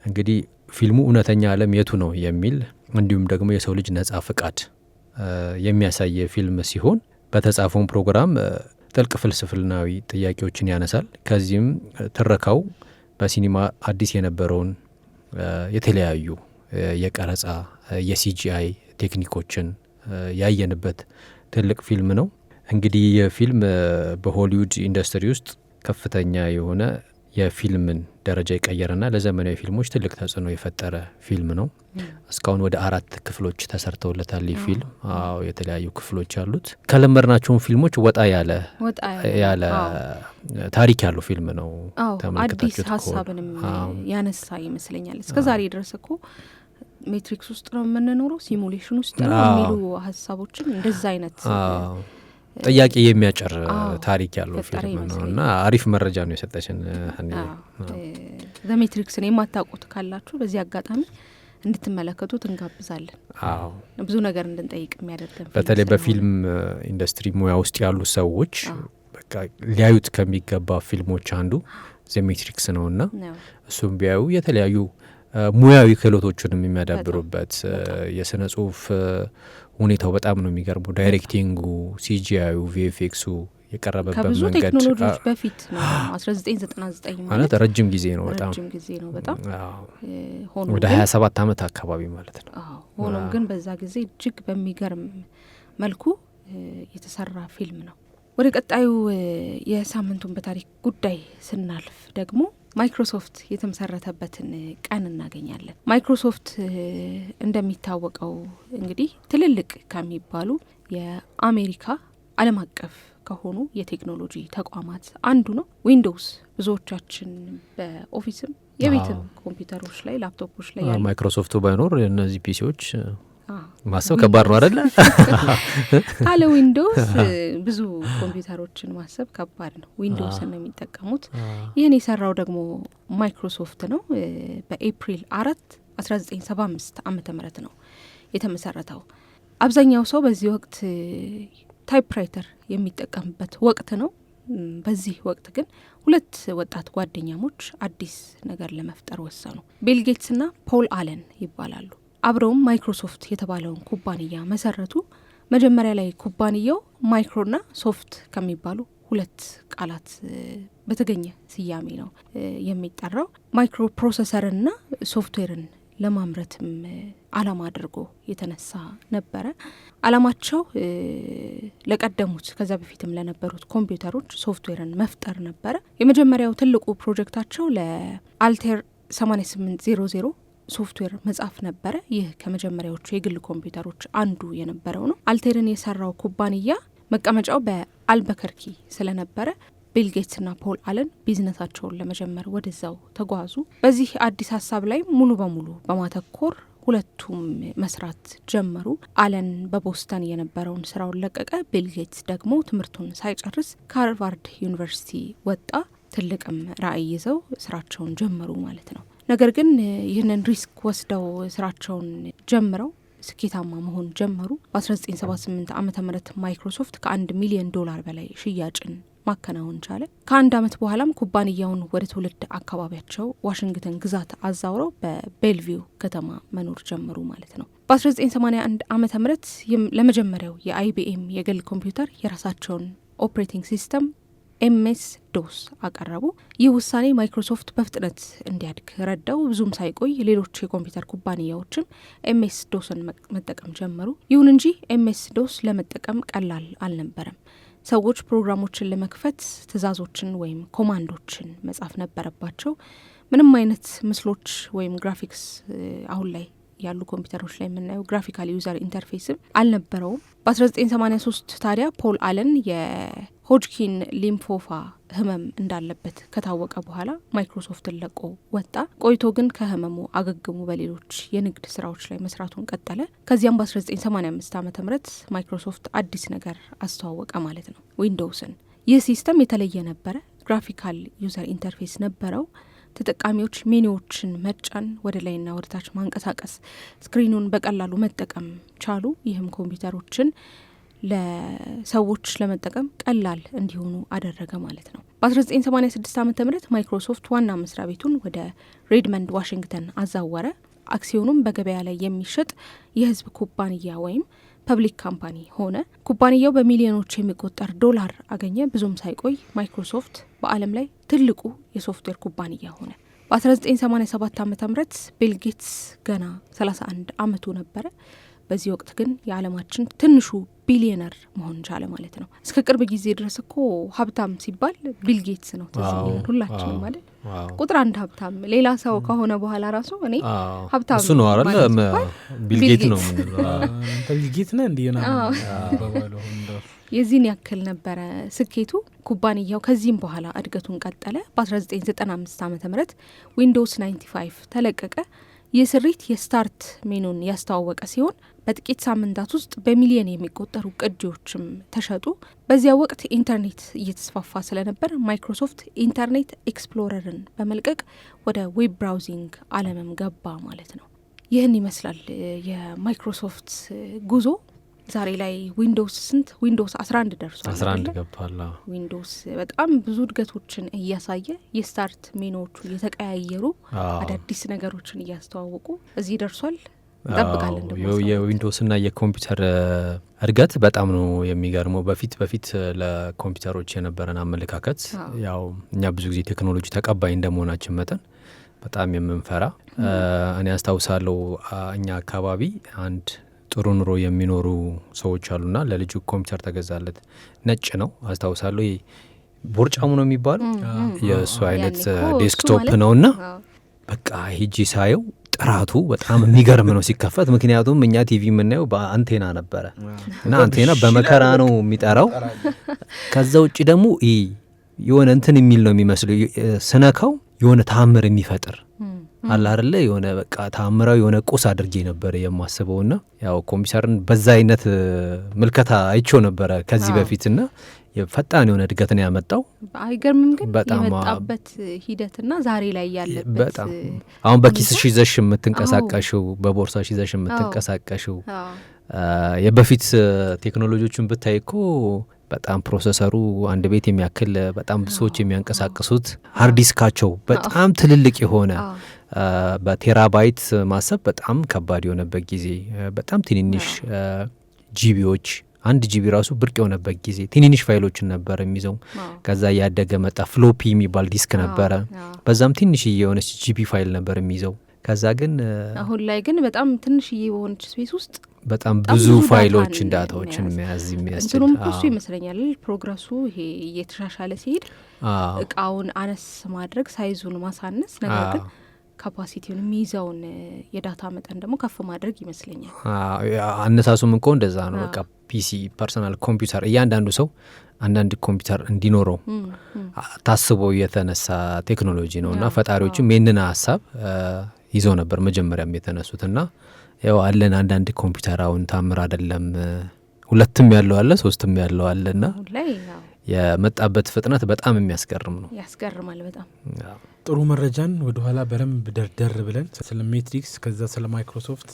እንግዲህ ፊልሙ እውነተኛ ዓለም የቱ ነው የሚል እንዲሁም ደግሞ የሰው ልጅ ነጻ ፍቃድ የሚያሳይ ፊልም ሲሆን በተጻፈውን ፕሮግራም ጥልቅ ፍልስፍናዊ ጥያቄዎችን ያነሳል። ከዚህም ትረካው በሲኒማ አዲስ የነበረውን የተለያዩ የቀረጻ የሲጂአይ ቴክኒኮችን ያየንበት ትልቅ ፊልም ነው። እንግዲህ የፊልም በሆሊውድ ኢንዱስትሪ ውስጥ ከፍተኛ የሆነ የፊልምን ደረጃ የቀየረና ለዘመናዊ ፊልሞች ትልቅ ተጽዕኖ የፈጠረ ፊልም ነው። እስካሁን ወደ 4 ክፍሎች ተሰርተውለታል። ይህ ፊልም የተለያዩ ክፍሎች አሉት። ከለመድናቸውን ፊልሞች ወጣ ያለ ታሪክ ያለው ፊልም ነው። አዲስ ሀሳብንም ያነሳ ይመስለኛል። እስከዛሬ ድረስ እኮ ሜትሪክስ ውስጥ ነው የምንኖረው፣ ሲሙሌሽን ውስጥ ነው የሚሉ ሀሳቦችን እንደዛ አይነት ጥያቄ የሚያጭር ታሪክ ያለው ፊልም ነው እና አሪፍ መረጃ ነው የሰጠችን። ዘሜትሪክስን የማታውቁት ካላችሁ በዚህ አጋጣሚ እንድትመለከቱት እንጋብዛለን። ብዙ ነገር እንድንጠይቅ የሚያደርገን በተለይ በፊልም ኢንዱስትሪ ሙያ ውስጥ ያሉ ሰዎች በቃ ሊያዩት ከሚገባ ፊልሞች አንዱ ዘሜትሪክስ ነው እና እሱም ቢያዩ የተለያዩ ሙያዊ ክህሎቶችንም የሚያዳብሩበት የስነ ጽሁፍ ሁኔታው በጣም ነው የሚገርመው። ዳይሬክቲንጉ፣ ሲጂአዩ፣ ቪኤፍኤክሱ የቀረበበት መንገድ ከብዙ ቴክኖሎጂዎች በፊት ነው። 1999 ማለት ረጅም ጊዜ ነው። በጣም ሆኖ ወደ 27 ዓመት አካባቢ ማለት ነው። ሆኖም ግን በዛ ጊዜ እጅግ በሚገርም መልኩ የተሰራ ፊልም ነው። ወደ ቀጣዩ የሳምንቱን በታሪክ ጉዳይ ስናልፍ ደግሞ ማይክሮሶፍት የተመሰረተበትን ቀን እናገኛለን። ማይክሮሶፍት እንደሚታወቀው እንግዲህ ትልልቅ ከሚባሉ የአሜሪካ ዓለም አቀፍ ከሆኑ የቴክኖሎጂ ተቋማት አንዱ ነው። ዊንዶውስ ብዙዎቻችን በኦፊስም የቤትም ኮምፒውተሮች ላይ ላፕቶፖች ላይ ያሉ ማይክሮሶፍቱ ባይኖር እነዚህ ፒሲዎች ማሰብ ከባድ ነው አይደለ? ካለ ዊንዶውስ ብዙ ኮምፒውተሮችን ማሰብ ከባድ ነው። ዊንዶውስን ነው የሚጠቀሙት። ይህን የሰራው ደግሞ ማይክሮሶፍት ነው። በኤፕሪል 4 1975 ዓመተ ምህረት ነው የተመሰረተው። አብዛኛው ሰው በዚህ ወቅት ታይፕራይተር የሚጠቀምበት ወቅት ነው። በዚህ ወቅት ግን 2 ወጣት ጓደኛሞች አዲስ ነገር ለመፍጠር ወሰኑ። ቢል ጌትስና ፖል አለን ይባላሉ። አብረውም ማይክሮሶፍት የተባለውን ኩባንያ መሰረቱ። መጀመሪያ ላይ ኩባንያው ማይክሮና ሶፍት ከሚባሉ 2 ቃላት በተገኘ ስያሜ ነው የሚጠራው። ማይክሮ ፕሮሰሰርና ሶፍትዌርን ለማምረትም አላማ አድርጎ የተነሳ ነበረ። አላማቸው ለቀደሙት ከዛ በፊትም ለነበሩት ኮምፒውተሮች ሶፍትዌርን መፍጠር ነበረ። የመጀመሪያው ትልቁ ፕሮጀክታቸው ለአልቴር 8800 ሶፍትዌር መጻፍ ነበረ። ይህ ከመጀመሪያዎቹ የግል ኮምፒውተሮች አንዱ የነበረው ነው። አልቴርን የሰራው ኩባንያ መቀመጫው በአልበከርኪ ስለነበረ ቢል ጌትስና ፖል አለን ቢዝነሳቸውን ለመጀመር ወደዛው ተጓዙ። በዚህ አዲስ ሀሳብ ላይ ሙሉ በሙሉ በማተኮር ሁለቱም መስራት ጀመሩ። አለን በቦስተን የነበረውን ስራውን ለቀቀ። ቢል ጌትስ ደግሞ ትምህርቱን ሳይጨርስ ከሃርቫርድ ዩኒቨርሲቲ ወጣ። ትልቅም ራዕይ ይዘው ስራቸውን ጀመሩ ማለት ነው። ነገር ግን ይህንን ሪስክ ወስደው ስራቸውን ጀምረው ስኬታማ መሆን ጀመሩ። በ1978 ዓመተ ምህረት ማይክሮሶፍት $1 ሚሊዮን በላይ ሽያጭን ማከናወን ቻለ። ከአንድ ዓመት በኋላም ኩባንያውን ወደ ትውልድ አካባቢያቸው ዋሽንግተን ግዛት አዛውረው በቤልቪው ከተማ መኖር ጀመሩ ማለት ነው። በ1981 ዓመተ ምህረት ለመጀመሪያው የአይቢኤም የግል ኮምፒውተር የራሳቸውን ኦፕሬቲንግ ሲስተም ኤምኤስ ዶስ አቀረቡ። ይህ ውሳኔ ማይክሮሶፍት በፍጥነት እንዲያድግ ረዳው። ብዙም ሳይቆይ ሌሎች የኮምፒውተር ኩባንያዎችም ኤምኤስ ዶስን መጠቀም ጀመሩ። ይሁን እንጂ ኤምኤስ ዶስ ለመጠቀም ቀላል አልነበረም። ሰዎች ፕሮግራሞችን ለመክፈት ትዕዛዞችን ወይም ኮማንዶችን መጻፍ ነበረባቸው። ምንም አይነት ምስሎች ወይም ግራፊክስ አሁን ላይ ያሉ ኮምፒውተሮች ላይ የምናየው ግራፊካል ዩዘር ኢንተርፌስም አልነበረውም። በ1983 ታዲያ ፖል አለን የሆጅኪን ሊምፎማ ህመም እንዳለበት ከታወቀ በኋላ ማይክሮሶፍትን ለቆ ወጣ። ቆይቶ ግን ከህመሙ አገግሞ በሌሎች የንግድ ስራዎች ላይ መስራቱን ቀጠለ። ከዚያም በ1985 ዓ.ም ማይክሮሶፍት አዲስ ነገር አስተዋወቀ ማለት ነው፣ ዊንዶውስን። ይህ ሲስተም የተለየ ነበረ። ግራፊካል ዩዘር ኢንተርፌስ ነበረው። ተጠቃሚዎች ሜኒዎችን መጫን፣ ወደ ላይና ወደ ታች ማንቀሳቀስ፣ ስክሪኑን በቀላሉ መጠቀም ቻሉ። ይህም ኮምፒውተሮችን ለሰዎች ለመጠቀም ቀላል እንዲሆኑ አደረገ ማለት ነው። በ1986 ዓ.ም ማይክሮሶፍት ዋና መስሪያ ቤቱን ወደ ሬድመንድ ዋሽንግተን አዛወረ። አክሲዮኑም በገበያ ላይ የሚሸጥ የህዝብ ኩባንያ ወይም ፐብሊክ ካምፓኒ ሆነ። ኩባንያው በሚሊዮኖች የሚቆጠር ዶላር አገኘ። ብዙም ሳይቆይ ማይክሮሶፍት በዓለም ላይ ትልቁ የሶፍትዌር ኩባንያ ሆነ። በ1987 ዓ.ም ቢል ጌትስ ገና 31 ዓመቱ ነበረ። በዚህ ወቅት ግን የዓለማችን ትንሹ ቢሊዮነር መሆን ቻለ ማለት ነው። እስከ ቅርብ ጊዜ ድረስ እኮ ሀብታም ሲባል ቢል ጌትስ ነው ትዝ የሚለን ሁላችንም ማለት ቁጥር አንድ ሀብታም ሌላ ሰው ከሆነ በኋላ ራሱ እኔ ሀብታም እሱ ነው አይደል? ቢል ጌት ነው ቢል ጌት ነው እንዲና የዚህን ያክል ነበረ ስኬቱ። ኩባንያው ከዚህም በኋላ እድገቱን ቀጠለ። በ1995 ዓ.ም ዊንዶውስ 95 ተለቀቀ። ይህ ስሪት የስታርት ሜኑን ያስተዋወቀ ሲሆን በጥቂት ሳምንታት ውስጥ በሚሊዮን የሚቆጠሩ ቅጂዎችም ተሸጡ። በዚያ ወቅት ኢንተርኔት እየተስፋፋ ስለነበር ማይክሮሶፍት ኢንተርኔት ኤክስፕሎረርን በመልቀቅ ወደ ዌብ ብራውዚንግ ዓለምም ገባ ማለት ነው። ይህን ይመስላል የማይክሮሶፍት ጉዞ። ዛሬ ላይ ዊንዶውስ ዊንዶውስ 11 ደርሷል። 11 ገባላ። ዊንዶውስ በጣም ብዙ እድገቶችን እያሳየ የስታርት ሜኖቹ እየተቀያየሩ አዳዲስ ነገሮችን እያስተዋወቁ እዚህ ደርሷል። እንጠብቃለን ደግሞ የዊንዶውስና የኮምፒውተር እድገት በጣም ነው የሚገርመው። በፊት ለኮምፒውተሮች የነበረን አመለካከት ያው እኛ ብዙ ጊዜ ቴክኖሎጂ ተቀባይ እንደመሆናችን መጠን በጣም የምንፈራ እኔ አስታውሳለሁ እኛ አካባቢ አንድ ጥሩ ኑሮ የሚኖሩ ሰዎች አሉና ለልጁ ኮምፒውተር ተገዛለት። ነጭ ነው አስታውሳለሁ። ቦርጫሙ ነው የሚባለው የእሱ አይነት ዴስክቶፕ ነውና በቃ ሂጂ ሳየው ጥራቱ በጣም የሚገርም ነው ሲከፈት። ምክንያቱም እኛ ቲቪ የምናየው በአንቴና ነበረ እና አንቴና በመከራ ነው የሚጠራው። ከዛ ውጭ ደግሞ የሆነ እንትን የሚል ነው የሚመስለው ስነካው የሆነ ታምር የሚፈጥር አለ አይደለ? የሆነ በቃ ታምራዊ የሆነ ቁስ አድርጌ ነበር የማስበውና ያው ኮምፒውተርን በዛ አይነት ምልከታ አይቼው ነበረ ከዚህ በፊትና የፈጣን የሆነ እድገት ነው ያመጣው። አይገርምም? ግን የመጣበት ሂደትና ዛሬ ላይ ያለበት በጣም አሁን በኪስሽ ይዘሽ የምትንቀሳቀሽው በቦርሳሽ ይዘሽ የምትንቀሳቀሽው የበፊት ቴክኖሎጂዎችን ብታይ እኮ በጣም ፕሮሰሰሩ አንድ ቤት የሚያክል በጣም ብዙ ሰዎች የሚያንቀሳቅሱት ሃርድ ዲስካቸው በጣም ትልልቅ የሆነ በቴራባይት ማሰብ በጣም ከባድ የሆነበት ጊዜ በጣም ትንንሽ ጂቢዎች አንድ ጂቢ ራሱ ብርቅ የሆነበት ጊዜ ትንንሽ ፋይሎችን ነበር የሚይዘው። ከዛ ያደገ መጣ። ፍሎፒ የሚባል ዲስክ ነበረ። በዛም ትንሽዬ የሆነች ጂቢ ፋይል ነበር የሚይዘው። ከዛ ግን አሁን ላይ ግን በጣም ትንሽዬ በሆነች ስፔስ ውስጥ በጣም ብዙ ፋይሎችን ዳታዎችን መያዝ የሚያስችል እሱ ይመስለኛል ፕሮግረሱ። ይሄ እየተሻሻለ ሲሄድ እቃውን አነስ ማድረግ ሳይዙን ማሳነስ፣ ነገር ግን ካፓሲቲውን የሚይዘውን የዳታ መጠን ደግሞ ከፍ ማድረግ ይመስለኛል። አነሳሱም እንኮ እንደዛ ነው። በቃ ፒሲ ፐርሰናል ኮምፒውተር እያንዳንዱ ሰው አንዳንድ ኮምፒውተር እንዲኖረው ታስቦ የተነሳ ቴክኖሎጂ ነው እና ፈጣሪዎችም ይህንን ሀሳብ ይዘው ነበር መጀመሪያም የተነሱትና ያው አለን አንዳንድ ኮምፒውተር አሁን ታምር አይደለም፣ ሁለትም ያለው አለ ሶስትም ያለው አለና የመጣበት ፍጥነት በጣም የሚያስገርም ነው። ያስገርማል በጣም። ጥሩ መረጃን ወደ ኋላ በደንብ ደርደር ብለን ስለ ሜትሪክስ ከዛ ስለ ማይክሮሶፍት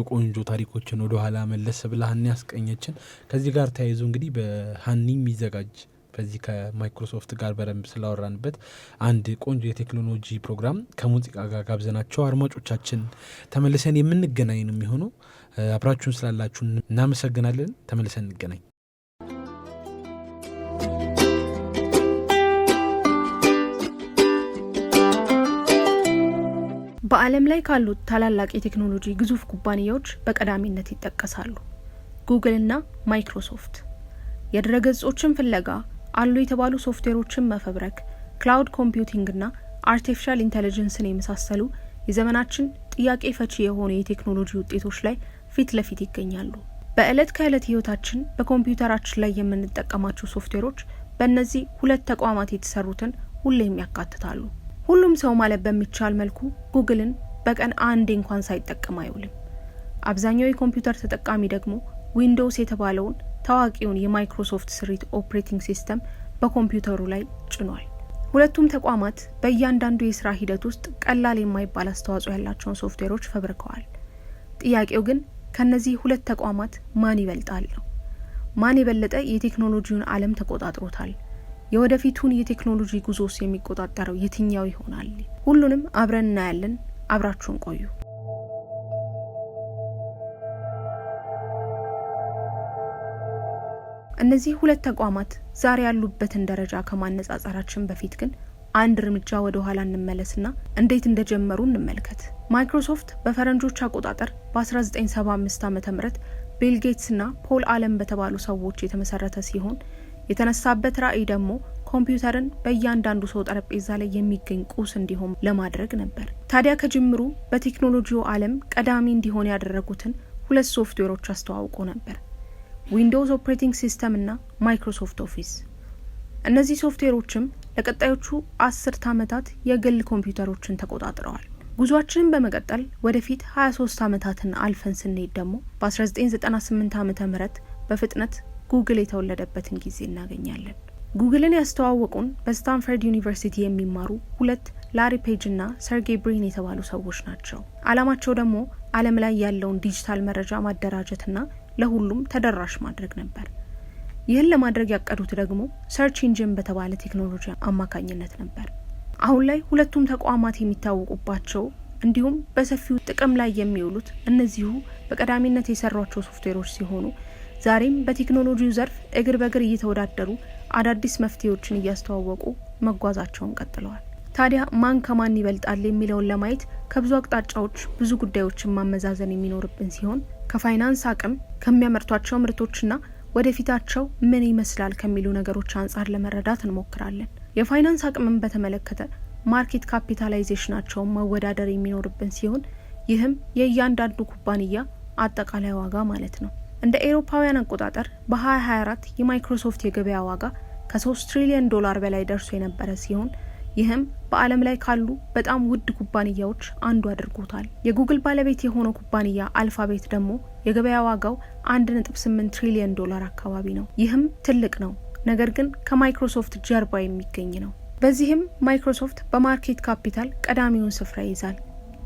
ቆንጆ ታሪኮችን ወደ ኋላ መለስ ብላ ሀኒ ያስቀኘችን። ከዚህ ጋር ተያይዞ እንግዲህ በሀኒ የሚዘጋጅ በዚህ ከማይክሮሶፍት ጋር በደንብ ስላወራንበት አንድ ቆንጆ የቴክኖሎጂ ፕሮግራም ከሙዚቃ ጋር ጋብዘናቸው አድማጮቻችን ተመልሰን የምንገናኝ ነው የሚሆነው። አብራችሁን ስላላችሁ እናመሰግናለን። ተመልሰን እንገናኝ። በዓለም ላይ ካሉት ታላላቅ የቴክኖሎጂ ግዙፍ ኩባንያዎች በቀዳሚነት ይጠቀሳሉ ጉግል እና ማይክሮሶፍት። የድረገጾችን ፍለጋ አሉ የተባሉ ሶፍትዌሮችን መፈብረክ፣ ክላውድ ኮምፒውቲንግ እና አርቲፊሻል ኢንተለጀንስን የመሳሰሉ የዘመናችን ጥያቄ ፈቺ የሆኑ የቴክኖሎጂ ውጤቶች ላይ ፊት ለፊት ይገኛሉ። በዕለት ከዕለት ህይወታችን በኮምፒውተራችን ላይ የምንጠቀማቸው ሶፍትዌሮች በእነዚህ ሁለት ተቋማት የተሰሩትን ሁሌም ያካትታሉ። ሁሉም ሰው ማለት በሚቻል መልኩ ጉግልን በቀን አንዴ እንኳን ሳይጠቀም አይውልም። አብዛኛው የኮምፒውተር ተጠቃሚ ደግሞ ዊንዶውስ የተባለውን ታዋቂውን የማይክሮሶፍት ስሪት ኦፕሬቲንግ ሲስተም በኮምፒውተሩ ላይ ጭኗል። ሁለቱም ተቋማት በእያንዳንዱ የስራ ሂደት ውስጥ ቀላል የማይባል አስተዋጽኦ ያላቸውን ሶፍትዌሮች ፈብርከዋል። ጥያቄው ግን ከነዚህ ሁለት ተቋማት ማን ይበልጣል ነው። ማን የበለጠ የቴክኖሎጂውን ዓለም ተቆጣጥሮታል? የወደፊቱን የቴክኖሎጂ ጉዞስ የሚቆጣጠረው የትኛው ይሆናል? ሁሉንም አብረን እናያለን። አብራችሁን ቆዩ። እነዚህ ሁለት ተቋማት ዛሬ ያሉበትን ደረጃ ከማነጻጸራችን በፊት ግን አንድ እርምጃ ወደ ኋላ እንመለስና እንዴት እንደጀመሩ እንመልከት። ማይክሮሶፍት በፈረንጆች አቆጣጠር በ1975 ዓ.ም ቢል ጌትስና ፖል አለም በተባሉ ሰዎች የተመሰረተ ሲሆን የተነሳበት ራዕይ ደግሞ ኮምፒውተርን በእያንዳንዱ ሰው ጠረጴዛ ላይ የሚገኝ ቁስ እንዲሆን ለማድረግ ነበር። ታዲያ ከጅምሩ በቴክኖሎጂው ዓለም ቀዳሚ እንዲሆን ያደረጉትን ሁለት ሶፍትዌሮች አስተዋውቆ ነበር፣ ዊንዶውስ ኦፕሬቲንግ ሲስተም እና ማይክሮሶፍት ኦፊስ። እነዚህ ሶፍትዌሮችም ለቀጣዮቹ 10 ዓመታት የግል ኮምፒውተሮችን ተቆጣጥረዋል። ጉዟችንን በመቀጠል ወደፊት 23 ዓመታትን አልፈን ስንሄድ ደግሞ በ1998 ዓ.ም በፍጥነት ጉግል የተወለደበትን ጊዜ እናገኛለን። ጉግልን ያስተዋወቁን በስታንፈርድ ዩኒቨርሲቲ የሚማሩ ሁለት ላሪ ፔጅ እና ሰርጌይ ብሪን የተባሉ ሰዎች ናቸው። ዓላማቸው ደግሞ ዓለም ላይ ያለውን ዲጂታል መረጃ ማደራጀትና ለሁሉም ተደራሽ ማድረግ ነበር። ይህን ለማድረግ ያቀዱት ደግሞ ሰርች ኢንጂን በተባለ ቴክኖሎጂ አማካኝነት ነበር። አሁን ላይ ሁለቱም ተቋማት የሚታወቁባቸው እንዲሁም በሰፊው ጥቅም ላይ የሚውሉት እነዚሁ በቀዳሚነት የሰሯቸው ሶፍትዌሮች ሲሆኑ ዛሬም በቴክኖሎጂው ዘርፍ እግር በእግር እየተወዳደሩ አዳዲስ መፍትሄዎችን እያስተዋወቁ መጓዛቸውን ቀጥለዋል። ታዲያ ማን ከማን ይበልጣል የሚለውን ለማየት ከብዙ አቅጣጫዎች ብዙ ጉዳዮችን ማመዛዘን የሚኖርብን ሲሆን ከፋይናንስ አቅም፣ ከሚያመርቷቸው ምርቶችና ወደፊታቸው ምን ይመስላል ከሚሉ ነገሮች አንጻር ለመረዳት እንሞክራለን። የፋይናንስ አቅምን በተመለከተ ማርኬት ካፒታላይዜሽናቸውን መወዳደር የሚኖርብን ሲሆን ይህም የእያንዳንዱ ኩባንያ አጠቃላይ ዋጋ ማለት ነው። እንደ ኤሮፓውያን አቆጣጠር በ2024 የማይክሮሶፍት የገበያ ዋጋ ከ3 ትሪሊዮን ዶላር በላይ ደርሶ የነበረ ሲሆን ይህም በዓለም ላይ ካሉ በጣም ውድ ኩባንያዎች አንዱ አድርጎታል። የጉግል ባለቤት የሆነው ኩባንያ አልፋቤት ደግሞ የገበያ ዋጋው 1.8 ትሪሊዮን ዶላር አካባቢ ነው። ይህም ትልቅ ነው፣ ነገር ግን ከማይክሮሶፍት ጀርባ የሚገኝ ነው። በዚህም ማይክሮሶፍት በማርኬት ካፒታል ቀዳሚውን ስፍራ ይይዛል።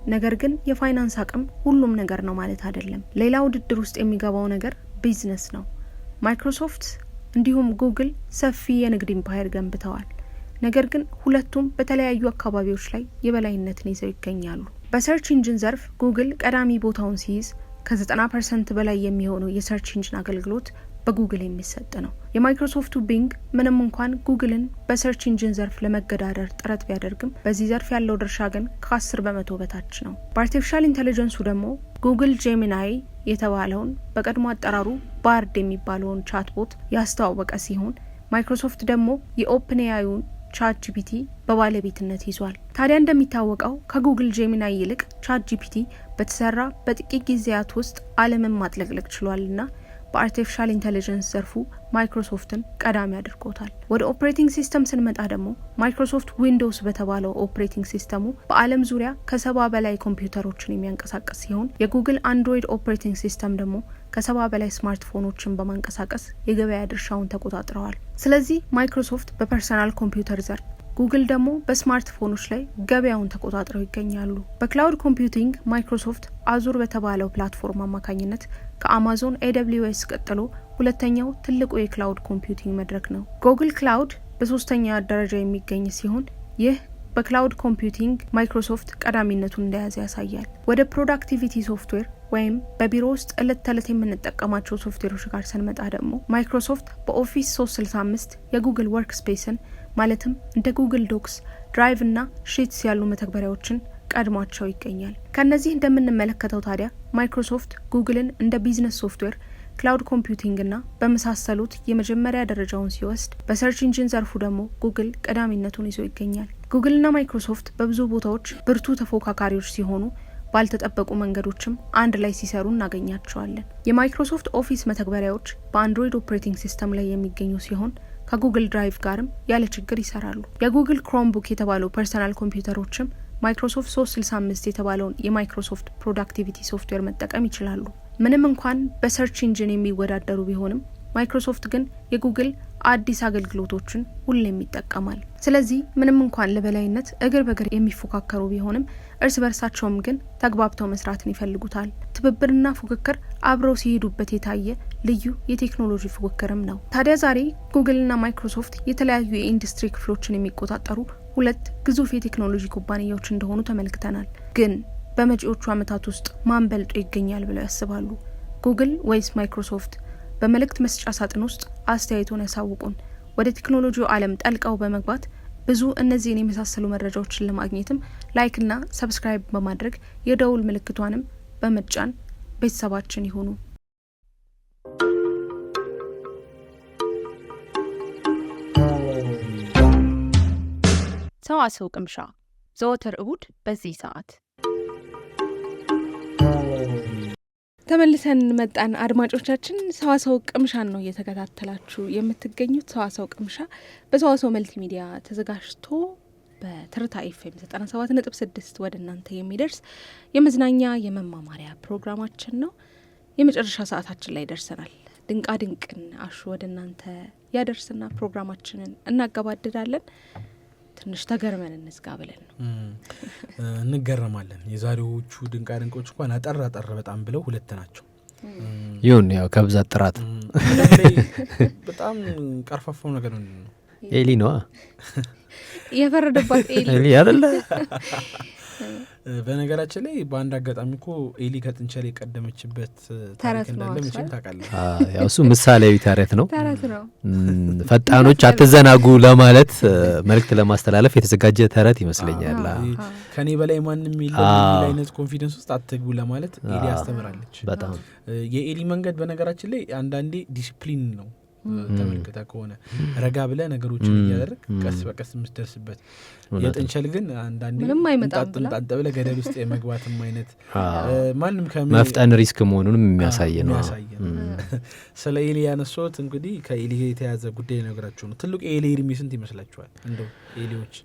ነገር ግን የፋይናንስ አቅም ሁሉም ነገር ነው ማለት አይደለም። ሌላ ውድድር ውስጥ የሚገባው ነገር ቢዝነስ ነው። ማይክሮሶፍት እንዲሁም ጉግል ሰፊ የንግድ ኢምፓየር ገንብተዋል። ነገር ግን ሁለቱም በተለያዩ አካባቢዎች ላይ የበላይነትን ይዘው ይገኛሉ። በሰርች ኢንጂን ዘርፍ ጉግል ቀዳሚ ቦታውን ሲይዝ ከ90% በላይ የሚሆነው የሰርች ኢንጂን አገልግሎት በጉግል የሚሰጥ ነው። የማይክሮሶፍቱ ቢንግ ምንም እንኳን ጉግልን በሰርች ኢንጂን ዘርፍ ለመገዳደር ጥረት ቢያደርግም በዚህ ዘርፍ ያለው ድርሻ ግን ከ10% በታች ነው። በአርቲፊሻል ኢንተለጀንሱ ደግሞ ጉግል ጄሚናይ የተባለውን በቀድሞ አጠራሩ ባርድ የሚባለውን ቻትቦት ያስተዋወቀ ሲሆን ማይክሮሶፍት ደግሞ የኦፕንኤአይውን ቻት ጂፒቲ በባለቤትነት ይዟል። ታዲያ እንደሚታወቀው ከጉግል ጄሚናይ ይልቅ ቻት ጂፒቲ በተሰራ በጥቂት ጊዜያት ውስጥ ዓለምን ማጥለቅለቅ ችሏልና በአርቲፊሻል ኢንተለጀንስ ዘርፉ ማይክሮሶፍትን ቀዳሚ አድርጎታል። ወደ ኦፕሬቲንግ ሲስተም ስንመጣ ደግሞ ማይክሮሶፍት ዊንዶውስ በተባለው ኦፕሬቲንግ ሲስተሙ በዓለም ዙሪያ ከ70 በላይ ኮምፒውተሮችን የሚያንቀሳቅስ ሲሆን የጉግል አንድሮይድ ኦፕሬቲንግ ሲስተም ደግሞ ከ70 በላይ ስማርትፎኖችን በማንቀሳቀስ የገበያ ድርሻውን ተቆጣጥረዋል። ስለዚህ ማይክሮሶፍት በፐርሰናል ኮምፒውተር ዘርፍ፣ ጉግል ደግሞ በስማርትፎኖች ላይ ገበያውን ተቆጣጥረው ይገኛሉ። በክላውድ ኮምፒውቲንግ ማይክሮሶፍት አዙር በተባለው ፕላትፎርም አማካኝነት ከአማዞን AWS ቀጥሎ ሁለተኛው ትልቁ የክላውድ ኮምፒውቲንግ መድረክ ነው። ጉግል ክላውድ በሶስተኛ ደረጃ የሚገኝ ሲሆን ይህ በክላውድ ኮምፒውቲንግ ማይክሮሶፍት ቀዳሚነቱን እንደያዘ ያሳያል። ወደ ፕሮዳክቲቪቲ ሶፍትዌር ወይም በቢሮ ውስጥ እለት ተዕለት የምንጠቀማቸው ሶፍትዌሮች ጋር ስንመጣ ደግሞ ማይክሮሶፍት በኦፊስ 365 የጉግል ወርክ ስፔስን ማለትም እንደ ጉግል ዶክስ፣ ድራይቭ እና ሺትስ ያሉ መተግበሪያዎችን ቀድሟቸው ይገኛል። ከነዚህ እንደምንመለከተው ታዲያ ማይክሮሶፍት ጉግልን እንደ ቢዝነስ ሶፍትዌር፣ ክላውድ ኮምፒውቲንግ እና በመሳሰሉት የመጀመሪያ ደረጃውን ሲወስድ በሰርች ኢንጂን ዘርፉ ደግሞ ጉግል ቀዳሚነቱን ይዞ ይገኛል። ጉግልና ማይክሮሶፍት በብዙ ቦታዎች ብርቱ ተፎካካሪዎች ሲሆኑ ባልተጠበቁ መንገዶችም አንድ ላይ ሲሰሩ እናገኛቸዋለን። የማይክሮሶፍት ኦፊስ መተግበሪያዎች በአንድሮይድ ኦፕሬቲንግ ሲስተም ላይ የሚገኙ ሲሆን ከጉግል ድራይቭ ጋርም ያለ ችግር ይሰራሉ። የጉግል ክሮምቡክ የተባለው ፐርሰናል ኮምፒውተሮችም ማይክሮሶፍት 365 የተባለውን የማይክሮሶፍት ፕሮዳክቲቪቲ ሶፍትዌር መጠቀም ይችላሉ። ምንም እንኳን በሰርች ኢንጂን የሚወዳደሩ ቢሆንም ማይክሮሶፍት ግን የጉግል አዲስ አገልግሎቶችን ሁሌም ይጠቀማል። ስለዚህ ምንም እንኳን ለበላይነት እግር በእግር የሚፎካከሩ ቢሆንም እርስ በርሳቸውም ግን ተግባብተው መስራትን ይፈልጉታል። ትብብርና ፉክክር አብረው ሲሄዱበት የታየ ልዩ የቴክኖሎጂ ፉክክርም ነው። ታዲያ ዛሬ ጉግልና ማይክሮሶፍት የተለያዩ የኢንዱስትሪ ክፍሎችን የሚቆጣጠሩ ሁለት ግዙፍ የቴክኖሎጂ ኩባንያዎች እንደሆኑ ተመልክተናል። ግን በመጪዎቹ ዓመታት ውስጥ ማን በልጦ ይገኛል ብለው ያስባሉ? ጉግል ወይስ ማይክሮሶፍት? በመልእክት መስጫ ሳጥን ውስጥ አስተያየቱን ያሳውቁን። ወደ ቴክኖሎጂው ዓለም ጠልቀው በመግባት ብዙ እነዚህን የመሳሰሉ መረጃዎችን ለማግኘትም ላይክ እና ሰብስክራይብ በማድረግ የደውል ምልክቷንም በመጫን ቤተሰባችን ይሁኑ። ሰዋሰው ቅምሻ ዘወትር እሁድ በዚህ ሰዓት ተመልሰን መጣን። አድማጮቻችን ሰዋሰው ቅምሻን ነው እየተከታተላችሁ የምትገኙት። ሰዋሰው ቅምሻ በሰዋሰው መልቲሚዲያ ተዘጋጅቶ በትርታ ኤፍኤም 97.6 ወደ እናንተ የሚደርስ የመዝናኛ የመማማሪያ ፕሮግራማችን ነው። የመጨረሻ ሰዓታችን ላይ ደርሰናል። ድንቃ ድንቅን አሹ ወደ እናንተ ያደርስና ፕሮግራማችንን እናገባድዳለን። ትንሽ ተገርመን እንዝጋ ብለን ነው። እንገረማለን። የዛሬዎቹ ድንቃ ድንቆች እንኳን አጠር በጣም ብለው ሁለት ናቸው። ይሁን ያው ከብዛት ጥራት በጣም ቀርፋፋው ነገር ነው። ኤሊ ነዋ የፈረደባት ኤሊ አይደለ? በነገራችን ላይ በአንድ አጋጣሚ እኮ ኤሊ ከጥንቸል የቀደመችበት ታሪክ እንዳለ መቼም ታውቃለህ። ያው እሱ ምሳሌያዊ ተረት ነው። ተረት ነው። ፈጣኖች አትዘናጉ ለማለት መልእክት ለማስተላለፍ የተዘጋጀ ተረት ይመስለኛል። ከኔ በላይ ማንም የለም የሚል አይነት ኮንፊደንስ ውስጥ አትግቡ ለማለት ኤሊ ያስተምራለች። በጣም የኤሊ መንገድ በነገራችን ላይ አንዳንዴ ዲሲፕሊን ነው። ተመልከታ ከሆነ ረጋ ብለ ነገሮችን እያደረግ ቀስ በቀስ የምትደርስበት። የጥንቸል ግን አንዳንዴ ጣጣ ብለ ገደል ውስጥ የመግባትም አይነት ማንም መፍጠን ሪስክ መሆኑንም የሚያሳይ ነው። ስለ ኤሊ ያነሳሁት እንግዲህ ከኤሊ የተያዘ ጉዳይ ነገራችሁ ነው። ትልቁ ኤሊ እድሜ ስንት ይመስላችኋል? እንደው ኤሊዎች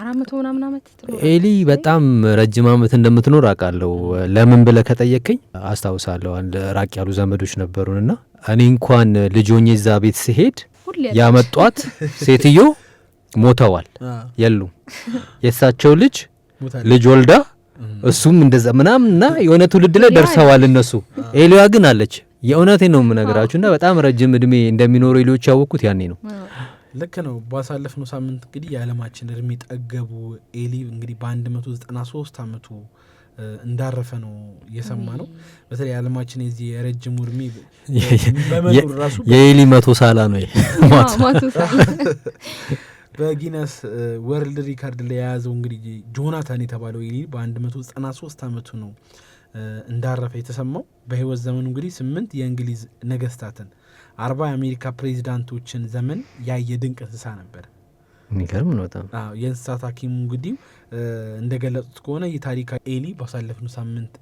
400 ምናምን ዓመት ኤሊ በጣም ረጅም ዓመት እንደምትኖር አውቃለሁ። ለምን ብለ ከጠየቀኝ አስታውሳለሁ። አንድ ራቅ ያሉ ዘመዶች ነበሩንና እኔ እንኳን ልጅ ሆኜ እዛ ቤት ሲሄድ ያመጧት ሴትዮ ሞተዋል የሉ የሳቸው ልጅ ወልዳ እሱም እንደዛ ምናምንና የሆነ ትውልድ ላይ ደርሰዋል እነሱ። ኤሊዋ ግን አለች። የእውነቴን ነው የምነግራችሁና በጣም ረጅም እድሜ እንደሚኖሩ ኤሊዎች ያወቁት ያኔ ነው። ልክ ነው። ባሳለፍነው ሳምንት እንግዲህ የዓለማችን እድሜ ጠገቡ ኤሊ እንግዲህ በ193 ዓመቱ እንዳረፈ ነው እየሰማ ነው። በተለይ ዓለማችን የዚህ የረጅም እድሜ በመኖር ራሱ የኤሊ 100 ሳላ ነው በጊነስ ወርልድ ሪካርድ ላይ የያዘው እንግዲህ ጆናታን የተባለው ኤሊ በ193 ዓመቱ ነው እንዳረፈ የተሰማው። በህይወት ዘመኑ እንግዲህ 8 የእንግሊዝ ነገስታትን 40 የአሜሪካ ፕሬዚዳንቶችን ዘመን ያየ ድንቅ እንስሳ ነበር። የሚገርም ነው በጣም። የእንስሳት ሐኪሙ እንግዲህ እንደገለጹት ከሆነ የታሪካዊ ኤሊ ባሳለፍነው ሳምንት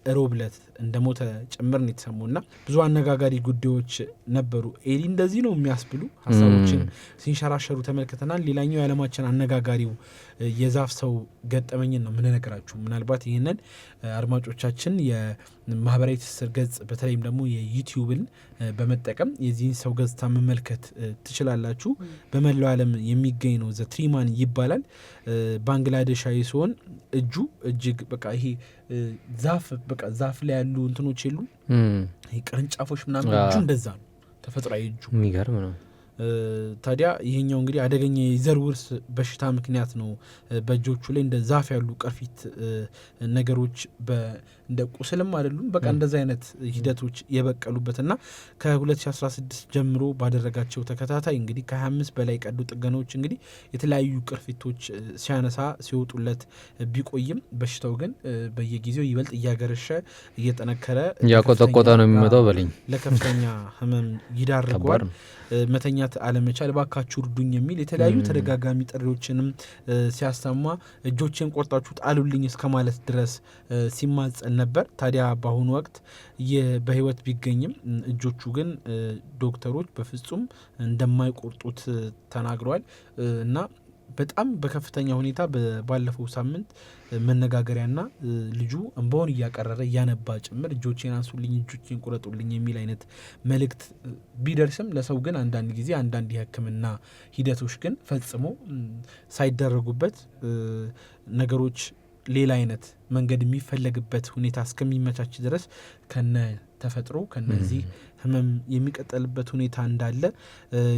ሮብ ዕለት እንደሞተ ጭምር ነው የተሰሙና ብዙ አነጋጋሪ ጉዳዮች ነበሩ። ኤሊ እንደዚህ ነው የሚያስብሉ ሀሳቦችን ሲንሸራሸሩ ተመልክተናል። ሌላኛው የዓለማችን አነጋጋሪው የዛፍ ሰው ገጠመኝን ነው የምንነግራችሁ። ምናልባት ይህንን አድማጮቻችን የማህበራዊ ትስስር ገጽ በተለይም ደግሞ የዩቲዩብን በመጠቀም የዚህን ሰው ገጽታ መመልከት ትችላላችሁ። በመላው ዓለም የሚገኝ ነው። ዘ ትሪማን ይባላል። ባንግላዴሻዊ ሲሆን እጁ እጅግ በቃ ይሄ ዛፍ ላይ ያሉ እንትኖች የሉ ቅርንጫፎች ምናምን እጁ እንደዛ ነው ተፈጥሯዊ እጁ የሚገርም ነው። ታዲያ ይሄኛው እንግዲህ አደገኛ የዘር ውርስ በሽታ ምክንያት ነው በእጆቹ ላይ እንደ ዛፍ ያሉ ቅርፊት ነገሮች እንደ ቁስልም አይደሉም በቃ እንደዛ አይነት ሂደቶች የበቀሉበትና ከ2016 ጀምሮ ባደረጋቸው ተከታታይ እንግዲህ ከ25 በላይ ቀዶ ጥገናዎች እንግዲህ የተለያዩ ቅርፊቶች ሲያነሳ ሲወጡለት ቢቆይም በሽታው ግን በየጊዜው ይበልጥ እያገረሸ እየጠነከረ ያቆጠቆጠ ነው የሚመጣው በልኝ ለከፍተኛ ህመም ይዳርጓል። መተኛት አለመቻል ባካችሁ እርዱኝ የሚል የተለያዩ ተደጋጋሚ ጥሪዎችንም ሲያሰማ እጆቼን ቆርጣችሁ ጣሉልኝ እስከማለት ድረስ ሲማጸን ነበር። ታዲያ በአሁኑ ወቅት በህይወት ቢገኝም እጆቹ ግን ዶክተሮች በፍጹም እንደማይቆርጡት ተናግረዋል እና በጣም በከፍተኛ ሁኔታ ባለፈው ሳምንት መነጋገሪያና ልጁ እንባውን እያቀረረ እያነባ ጭምር እጆቼን አንሱልኝ እጆቼን ቁረጡልኝ የሚል አይነት መልእክት ቢደርስም ለሰው ግን አንዳንድ ጊዜ አንዳንድ የሕክምና ሂደቶች ግን ፈጽሞ ሳይደረጉበት ነገሮች ሌላ አይነት መንገድ የሚፈለግበት ሁኔታ እስከሚመቻች ድረስ ከነ ተፈጥሮ ከነዚህ ህመም የሚቀጠልበት ሁኔታ እንዳለ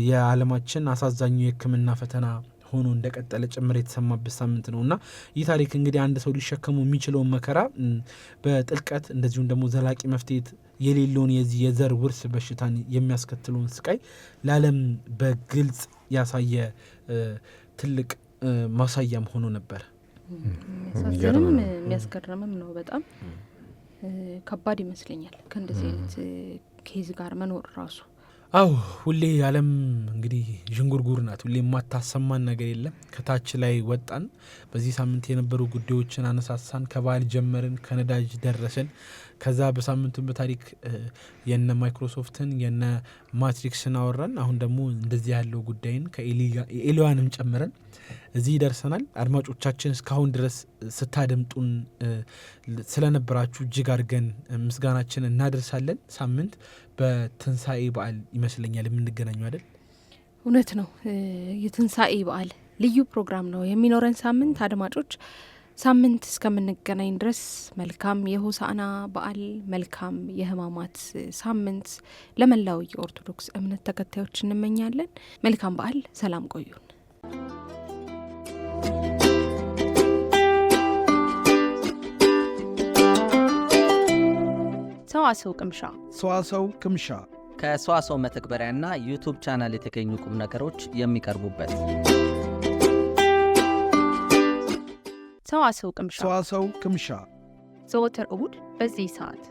የዓለማችን አሳዛኙ የሕክምና ፈተና ሆኖ እንደቀጠለ ጭምር የተሰማበት ሳምንት ነውና ይህ ታሪክ እንግዲህ አንድ ሰው ሊሸከሙ የሚችለውን መከራ በጥልቀት እንደዚሁም ደግሞ ዘላቂ መፍትሄ የሌለውን የዚህ የዘር ውርስ በሽታን የሚያስከትለውን ስቃይ ለዓለም በግልጽ ያሳየ ትልቅ ማሳያም ሆኖ ነበር። የሚያሳዝንም የሚያስገርምም ነው። በጣም ከባድ ይመስለኛል ከእንደዚህ አይነት ኬዝ ጋር መኖር ራሱ። አው ሁሌ ዓለም እንግዲህ ዥንጉርጉር ናት። ሁሌ የማታሰማን ነገር የለም። ከታች ላይ ወጣን። በዚህ ሳምንት የነበሩ ጉዳዮችን አነሳሳን። ከባህል ጀመርን፣ ከነዳጅ ደረሰን። ከዛ በሳምንቱን በታሪክ የነ ማይክሮሶፍትን የነ ማትሪክስን አወራን። አሁን ደግሞ እንደዚህ ያለው ጉዳይን ከኤሊዋንም ጨምረን እዚህ ደርሰናል። አድማጮቻችን እስካሁን ድረስ ስታደምጡን ስለነበራችሁ እጅግ አድርገን ምስጋናችን እናደርሳለን። ሳምንት በትንሣኤ በዓል ይመስለኛል የምንገናኘው አይደል? እውነት ነው። የትንሣኤ በዓል ልዩ ፕሮግራም ነው የሚኖረን ሳምንት። አድማጮች ሳምንት እስከምንገናኝ ድረስ መልካም የሆሳዕና በዓል፣ መልካም የሕማማት ሳምንት ለመላው የኦርቶዶክስ እምነት ተከታዮች እንመኛለን። መልካም በዓል። ሰላም ቆዩን። ሰዋሰው ቅምሻ ሰዋሰው ቅምሻ ከሰዋሰው መተግበሪያና ዩቱብ ቻናል የተገኙ ቁም ነገሮች የሚቀርቡበት ሰዋሰው ቅምሻ ሰዋሰው ቅምሻ ዘወትር እሁድ በዚህ ሰዓት